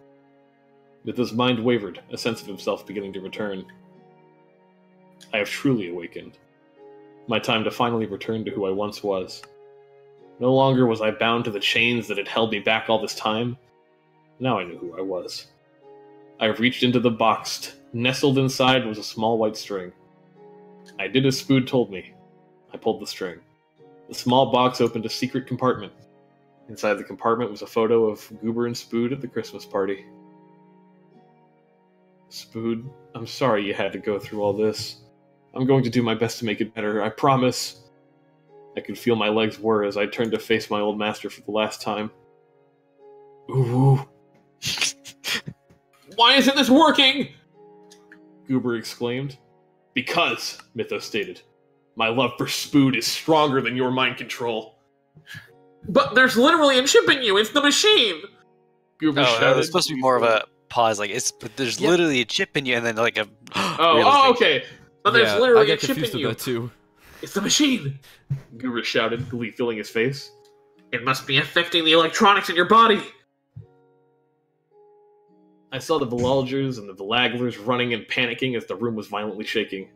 Mytho's mind wavered, a sense of himself beginning to return. I have truly awakened. My time to finally return to who I once was. No longer was I bound to the chains that had held me back all this time. Now I knew who I was. I reached into the box. Nestled inside was a small white string. I did as Spood told me. I pulled the string. The small box opened a secret compartment. Inside the compartment was a photo of Goober and Spood at the Christmas party. Spood, I'm sorry you had to go through all this. I'm going to do my best to make it better, I promise. I could feel my legs whir as I turned to face my old master for the last time. Ooh. Why isn't this working? Goober exclaimed. Because, Mytho stated, my love for Spood is stronger than your mind control. But there's literally a chip in you, it's the machine! Goober shouted. It's supposed to be more of a pause, like, but there's literally a chip in you, and then like a... Oh, okay. But there's literally a chip in you. That too. It's the machine! Goober shouted, glee filling his face. It must be affecting the electronics in your body! I saw the Velolgers and the Velaglers running and panicking as the room was violently shaking.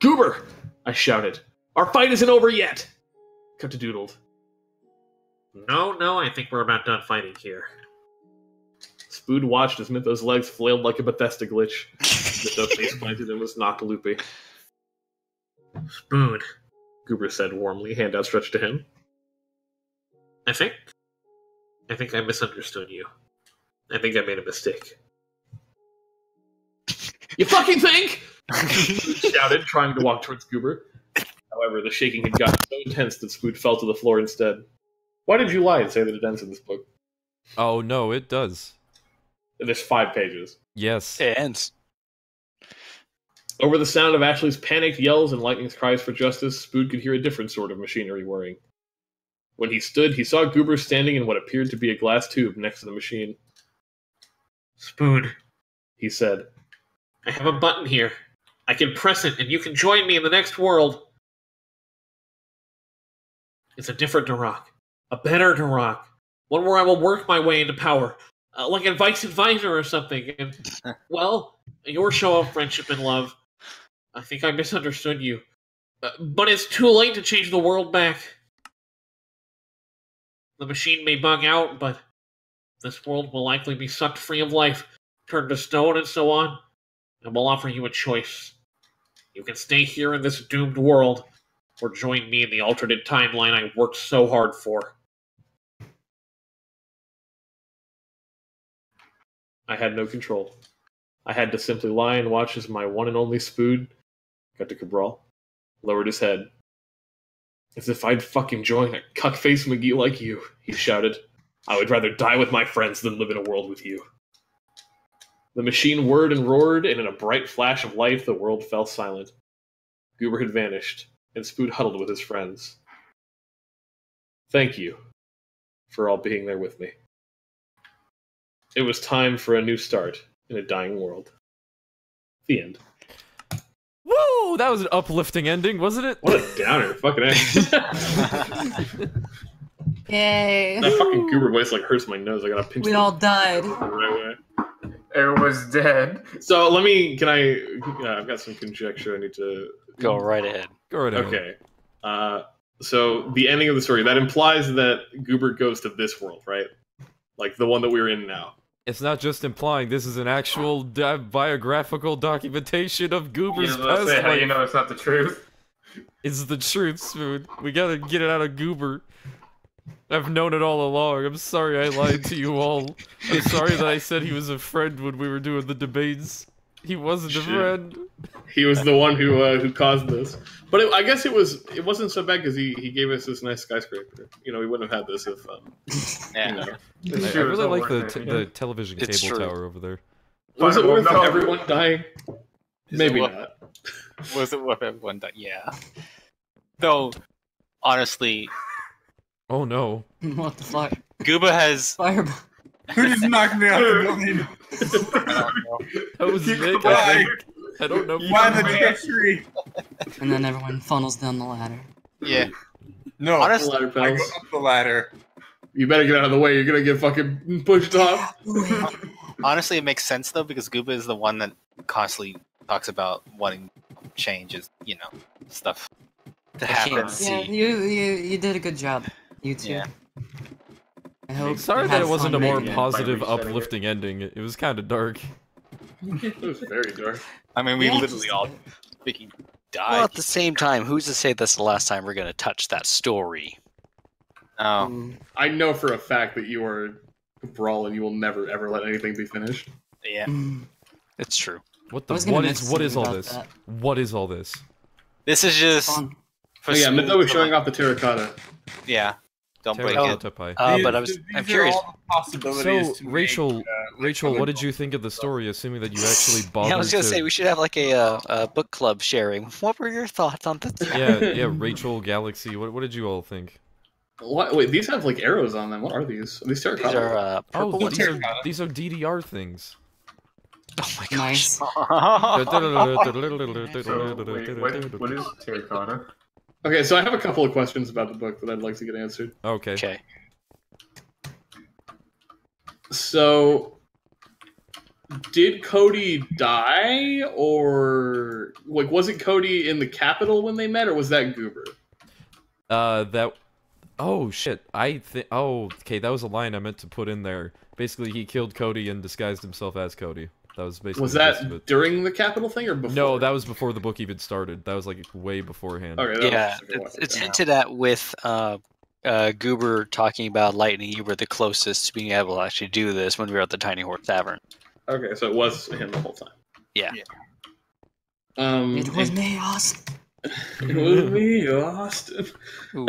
Goober! I shouted. Our fight isn't over yet! Cut to Doodled. No, I think we're about done fighting here. Spood watched as Mytho's legs flailed like a Bethesda glitch. Mytho face planted and was knocked loopy. Spood, Goober said warmly, hand outstretched to him. I think I misunderstood you. I think I made a mistake. You fucking think? Spood shouted, trying to walk towards Goober. However, the shaking had gotten so intense that Spood fell to the floor instead. Why did you lie and say that it ends in this book? Oh no, it does. There's 5 pages. Yes. It ends. Over the sound of Ashley's panicked yells and Lightning's cries for justice, Spood could hear a different sort of machinery whirring. When he stood, he saw Goober standing in what appeared to be a glass tube next to the machine. Spood, he said, I have a button here. I can press it, and you can join me in the next world. It's a different Duroc. A better Duroc. One where I will work my way into power. Like a vice advisor or something. And, well, your show of friendship and love. I think I misunderstood you. But it's too late to change the world back. The machine may bug out, but this world will likely be sucked free of life, turned to stone and so on, and will offer you a choice. You can stay here in this doomed world, or join me in the alternate timeline I worked so hard for. I had no control. I had to simply lie and watch as my one and only Spood got to Cabral, lowered his head. As if I'd fucking join a cuckface McGee like you, he shouted. I would rather die with my friends than live in a world with you. The machine whirred and roared, and in a bright flash of light, the world fell silent. Goober had vanished, and Spood huddled with his friends. Thank you for all being there with me. It was time for a new start in a dying world. The end. Woo! That was an uplifting ending, wasn't it? What a downer. Fucking A. Yay. That fucking Goober voice like hurts my nose. I gotta pinch We the all died. right way. It was dead. So I've got some conjecture I need to... Go right ahead. Go right ahead. Okay. So the ending of the story, that implies that Goober goes to this world, right? Like the one that we're in now. It's not just implying, this is an actual biographical documentation of Goober's past Say how life. you know it's not the truth. It's the truth, Spoon. We gotta get it out of Goober. I've known it all along. I'm sorry I lied to you all. I'm sorry that I said he was a friend when we were doing the debates. He wasn't a friend. He was the one who caused this. But I guess it wasn't so bad because he gave us this nice skyscraper. You know, we wouldn't have had this if Yeah. you know. I really like the television It's cable true. tower over there. Was it worth No. everyone dying? Maybe Is it not. Was it worth everyone that? Yeah. Though, honestly, Oh no. What the fuck? Goober has. Fireball. Who just knocked me out the building? I don't know. That was Nick, Why? I think. I don't know. Why the tree? And then everyone funnels down the ladder. Yeah. No, Honestly, Ladder I go pals. up the ladder. You better get out of the way. You're gonna get fucking pushed off. Honestly, it makes sense though because Goober is the one that constantly talks about wanting changes, you know, stuff to happen. can't see. Yeah, you did a good job. You too. Yeah. I hope Sorry you that had it wasn't a fun more making it. positive, by resetting it. uplifting ending. It was kind of dark. It was very dark. I mean, we Yeah, literally all freaking died. Well, at the same time, who's to say that's the last time we're gonna touch that story? Oh, Mm, I know for a fact that you are a brawl and you will never ever let anything be finished. yeah. mm. It's true. What I the? was gonna What mention is? What is something all about this? that. What is all this? This is just Fun. for Oh yeah, smooth Mytho was to, showing like- off the terracotta. Yeah. Don't break Oh, it. Terracotta pie. But These I'm are curious. all the possibilities So, to make, Rachel, Rachel, other what did you books. think of the story? Assuming that you actually bothered Yeah, I was gonna to. say we should have like a book club sharing. What were your thoughts on this? Yeah, Rachel, Galaxy. What did you all think? What? Wait, these have like arrows on them. What are these? Are these terracotta? These are purple Oh, ones. these are DDR things. Oh my gosh. Nice. So, wait, what is terracotta? Okay, so I have a couple of questions about the book that I'd like to get answered. Okay. Okay. So, did Cody die, or like was it Cody in the capital when they met, or was that Goober? That. Oh shit! I think. Oh, okay. That was a line I meant to put in there. Basically, he killed Cody and disguised himself as Cody. That was basically. Was the gist of that it. during the capital thing or before? No, that was before the book even started. That was like way beforehand. Okay, that Yeah, was just, okay, it's okay. hinted at with Goober talking about Lightning. You were the closest to being able to actually do this when we were at the Tiny Horse Tavern. Okay, so it was him the whole time. Yeah. It was me, Austin. It was me, Austin. Ooh.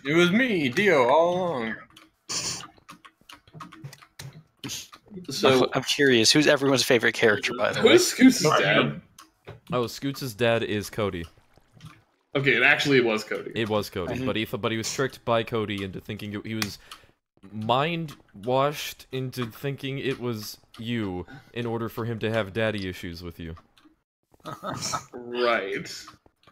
It was me, Dio, all along. So I'm curious. Who's everyone's favorite character, by the who way? is Scoots' dad? Oh, Scoots' dad is Cody. Okay, it was Cody. It was Cody, but he was tricked by Cody into thinking he was mind washed into thinking it was you in order for him to have daddy issues with you. Right.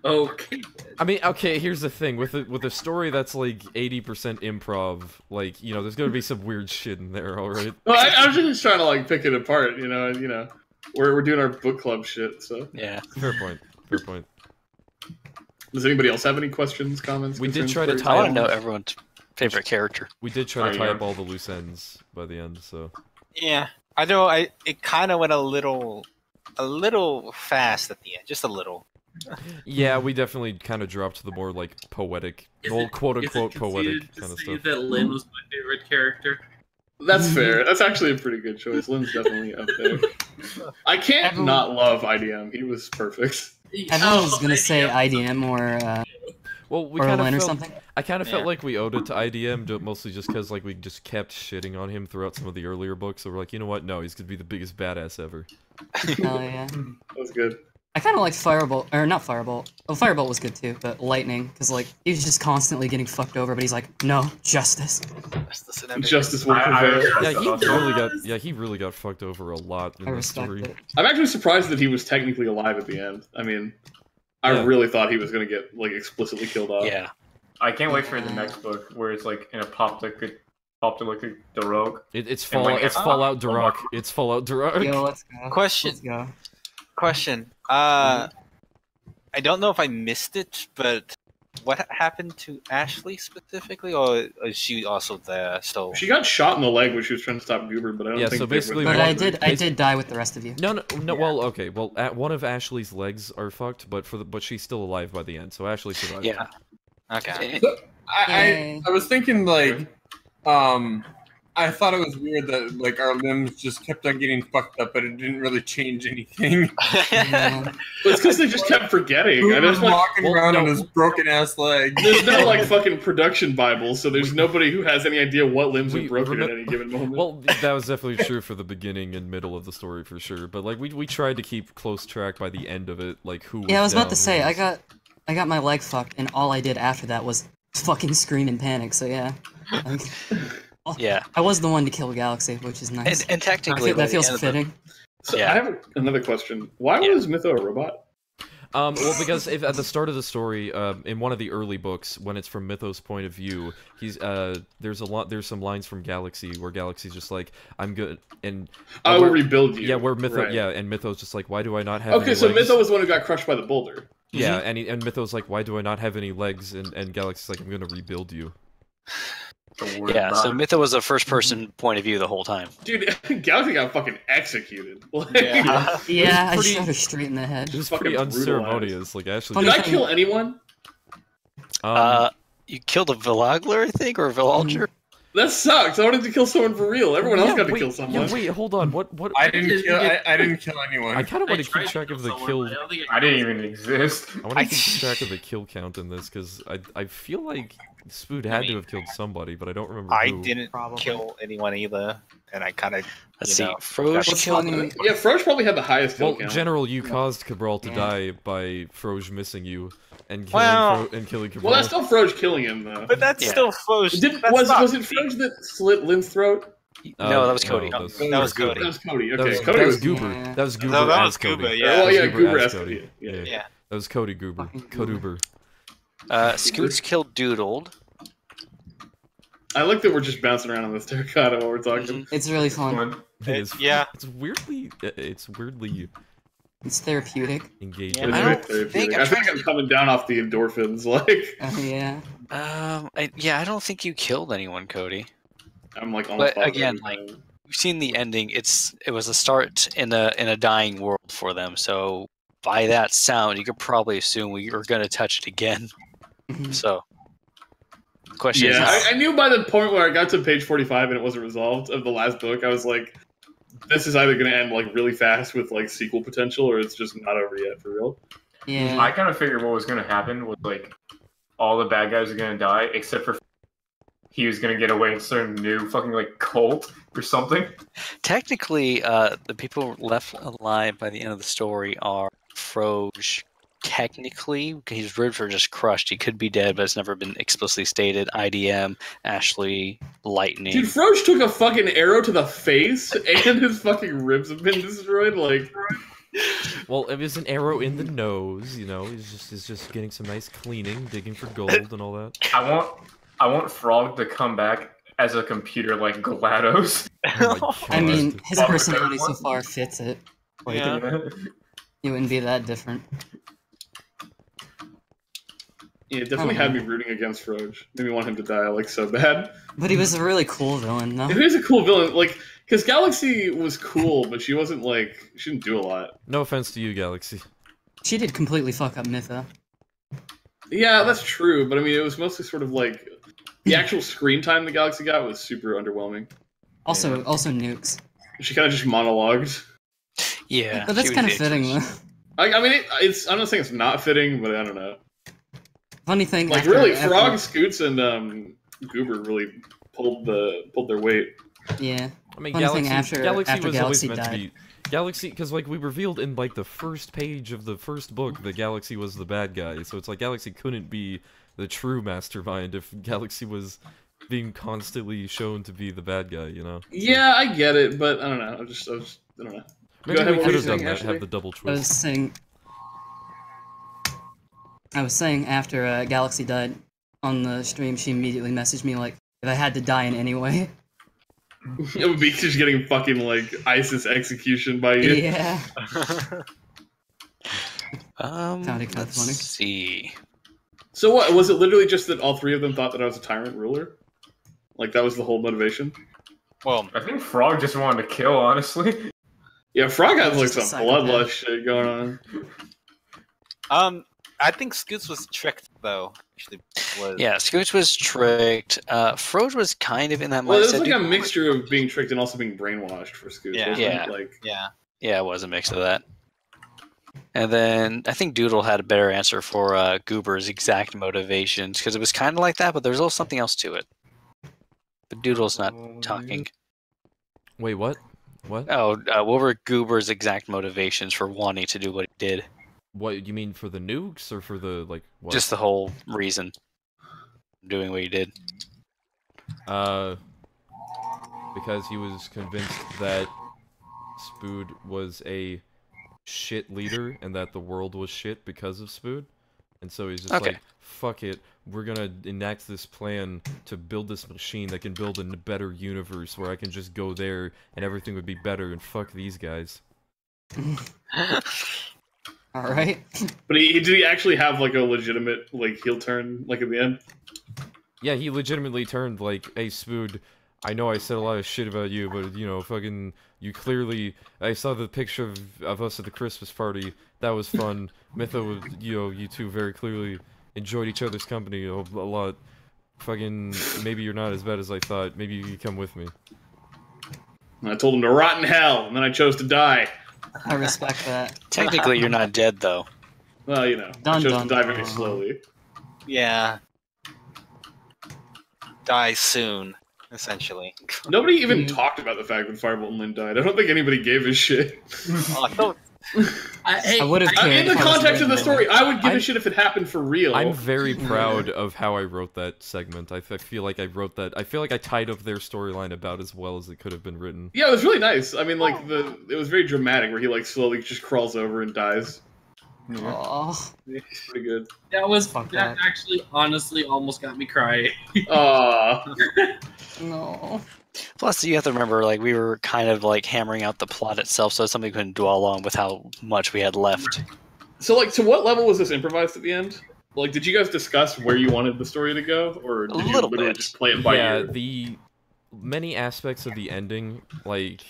Okay. I mean, okay, here's the thing with a story that's like 80% improv, like, you know, there's gonna be some weird shit in there, all right? Well, I was just trying to like pick it apart, you know. We're doing our book club shit, so. Yeah. Fair point. Fair point. Does anybody else have any questions, comments? We did concerns, try to queries? tie I want up. to know everyone's favorite character. We did try to tie yeah. up all the loose ends by the end, so. Yeah, I know. It kind of went a little fast at the end, just a little. Yeah, we definitely kind of dropped to the more like poetic, quote unquote poetic kind of stuff. That Lynn was my favorite character. That's fair. That's actually a pretty good choice. Lynn's definitely up there. I can't not love IDM. He was perfect. Everyone was gonna say IDM Well, we or kind Lynn or of felt, something. I kind of felt Yeah. like we owed it to IDM, mostly just because like we just kept shitting on him throughout some of the earlier books. So we're like, you know what? No, he's gonna be the biggest badass ever. Hell yeah. That was good. I kind of liked Firebolt, or not Firebolt. Oh, Firebolt was good too, but Lightning, because like he was just constantly getting fucked over, but he's like, no, justice. Justice will prevail. Yeah, he really got fucked over a lot in I the respect story. it. I'm actually surprised that he was technically alive at the end. I mean, I Yeah. really thought he was going to get like explicitly killed off. Yeah. I can't wait for the next book where it's like in a apocalyptic the rogue. It's And, like, Fallout Duroc. It's Fallout Duroc. Yo, let's go. Question. Let's go. Question. I don't know if I missed it, but what happened to Ashley specifically, or is she also there? So She got shot in the leg when she was trying to stop Goober, but I don't Yeah, think so they basically went But back. I did die with the rest of you. No. Well, okay. Well, one of Ashley's legs are fucked, but she's still alive by the end. So Ashley survived. Yeah. okay. Yay. I was thinking like, I thought it was weird that like our limbs just kept on getting fucked up, but it didn't really change anything. Yeah. But it's because they just kept forgetting. Who I was just like, walking well, around no. on his broken ass leg? there's no like fucking production Bible, so there's nobody who has any idea what limbs We are broken at remem- any given moment. Well, that was definitely true for the beginning and middle of the story for sure. But like we tried to keep close track by the end of it, like who. Yeah, I was about down, to who say was- I got my leg fucked, and all I did after that was fucking scream in panic. So yeah. Like, Yeah. I was the one to kill Galaxy, which is nice. And technically, by that the feels end of the- fitting. So yeah. I have another question. Why was Mytho a robot? Well, because if at the start of the story, in one of the early books, when it's from Mythos' point of view, there's some lines from Galaxy where Galaxy's just like, "I'm good," and I will where- rebuild you. Yeah, where Mytho, Right. yeah, and Mythos just like, "Why do I not have?" Okay, any so legs? Mytho was the one who got crushed by the boulder. Yeah, and Mythos like, "Why do I not have any legs?" And Galaxy's like, "I'm gonna rebuild you." Yeah. So Mytho was a first-person point of view the whole time. Dude, Galaxy got fucking executed. Like, Yeah, I pretty- shot her straight in the head. It was Fucking pretty brutalized. unceremonious. Like Ashley. Funny Did I thing- kill anyone? You killed a Vilagler, I think, or a Villager. That sucks. I wanted to kill someone for real. Everyone else got to wait, kill someone. Yeah, wait, hold on. What? I didn't kill anyone. I kind of want to tried keep track of the someone, kill. but I don't think I didn't even exist. I want to keep track of the kill count in this because I feel like Spood had to have killed somebody, but I don't remember I who. didn't Probably. kill anyone either, and I kind of Let's see. got Froge What's killed. funny? Yeah, Froge probably had the highest kill Well, count. General, you caused Cabral to Yeah. die by Froge missing you and killing Well- killing Cabral. Well, that's still Froge killing him, though. But that's Yeah. still Froge. Was it Froge that slit Lynn's throat? No, that was Cody. that That was That Cody. was Cody. That Okay, was, Cody that was was. Goober. Yeah. That was Goober. No, that as was Cody. Goober, yeah. Oh, That yeah, was Goober as as Cody. Cody. Yeah. Yeah. That was Cody Goober. Fucking Codoober. Scoots killed Doodled. I like that we're just bouncing around on this terracotta while we're talking. It's really fun. Someone- Yeah. It's weirdly It's therapeutic. engaging. It's I very don't therapeutic. think- I think I'm coming down off the endorphins. Like, Yeah. I don't think you killed anyone, Cody. I'm like almost. But again, like, We've seen the ending. It was a start in a dying world for them. So by that sound, you could probably assume we were going to touch it again. So, the question yeah, is, I knew by the point where I got to page 45 and it wasn't resolved of the last book, I was like, this is either going to end like really fast with like sequel potential, or it's just not over yet for real. Yeah. I kind of figured what was going to happen was like all the bad guys are going to die except for he was gonna get away and start a new fucking like cult or something. Technically, the people left alive by the end of the story are Froge. Technically, his ribs were just crushed. He could be dead, but it's never been explicitly stated. IDM, Ashley, Lightning. Dude, Froge took a fucking arrow to the face, and his fucking ribs have been destroyed. Like, Well, it was an arrow in the nose, you know. He's just getting some nice cleaning, digging for gold and all that. I want Frog to come back as a computer like GLaDOS. Oh my I mean, God. his personality so far fits it. Like, Yeah. he wouldn't be that different. yeah, it definitely had me rooting against Froge. Made me want him to die, like, so bad. But he was a really cool villain, though. He was a cool villain, like, because Galaxy was cool, but she wasn't, like, she didn't do a lot. No offense to you, Galaxy. She did completely fuck up Mytha. Yeah, that's true, but I mean, it was mostly sort of like, the actual screen time the Galaxy got was super underwhelming. Also nukes. She kind of just monologued. Yeah, But that's she kind of was fitting, though. I mean, I'm not saying it's not fitting, but I don't know. Funny thing, Like, really, Frog, Scoots, and Goober really pulled their weight. Yeah. I mean, Funny thing, Galaxy after was always Galaxy meant to died. be Galaxy, because like we revealed in like the first page of the first book that Galaxy was the bad guy. So it's like Galaxy couldn't be the true mastermind if Galaxy was being constantly shown to be the bad guy, you know? Yeah, I get it, but I don't know. I don't know. Maybe ahead, we what could were you have done saying, that, Ashley? have the double I was twist. saying after Galaxy died on the stream, she immediately messaged me like, if I had to die in any way. It would be just getting fucking, like, ISIS execution by you. Yeah. Sounded kinda let's funny. see. So what, was it literally just that all three of them thought that I was a tyrant ruler? Like, that was the whole motivation? Well, I think Frog just wanted to kill, honestly. Yeah, Frog has, like, Just a some psychopath. bloodlust shit going on. I think Scoots was tricked though. Actually, was. Yeah, Scooch was tricked. Froge was kind of in that Well, it was mindset. like a mixture of being tricked and also being brainwashed for Scoots. Yeah. wasn't it? Yeah. Like, Yeah. Yeah, it was a mix of that. And then I think Doodle had a better answer for Goober's exact motivations because it was kind of like that, but there's a little something else to it. But Doodle's not talking. Wait, what? What? Oh, what were Goober's exact motivations for wanting to do what he did? What, you mean for the nukes or for the, like, what? Just the whole reason doing what he did. Because he was convinced that Spood was a shit leader and that the world was shit because of Spood. And so he's just Okay. like, fuck it, we're gonna enact this plan to build this machine that can build a better universe where I can just go there and everything would be better and fuck these guys. Alright. but did he actually have, like, a legitimate, like, heel turn, like, at the end? Yeah, he legitimately turned like, hey, Spood, I know I said a lot of shit about you, but, you know, fucking, you clearly, I saw the picture of us at the Christmas party, that was fun, Mytho, was, you know, you two very clearly enjoyed each other's company a lot, fucking, maybe you're not as bad as I thought, maybe you could come with me. And I told him to rot in hell, and then I chose to die. I respect that. Technically, you're not dead, though. Well, you know, I Dun, chose dun, to die very dun. slowly. Yeah. Die soon, essentially. Nobody even talked about the fact that Firebolt and Lynn died. I don't think anybody gave a shit. Oh, I thought. I would have cared. In the if I was context of the written story, I would give a I'm- shit if it happened for real. I'm very proud of how I wrote that segment. I feel like I wrote that. I feel like I tied up their storyline about as well as it could have been written. Yeah, it was really nice. I mean, like, it was very dramatic where he, like, slowly just crawls over and dies. Oh, It's pretty good. Fuck That that. actually honestly almost got me crying. Aww. no. Plus, you have to remember, like, we were kind of, like, hammering out the plot itself, so somebody couldn't dwell on with how much we had left. So, like, to what level was this improvised at the end? Like, did you guys discuss where you wanted the story to go? Or did you little literally bit. just play it by Yeah, ear? the many aspects of the ending, like,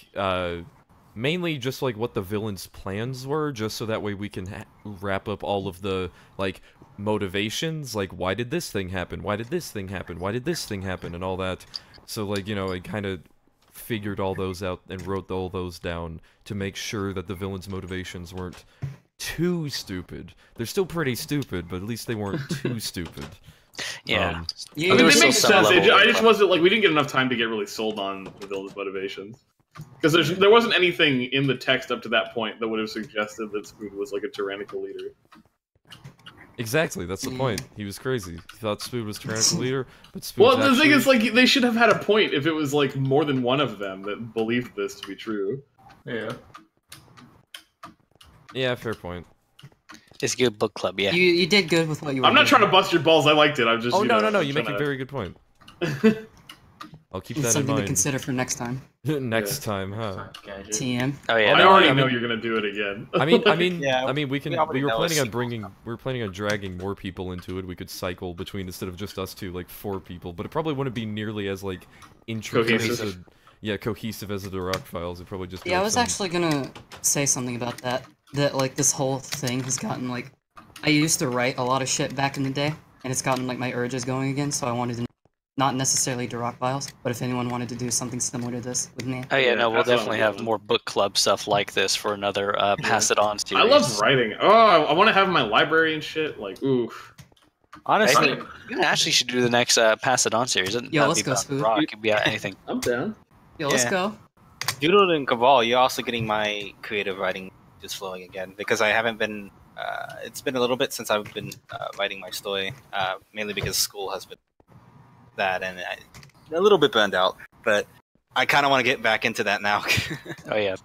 mainly just, like, what the villain's plans were, just so that way we can wrap up all of the, like, motivations, like, why did this thing happen? Why did this thing happen? Why did this thing happen? And all that. So, like, you know, I kind of figured all those out and wrote all those down to make sure that the villain's motivations weren't too stupid. They're still pretty stupid, but at least they weren't too stupid. Yeah. You, I mean, There's they make still some sense. level I of just fun. wasn't like we didn't get enough time to get really sold on the villain's motivations because there wasn't anything in the text up to that point that would have suggested that Spoon was like a tyrannical leader. Exactly, that's the point. He was crazy. He thought Spoon was tyrannical leader, but Spoon's Well, the thing actually... is, like, they should have had a point if it was like more than one of them that believed this to be true. Yeah. Yeah, fair point. It's a good book club, yeah. you did good with what you were I'm not doing. trying to bust your balls. I liked it. I'm just. Oh, you no, know, no, I'm you make a trying very good point. to- I'll keep It's that in something to mind. consider for next time. Next time, huh? Gadget. TM. Oh yeah. I no, already I know mean- you're gonna do it again. I mean, Yeah, we we can. already We were know planning a on sequel. bringing. We were planning on dragging more people into it. We could cycle between instead of just us two, like 4 people. But it probably wouldn't be nearly as like intricate as Cohesive. cohesive as the Rock Files. It'd probably just be Yeah, I like was some- actually gonna say something about that. That like this whole thing has gotten like, I used to write a lot of shit back in the day, and it's gotten like my urges going again. So I wanted to, not necessarily to Rock Files, but if anyone wanted to do something similar to this with me. Oh yeah, no, we'll that's what definitely I'm have doing. more book club stuff like this for another Pass It On series. I love writing. Oh, I want to have my library and shit. Like, oof. Honestly, Right. you actually should do the next Pass It On series. Doesn't Yo, have let's to be go, about Spoon. Rock. It could be about anything. I'm down. Yo, let's Yeah. go. Doodle and Cabal, you're also getting my creative writing just flowing again because I haven't been. It's been a little bit since I've been writing my story, mainly because school has been that, and a little bit burned out. But I kind of want to get back into that now. Oh yeah,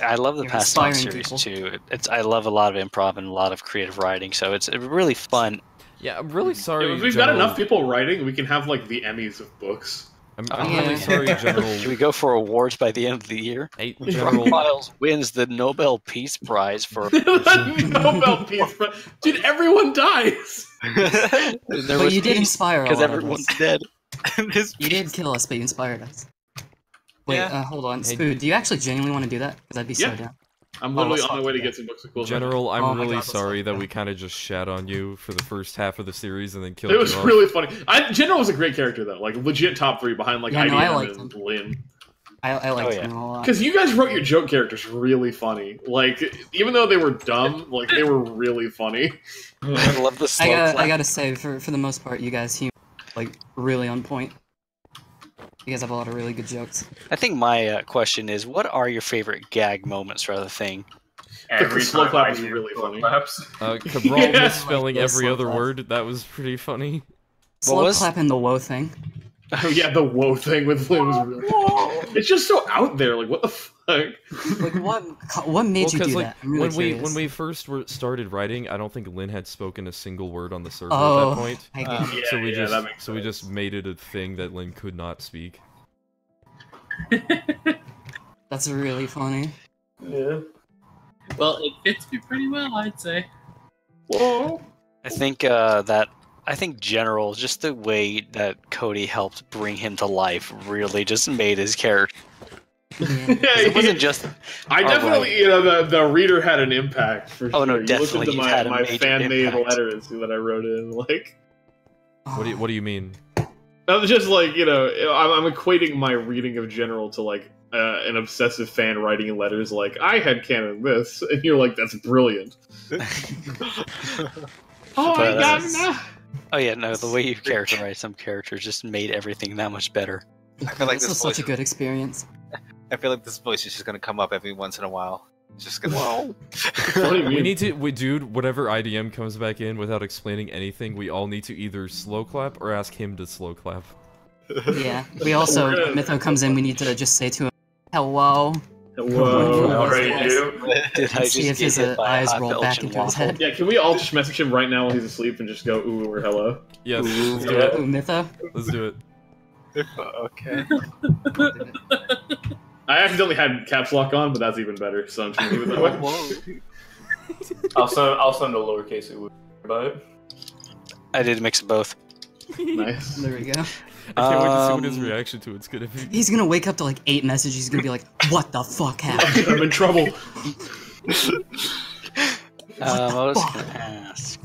I love the You're Pass It On inspiring series people. too. I love a lot of improv and a lot of creative writing, so it's really fun. Yeah, I'm really sorry. If we've got General- enough people writing, we can have like the Emmys of books. I'm Yeah. really sorry, General. Should we go for awards by the end of the year? Hey, Rock General. Files wins the Nobel Peace Prize for. Nobel Peace Prize. Dude, everyone dies. But you did inspire a because lot of everyone's us. dead. You did kill us, but you inspired us. Wait, Yeah. hold on. Hey, Spoon, do you actually genuinely want to do that? Because I'd be so Yeah. down. I'm literally let's on my not way do to that. get some books of cool. General, I'm Oh my really God, let's sorry not that do we kind of just shat on you for the first half of the series and then killed It was you off. really funny. General was a great character though, like legit top 3 behind like Yeah, no, I IBM liked and him. Lynn. I liked yeah. him a lot. Because you guys wrote your joke characters really funny. Like even though they were dumb, like they were really funny. I love the slow I clap. gotta say, for the most part, you guys humor like really on point. You guys have a lot of really good jokes. I think my question is, what are your favorite gag moments for the thing? Every slow time clap I is do really slow funny. claps. Cabral Yeah. misspelling Like the every slow other clap. word. That was pretty funny. Slow was- clap and the woe thing. Oh yeah, the whoa thing with Lynn was really. It's just so out there. Like what the fuck? Like what made you do like that? I'm really when curious. when we first started writing, I don't think Lynn had spoken a single word on the server Oh, at that point. I get it. So we yeah, just that makes we sense. just made it a thing that Lynn could not speak. That's really funny. Yeah. Well, it fits me pretty well, I'd say. Whoa. I think I think General, just the way that Cody helped bring him to life, really just made his character. Yeah. 'Cause it wasn't just. I All definitely, right. you know, the reader had an impact for Oh, no, sure. You definitely, listen to he's had a my major fan made impact. letters that I wrote in. Like, What do you mean? I was just like, you know, I'm equating my reading of General to like an obsessive fan writing in letters. Like, I had canon this, and you're like, that's brilliant. Oh my But, god! No. Oh yeah, no, the way you characterize some characters just made everything that much better. I feel like This was such a good experience. I feel like this voice is just gonna come up every once in a while. It's just gonna. What do you We mean? need to, dude. Whatever IDM comes back in without explaining anything, we all need to either slow clap or ask him to slow clap. Yeah. We also, We're gonna- Mytho comes in, we need to just say to him, hello. Whoa. Already Yes. do. Did I See just if get his hit by a eyes hot roll back Belgian into his waffle? head. Yeah, can we all just message him right now while he's asleep and just go ooh or hello? Yes, let's do Yeah. it. Ooh, Mytho? Let's do it. Okay. I accidentally had caps lock on, but that's even better. So I'm just gonna leave it that way. I'll send a lowercase it about it. I did mix of both. Nice. There we go. I can't wait to see what his Um, reaction to it's gonna be. He's gonna wake up to like 8 messages, he's gonna be like, what the fuck happened? I'm in trouble. I was fuck? gonna ask.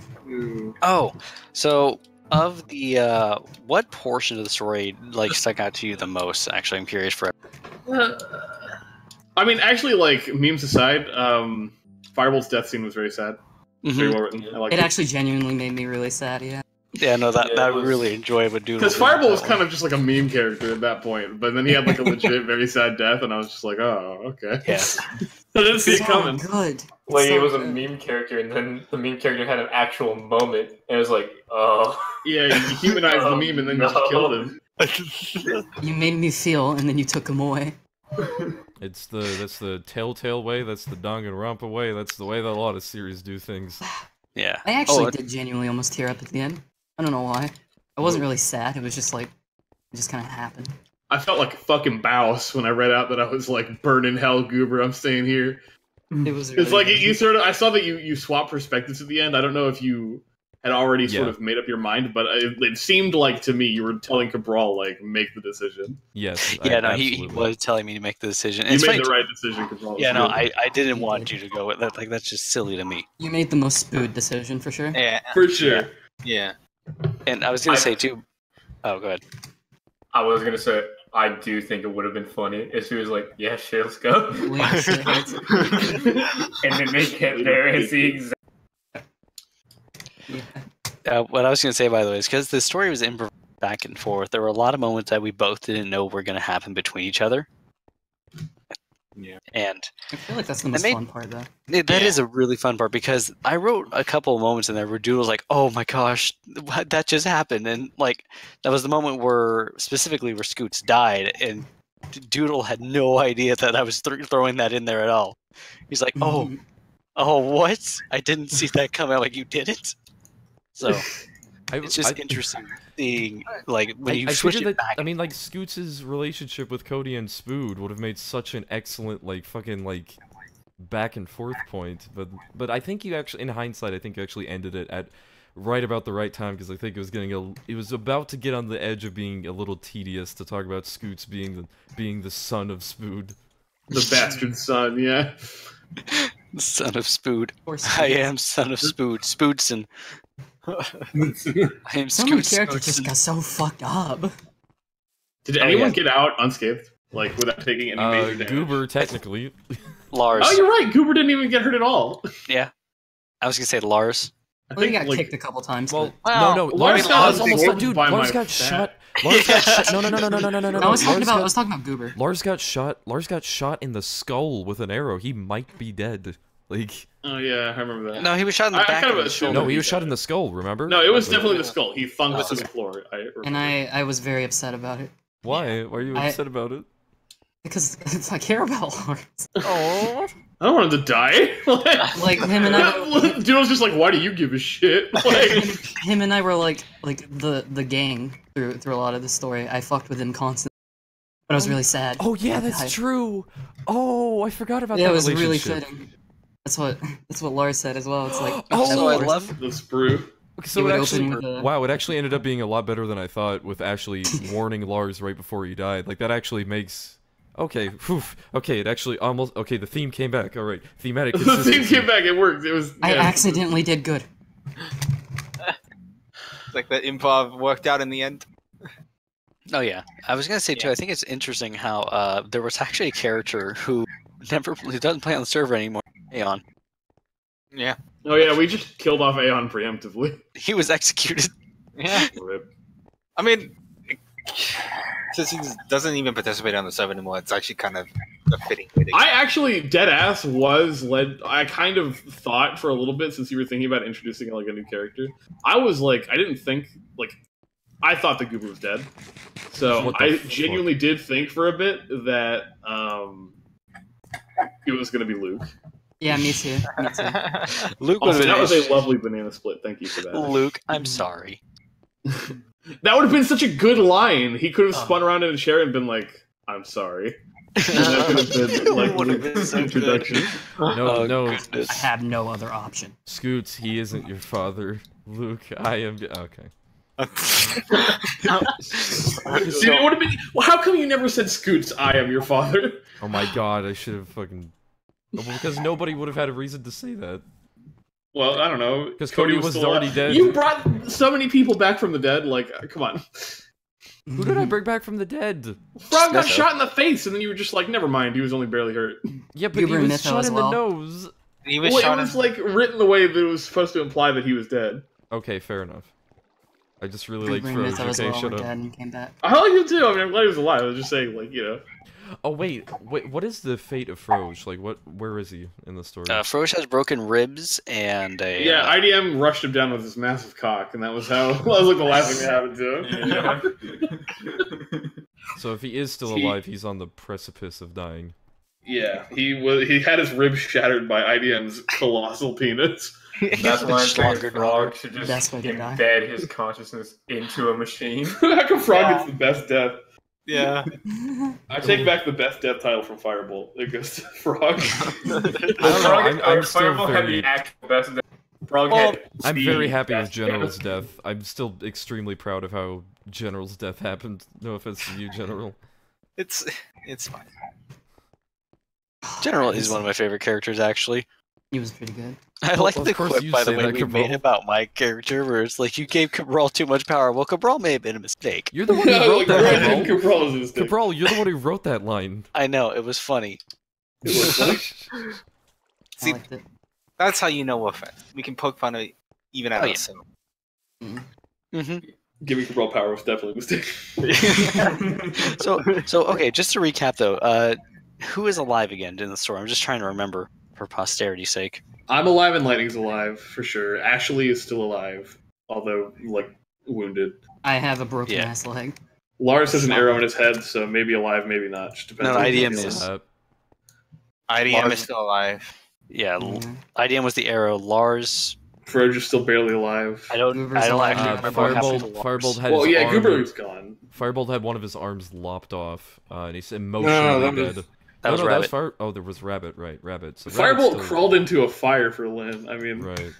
Oh, so of the what portion of the story like stuck out to you the most? Actually, I'm curious for. I mean, actually, like memes aside, Firebolt's death scene was very sad. Very Mhm. well written. I like It it. actually genuinely made me really sad, yeah. Yeah, no, that really enjoyed what Doodle. Because Fireball was kind of just like a meme character at that point, but then he had like a legit, very sad death, and I was just like, oh, okay. Yeah. I didn't see it So coming. good. Like So it was a good. meme character, and then the meme character had an actual moment, and it was like, oh. Yeah, you humanized the meme and then you just killed him. You made me feel, and then you took him away. That's the Telltale way. That's the Danganronpa way. That's the way that a lot of series do things. Yeah. I actually did genuinely almost tear up at the end. I don't know why. I wasn't really sad. It was just like, it just kind of happened. I felt like a fucking Baus when I read out that I was like, burn in hell, Goober, I'm staying here. It was really It's like, good. you sort of, I saw that you swapped perspectives at the end. I don't know if you had already sort of made up your mind, but it seemed like to me you were telling Cabral, like, make the decision. Yes. Yeah, no, he was telling me to make the decision. You It's made funny the right decision, Cabral. Yeah, no, I didn't want you to go with that. Like, that's just silly to me. You made the most spood decision for sure. Yeah. For sure. Yeah. And I was gonna say too. Oh, go ahead. I was gonna say, I do think it would have been funny if he was like, yeah, shit, let's go. Wait, shit, let's- And then they get there and see exactly. What I was gonna say, by the way, is because the story was improvised back and forth. There were a lot of moments that we both didn't know were gonna happen between each other. Yeah. And I feel like that's the most fun part, though. that is a really fun part because I wrote a couple of moments in there where Doodle's like, "Oh my gosh, that just happened," and like that was the moment where specifically where Scoots died, and Doodle had no idea that I was throwing that in there at all. He's like, "Oh, what? I didn't see that coming." I'm like, "You didn't?" So it's just interesting seeing like when you switch it back. I mean, like Scoots' relationship with Cody and Spood would have made such an excellent like fucking like back and forth point, but I think you actually, in hindsight, I think you actually ended it at right about the right time because I think it was about to get on the edge of being a little tedious to talk about Scoots being the son of Spood. The bastard son, yeah. Son of Spood. I am son of Spood. Spoodson. I am Some of the Scoot characters just Spoodson. got so fucked up. Did anyone get out unscathed? Like, without taking any major damage? Goober, technically. Lars. Oh, you're right. Goober didn't even get hurt at all. Yeah. I was gonna say Lars. Well, he got kicked a couple times. Well, but... no, Lars Lars got almost absorbed dude. by Lars my got fat. shot. Lars got shot. No. I was talking about Goober. Lars got shot. Lars got shot in the skull with an arrow. He might be dead. Like. Oh yeah, I remember that. No, he was shot in the back kind of of the assumed shoulder. No, he was shot in the skull. Remember? No, it was definitely the skull. He thunked to the floor. And I was very upset about it. Why? Why are you upset about it? Because I care about Lars. Oh. I don't want him to die. Like him and I. Doodle's just like, why do you give a shit? Like, him and I were like the gang through a lot of the story. I fucked with him constantly, but I was really sad. Oh yeah, that's true. Oh, I forgot about that. Yeah, it was really relationship. fitting. That's what Lars said as well. It's like Oh, I love the sprue. So would it open actually, with a- wow, it actually ended up being a lot better than I thought with actually warning Lars right before he died. Like, that actually makes... Okay, whew, okay, it actually almost... Okay, the theme came back, alright. Thematic The consistency. theme came back. It worked. It was. I yeah. accidentally did good. Like the improv worked out in the end. Oh yeah, I was gonna say too. I think it's interesting how there was actually a character who doesn't play on the server anymore. Aeon. Yeah. Oh yeah, we just killed off Aeon preemptively. He was executed. Yeah. Rip. I mean, since he doesn't even participate on the server anymore, it's actually kind of a fitting way to I actually, deadass, was led. I kind of thought for a little bit, since you were thinking about introducing like a new character. I was like, I didn't think like, I thought the Goober was dead. So What the I fuck? genuinely did think for a bit that it was going to be Luke. Yeah, me too. Me too. Luke Also, was that was a lovely banana split. Thank you for that. Luke, I'm sorry. That would have been such a good line. He could have spun around in a chair and been like, "I'm sorry." And that could have been like Would have been Luke's so good. introduction. No, no, Goodness. I have no other option. Scoots, he isn't your father. Luke, I am... Okay. See, it would have been. Well, how come you never said, "Scoots, I am your father"? Oh my god, I should have fucking... Well, because nobody would have had a reason to say that. Well, I don't know. 'Cause Cody was still already alive. dead. You brought so many people back from the dead. Like, come on. Who did I bring back from the dead? Frog got Mytho. shot in the face, and then you were just like, "Never mind. He was only barely hurt." Yeah, but You he were was Mytho shot as in well. the nose. He was Well, shot it was in- like written the way that it was supposed to imply that he was dead. Okay, fair enough. I just really like Goober and Mytho Froge. as Okay, well shut were up. dead and came back. I like him too. I mean, I'm glad he was alive. I was just saying, like, you know. Oh wait, what is the fate of Froge? Like, where is he in the story? Froge has broken ribs and a. Yeah, IDM rushed him down with his massive cock, and that was how. That was like the last thing that happened to him. So if he is still alive, he's on the precipice of dying. Yeah, he had his ribs shattered by IDM's colossal penis. That's why I'm saying Stronger Frog should just Best way to die. embed his consciousness into a machine. How come Frog gets the best death? Yeah. I take back the best death title from Firebolt. It goes to Frog. I don't know. I'm still Fireball had very. the actual best death. Frog Well, had I'm the very happy with best General's death. I'm still extremely proud of how General's death happened. No offense to you, General. It's fine. General is one of my favorite characters, actually. He was pretty good. I Well, like of the course quip, you by the say way, that, we Cabral. made about my character, where it's like, you gave Cabral too much power. Well, Cabral may have been a mistake. You're the one who wrote that, Granted, Cabral. Cabral is a mistake. Cabral, you're the one who wrote that line. I know, it was funny. It was funny. See, I liked it. That's how you know we're friends. We can poke fun at even at Oh, yeah. us. hmm Giving Cabral power was definitely a mistake. So okay, just to recap though, who is alive again in the story? I'm just trying to remember for posterity's sake. I'm alive and Lightning's alive, for sure. Ashley is still alive, although, like, wounded. I have a broken Yeah. ass leg. Lars has an arrow in his head, so maybe alive, maybe not. Just depends No, on IDM who he is- IDM Lars- is still alive. Yeah, Yeah. IDM was the arrow. Lars, Froge is still barely alive. I don't Goober's actually alive. remember what happened to Firebolt, Lars. Firebolt had Well, his yeah, arm. Goober's gone. Firebolt had one of his arms lopped off, and he's No, emotionally that was- dead. That was no, Rabbit. Oh, there was Rabbit, right? Rabbit. So Rabbit's Firebolt still- crawled into a fire for Lynn. I mean, Right.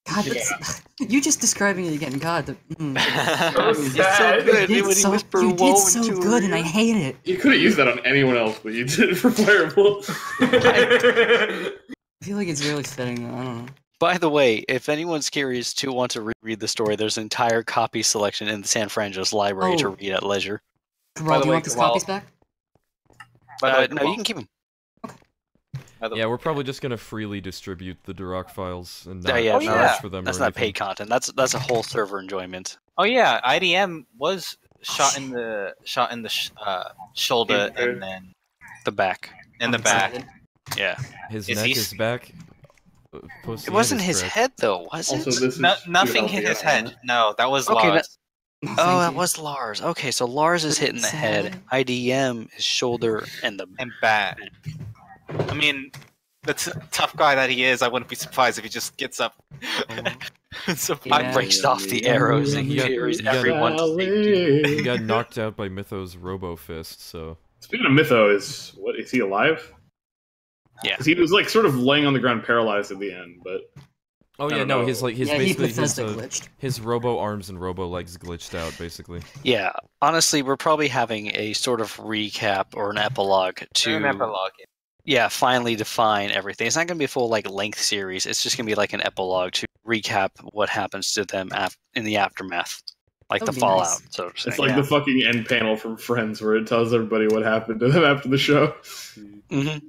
God, that's, you just describing it again. God, So It's so sad. good. you when did he so, whispered you woe did so into her good, and I ear. hate it. you could have used that on anyone else, but you did it for Firebolt. I feel like it's really fitting. Though. I don't know. By the way, if anyone's curious to want to reread the story, there's an entire copy selection in the San Francisco library to Oh. read at leisure. Cabral, the do you way, want these Cabral- copies back? By the way, No, you can keep them. Yeah, we're probably just gonna freely distribute the Duroc files and not Yeah, charge no, for them. That's or not anything. paid content. That's a whole server enjoyment. Oh yeah, IDM was shot in the shoulder and then The back. in the I'm back. excited. Yeah. His Is neck he is back. It wasn't his head though, was it? Also, this is Nothing too hit his healthy, head. No, that was Okay, Lars. Oh, Oh, thank that you. was Lars. Okay, so Lars is hitting the head. Sad. IDM is shoulder and the And back. I mean, the tough guy that he is, I wouldn't be surprised if he just gets up. So Yeah. breaks off the arrows and He got- carries he got- everyone to safety. He got knocked out by Mythos Robo Fist, so Speaking of Mytho, is he alive? Yeah. 'Cause he was like sort of laying on the ground, paralyzed at the end. But oh I yeah, don't no, know. his like his Yeah, he basically Bethesda glitched. his robo arms and robo legs glitched out basically. Yeah, honestly, we're probably having a sort of recap or an epilogue to An epilogue. yeah, finally define everything. It's not going to be a full like length series. It's just going to be like an epilogue to recap what happens to them in the aftermath, like That the would be fallout. nice. So to say. it's like yeah. the fucking end panel from Friends, where it tells everybody what happened to them after the show. Mhm.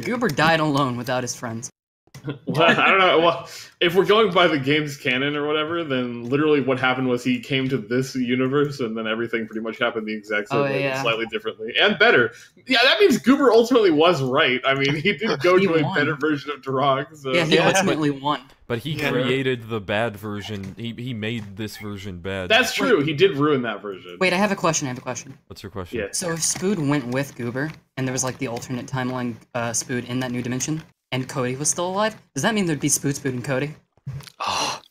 Goober died alone without his friends. Well, I don't know. Well, if we're going by the game's canon or whatever, then literally what happened was he came to this universe, and then everything pretty much happened the exact same Oh, way, yeah. slightly differently and better. Yeah, that means Goober ultimately was right. I mean, he did go He to a won. better version of Durag. So. Yeah, he Yeah. ultimately won. But he Yeah. created the bad version. He made this version bad. That's true. He did ruin that version. Wait, I have a question. What's your question? Yeah. So if Spood went with Goober, and there was like the alternate timeline Spood in that new dimension, and Cody was still alive, does that mean there'd be Spood, and Cody? Oh,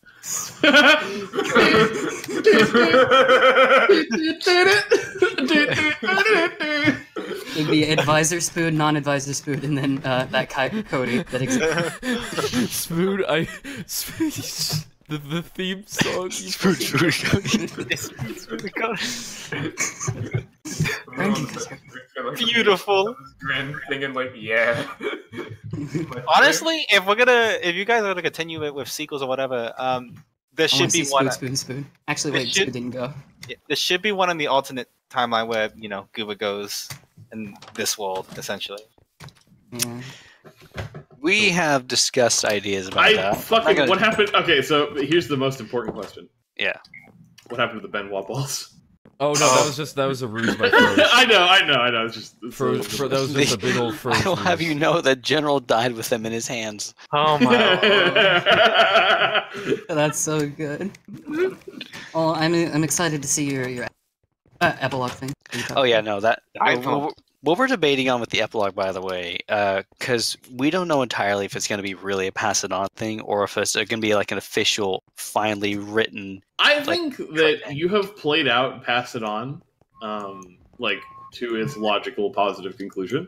It'd be Advisor Spood, non-Advisor Spood, and then that Cody that exists. Smooth, the theme song. Beautiful. Grin, thinking like, yeah. Honestly, if you guys are gonna continue it with sequels or whatever, there I should want to be see one. Spood. Actually, There wait, should- Spood didn't go. There should be one in the alternate timeline where Goober goes in this world essentially. Yeah. we have discussed ideas about I that. fucking I'm not what happened? Okay, so here's the most important question. Yeah. What happened to the Benoit balls? Oh no, that was a ruse by Froze. I know. It's just That was just a big old Froze. I will have ruse. you know that General died with them in his hands. Oh my lord. That's so good. Well, I'm excited to see your epilogue thing. Oh yeah, no, that I what we're debating on with the epilogue, by the way, because we don't know entirely if it's going to be really a pass it on thing or if it's going to be like an official, finally written. I think that you have played out Pass It On, like to its logical, positive conclusion.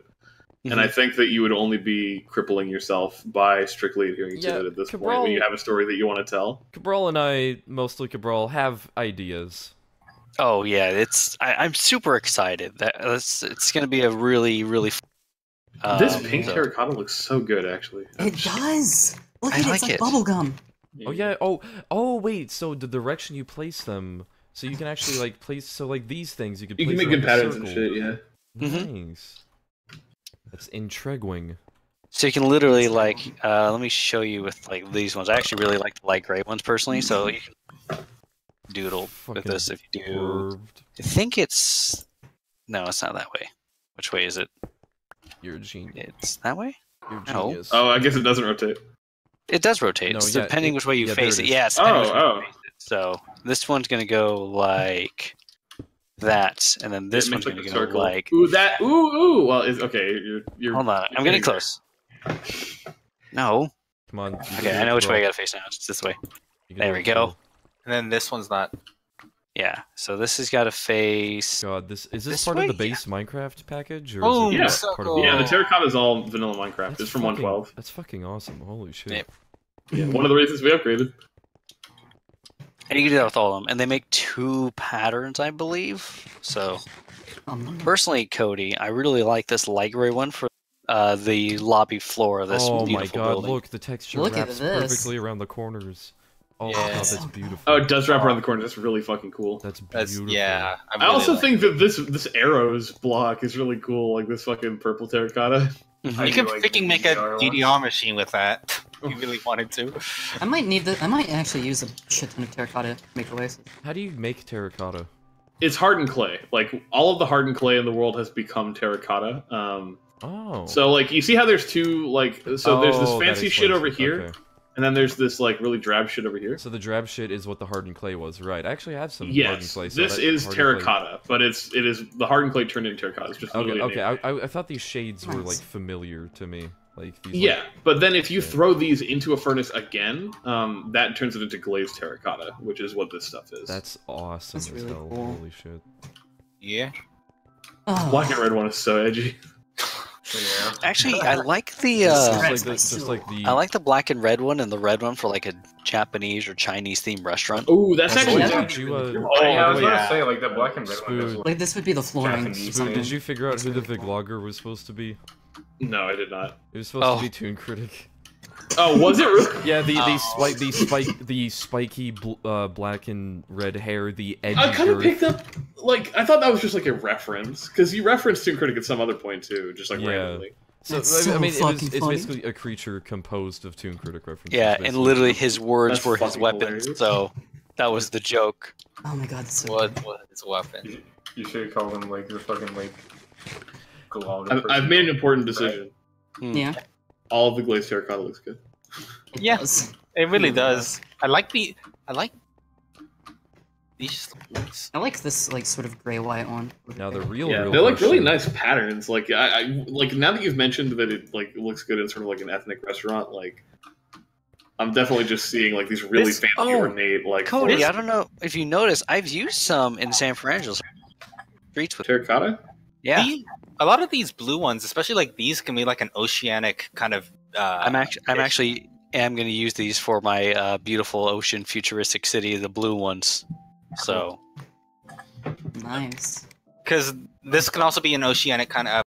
And I think that you would only be crippling yourself by strictly adhering to it at this point when you have a story that you want to tell. Cabral and I, mostly Cabral, have ideas. Oh yeah, I'm super excited. It's going to be a really, really. This pink terracotta looks so good, actually. It does. Look I at it. like It's like it. bubblegum. Oh yeah. Oh wait. So the direction you place them, so you can actually like place. So like these things, you could. You place can make it good like a patterns and circle. shit, yeah. Nice. That's intriguing. So you can literally like, let me show you with like these ones. I actually really like the light gray ones personally. So you can doodle with Fucking this if you do. curved. I think it's no, it's not that way. Which way is it? You're a genius. It's that way. You're a No. genius. Oh, I guess it doesn't rotate. It does rotate. No, It's yeah, depending which way you yeah, face there it. it is. Yeah, it's depending which way Oh, you face it. So this one's gonna go like that, and then this It one's makes, gonna like, a go circle. like. Ooh, that. Ooh. Well, okay. You're Hold on, I'm getting close. No. Come on. you can Okay, do I it, know which way I Cabral. gotta face now. It's this way. You can There do we it, go. Cabral. And then this one's not. Yeah. So this has got to face. God, is this This part way? of the base Minecraft package, or Boom, is it Yeah. part of circle. Yeah, the terracotta is all vanilla Minecraft. That's It's from fucking- 112. That's fucking awesome. Holy shit. Yeah. Yeah, one of the reasons we upgraded. And you can do that with all of them. And they make 2 patterns, I believe. So personally, Cody, I really like this light gray one for the lobby floor of this Oh my beautiful god, building. look, the texture Look at wraps this. perfectly around the corners. Oh my Yeah. god, So that's good. beautiful. Oh, it does wrap around the corner. That's really fucking cool. That's That's beautiful. yeah. I really also like think that this arrows block is really cool. Like this fucking purple terracotta. Mhm. I You do can like freaking the make a DDR ones. DDR machine with that. If you really wanted to. I might actually use a shit ton of terracotta to make oasis. How do you make terracotta? It's hardened clay. Like all of the hardened clay in the world has become terracotta. Oh. So like you see how there's two like there's this Oh, that fancy shit explains over it. here, Okay. and then there's this like really drab shit over here. So the drab shit is what the hardened clay was, right? I actually have some hardened Yes, clay. So this that is hardened clay- terracotta, but it is the hardened clay turned into terracotta. It's just Okay, literally a okay. name. I thought these shades were like Nice. familiar to me. Like these, Yeah, but then if you Yeah. throw these into a furnace again, that turns it into glazed terracotta, which is what this stuff is. That's awesome That's as really hell. cool. Holy shit. Yeah. Oh, Black and red one is so edgy. Yeah. Actually, I like the Just Right. like this, just like the. I like the black and red one and the red one for like a Japanese or Chinese themed restaurant. Oh, that's Also, actually. yeah. did you, Oh, yeah, I was wait, gonna say like the black and red one. Spoon. Does look like this would be the flooring. Japanese or Spoon, something. did you figure out who the Vlogger was supposed to be? No, I did not. It was supposed Oh. to be Toon Critic. Oh, was it really? Yeah, the Oh. spiky black and red hair, the edgy. I kind of girth. picked up, like, I thought that was just like a reference, because you referenced Toon Critic at some other point too, just like Yeah. randomly. So, That's I so mean, fucking it's funny. basically a creature composed of Toon Critic references. Yeah, and basically. literally his words That's were his fucking weapons, hilarious. so that was the joke. Oh my god, that's so What good. was his weapon? You should have called him like the fucking like. I've made an important decision. Yeah. All of the glazed terracotta looks good. It Yeah. does. It really does. I like these. Just look nice. I like this like sort of gray white one. Now the real, Yeah, real they're like really question- nice patterns. Like I like now that you've mentioned that it like looks good in sort of like an ethnic restaurant. Like I'm definitely just seeing like these really This- fancy oh, ornate like Cody, forest I don't know if you noticed, I've used some in San Fernando streets with. terracotta. Yeah, A lot of these blue ones, especially like these, can be like an oceanic kind of. I'm actually going to use these for my beautiful ocean futuristic city, the blue ones. So Nice. Because this can also be an oceanic kind of